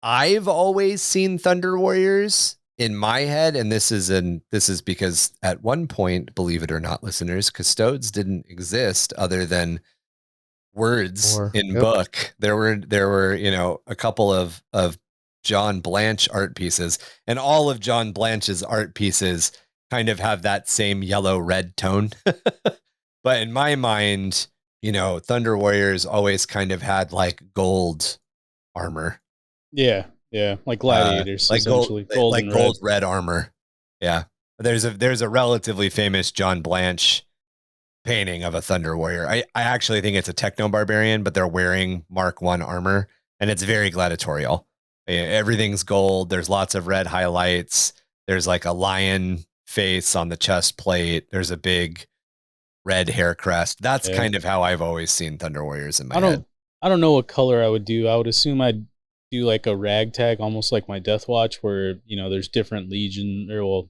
I've always seen Thunder Warriors in my head, and this is because at one point, believe it or not, listeners, Custodes didn't exist other than words in book. There were a couple of John Blanche art pieces, and all of John Blanche's art pieces kind of have that same yellow-red tone. But in my mind, Thunder Warriors always kind of had like gold armor. Yeah, like gladiators, like essentially. Gold red armor. Yeah, there's a relatively famous John Blanche painting of a Thunder Warrior. I actually think it's a Techno-Barbarian, but they're wearing Mark I armor, and it's very gladiatorial. Everything's gold. There's lots of red highlights. There's like a lion face on the chest plate. There's a big red hair crest. That's kind of how I've always seen Thunder Warriors in my head. I don't know what color I would do. I would assume I'd do like a ragtag, almost like my Death Watch, where there's different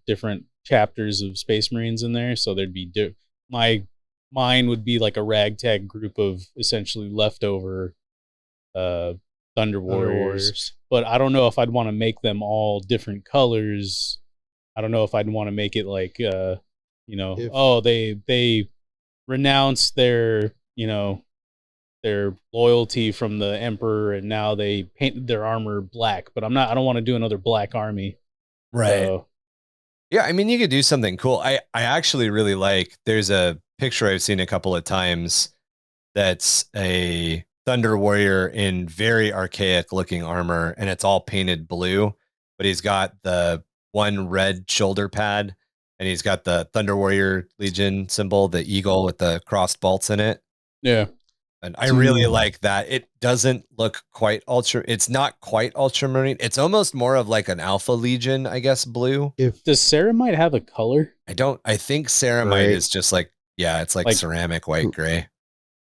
different chapters of Space Marines in there. So there'd be mine would be like a ragtag group of essentially leftover Thunder Warriors. But I don't know if I'd want to make them all different colors. I don't know if I'd want to make it like they renounce their loyalty from the Emperor, and now they painted their armor black. But I don't want to do another black army. Right. So. Yeah, I mean, you could do something cool. I actually really like, there's a picture I've seen a couple of times that's a Thunder Warrior in very archaic looking armor, and it's all painted blue, but he's got the one red shoulder pad, and he's got the Thunder Warrior Legion symbol, the eagle with the crossed bolts in it. Yeah. And I really like that. It doesn't look quite it's not quite ultramarine. It's almost more of like an Alpha Legion, I guess, blue. Does Ceramite have a color? I think Ceramite is just like, it's like ceramic white gray.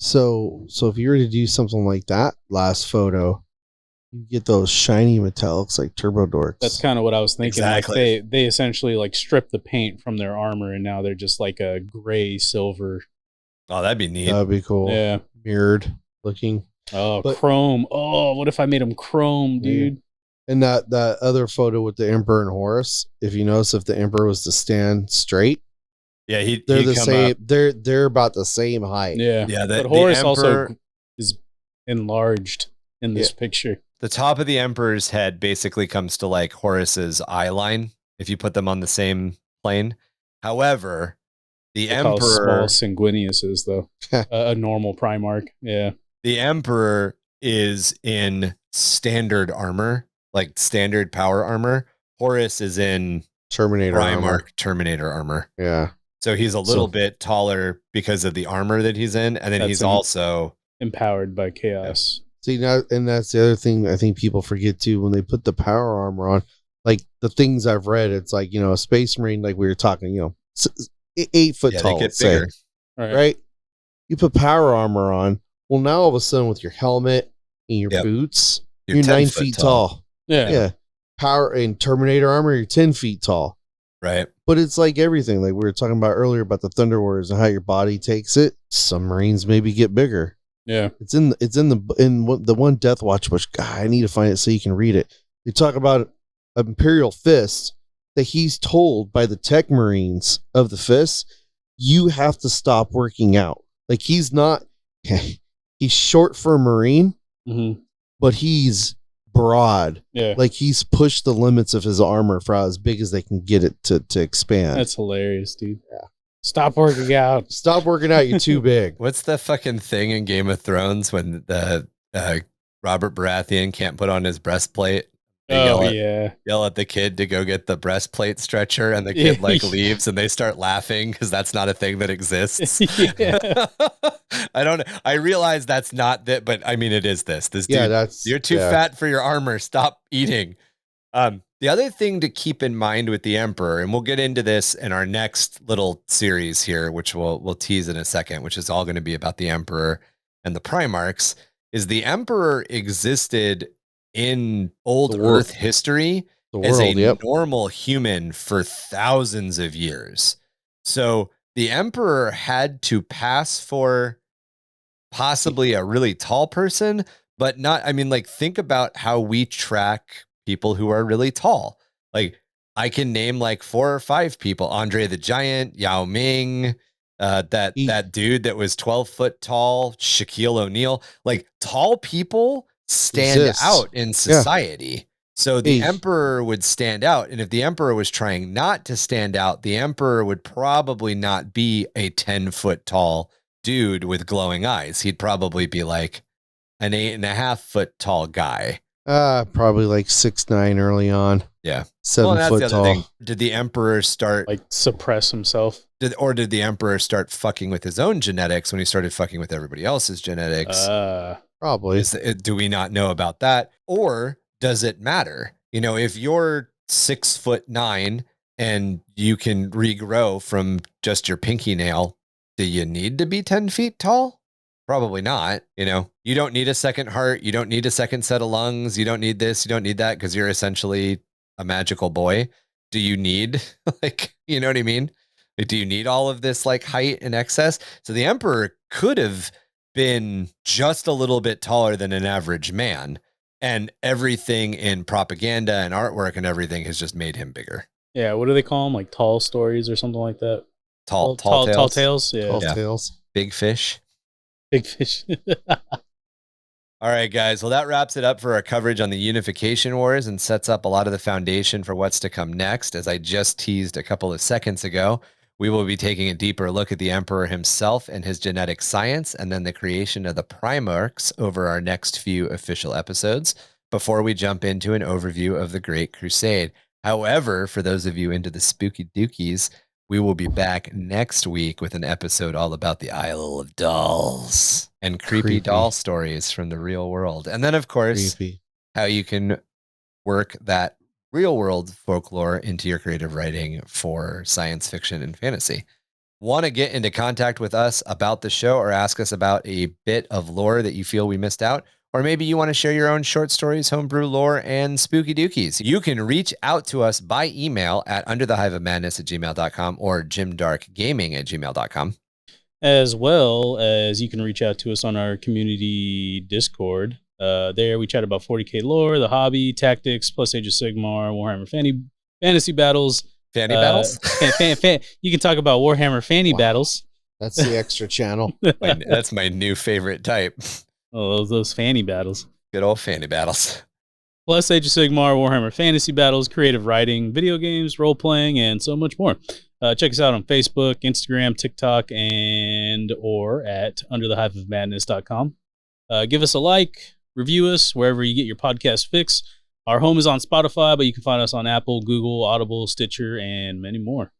So if you were to do something like that last photo, you get those shiny metallics like Turbo Dorks. That's kind of what I was thinking. Exactly. Like they essentially like strip the paint from their armor, and now they're just like a gray silver. Oh, that'd be neat. That'd be cool. Yeah. Mirrored looking. Oh, chrome. Oh, what if I made them chrome, dude? Yeah. And that other photo with the Emperor and Horus, if you notice, if the Emperor was to stand straight, they're the same. They're about the same height. Yeah. But Horus also is enlarged in this picture. The top of the Emperor's head basically comes to like Horus's eye line if you put them on the same plane. However, the Emperor, how small Sanguinius is, though. A normal Primarch. Yeah. The Emperor is in standard armor, like standard power armor. Horus is in Terminator armor. Yeah. So he's a little bit taller because of the armor that he's in, and then he's also empowered by chaos. See, now, and that's the other thing I think people forget too, when they put the power armor on, like the things I've read, it's like, a Space Marine, like we were talking, 8 foot tall, they get bigger. Right? You put power armor on. Well, now all of a sudden with your helmet and your boots, you're 9 feet tall. Yeah. Power and Terminator armor, you're 10 feet tall. Right. But it's like everything, like we were talking about earlier about the Thunder Warriors and how your body takes it. Some Marines maybe get bigger. Yeah. It's in the one Death Watch, which I need to find it so you can read it. They talk about Imperial Fist, that he's told by the Tech Marines of the Fist, you have to stop working out. Like he's short for a Marine, but he's broad. Yeah. Like he's pushed the limits of his armor for how as big as they can get it to expand. That's hilarious, dude. Yeah. Stop working out. Stop working out. You're too big. What's the fucking thing in Game of Thrones when the Robert Baratheon can't put on his breastplate? They yell at the kid to go get the breastplate stretcher, and the kid leaves, and they start laughing because that's not a thing that exists. I realize that's not that, but I mean it is this. This dude, you're too fat for your armor. Stop eating. The other thing to keep in mind with the Emperor, and we'll get into this in our next little series here, which we'll tease in a second, which is all going to be about the Emperor and the Primarchs, is the Emperor existed in old Earth history as a normal human for thousands of years. So the Emperor had to pass for possibly a really tall person, but not, I mean, like, think about how we track people who are really tall. Like, I can name like 4 or 5 people: Andre the Giant, Yao Ming, that dude that was 12 foot tall, Shaquille O'Neal. Like, tall people stand out in society. So the Emperor would stand out. And if the Emperor was trying not to stand out, the Emperor would probably not be a 10-foot tall dude with glowing eyes. He'd probably be like an 8.5 foot tall guy. Probably like 6'9" early on. Yeah. 7 foot tall. Thing. Did the Emperor start like suppress himself? Did the Emperor start fucking with his own genetics when he started fucking with everybody else's genetics? Probably. Do we not know about that? Or does it matter? You know, if you're 6'9" and you can regrow from just your pinky nail, do you need to be 10 feet tall? Probably not. You know, you don't need a second heart. You don't need a second set of lungs. You don't need this. You don't need that, because you're essentially a magical boy. Do you need, like, you know what I mean? Like, do you need all of this like height and excess? So the Emperor could have been just a little bit taller than an average man, and everything in propaganda and artwork and everything has just made him bigger. Yeah. What do they call them? Like tall stories or something like that? Tall tales. Tall tales. Yeah. Tall tales. Big fish. Big fish. All right, guys. Well, that wraps it up for our coverage on the Unification Wars and sets up a lot of the foundation for what's to come next. As I just teased a couple of seconds ago, we will be taking a deeper look at the Emperor himself and his genetic science, and then the creation of the Primarchs over our next few official episodes, before we jump into an overview of the Great Crusade. However, for those of you into the spooky dookies, we will be back next week with an episode all about the Isle of Dolls and creepy doll stories from the real world. And then, of course, how you can work that real world folklore into your creative writing for science fiction and fantasy. Want to get into contact with us about the show or ask us about a bit of lore that you feel we missed out? Or maybe you want to share your own short stories, homebrew lore, and spooky dookies. You can reach out to us by email at underthehiveofmadness@gmail.com or jimdarkgaming@gmail.com. As well as you can reach out to us on our community Discord. There we chat about 40k lore, the hobby, tactics, plus Age of Sigmar, Warhammer fantasy battles. Fanny battles? You can talk about Warhammer fanny battles. That's the extra channel. That's my new favorite type. Oh, those fanny battles. Good old fanny battles. Plus Age of Sigmar, Warhammer fantasy battles, creative writing, video games, role-playing, and so much more. Check us out on Facebook, Instagram, TikTok, and or at underthehiveofmadness.com. Give us a like, review us wherever you get your podcast fix. Our home is on Spotify, but you can find us on Apple, Google, Audible, Stitcher, and many more.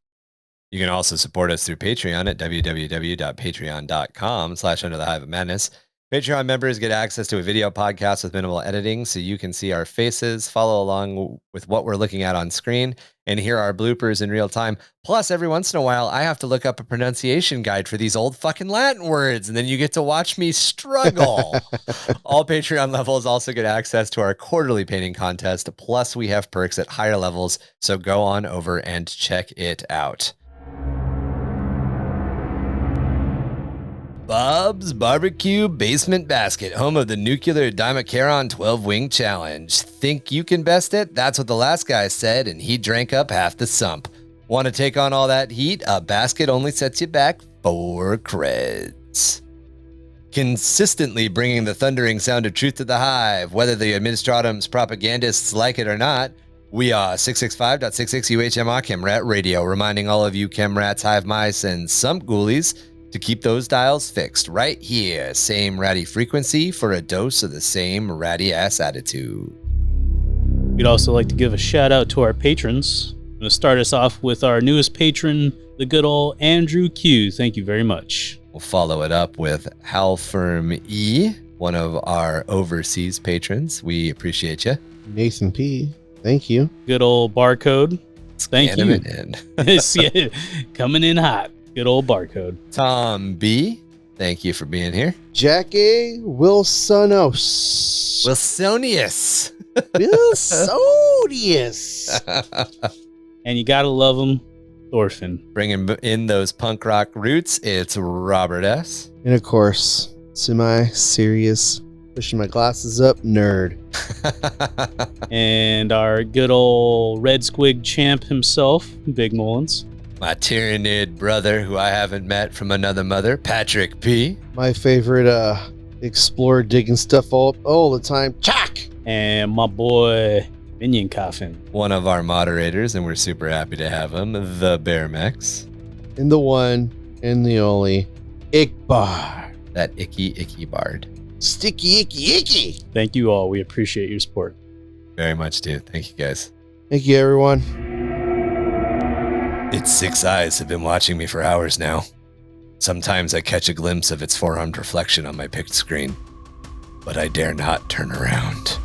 You can also support us through Patreon at www.patreon.com/underthehiveofmadness. Patreon members get access to a video podcast with minimal editing, so you can see our faces, follow along with what we're looking at on screen, and hear our bloopers in real time. Plus, every once in a while, I have to look up a pronunciation guide for these old fucking Latin words, and then you get to watch me struggle. All Patreon levels also get access to our quarterly painting contest, plus we have perks at higher levels, so go on over and check it out. Bob's Barbecue Basement Basket, home of the Nuclear Dimachron 12-Wing Challenge. Think you can best it? That's what the last guy said, and he drank up half the sump. Want to take on all that heat? A basket only sets you back 4 creds. consistently bringing the thundering sound of truth to the hive, whether the administratum's propagandists like it or not. We are 665.66 UHMR Chemrat Radio, reminding all of you Chemrats, hive mice, and Sump ghoulies to keep those dials fixed right here. Same ratty frequency for a dose of the same ratty ass attitude. We'd also like to give a shout out to our patrons. I'm going to start us off with our newest patron, the good old Andrew Q. Thank you very much. We'll follow it up with Halfirm E, one of our overseas patrons. We appreciate you. Nathan P. Thank you. Good old Barcode. Thank you. Yeah, coming in hot. Good old Barcode. Tom B. Thank you for being here. Jack A. Wilsonos. Wilsonius. Wilsonius. And you gotta love him, Thorfinn. Bringing in those punk rock roots, it's Robert S. And of course, semi-serious, pushing my glasses up, nerd. And our good old Red Squig champ himself, Big Mullins. My Tyrannid brother, who I haven't met from another mother, Patrick P. My favorite explorer digging stuff all the time, Chuck. And my boy, Minion Coffin. One of our moderators, and we're super happy to have him, the Bear Mex. And the one and the only, Ickbar. That icky bard. Sticky, icky. Thank you all. We appreciate your support. Very much do. Thank you, guys. Thank you, everyone. Its 6 eyes have been watching me for hours now. Sometimes I catch a glimpse of its four-armed reflection on my picked screen, but I dare not turn around.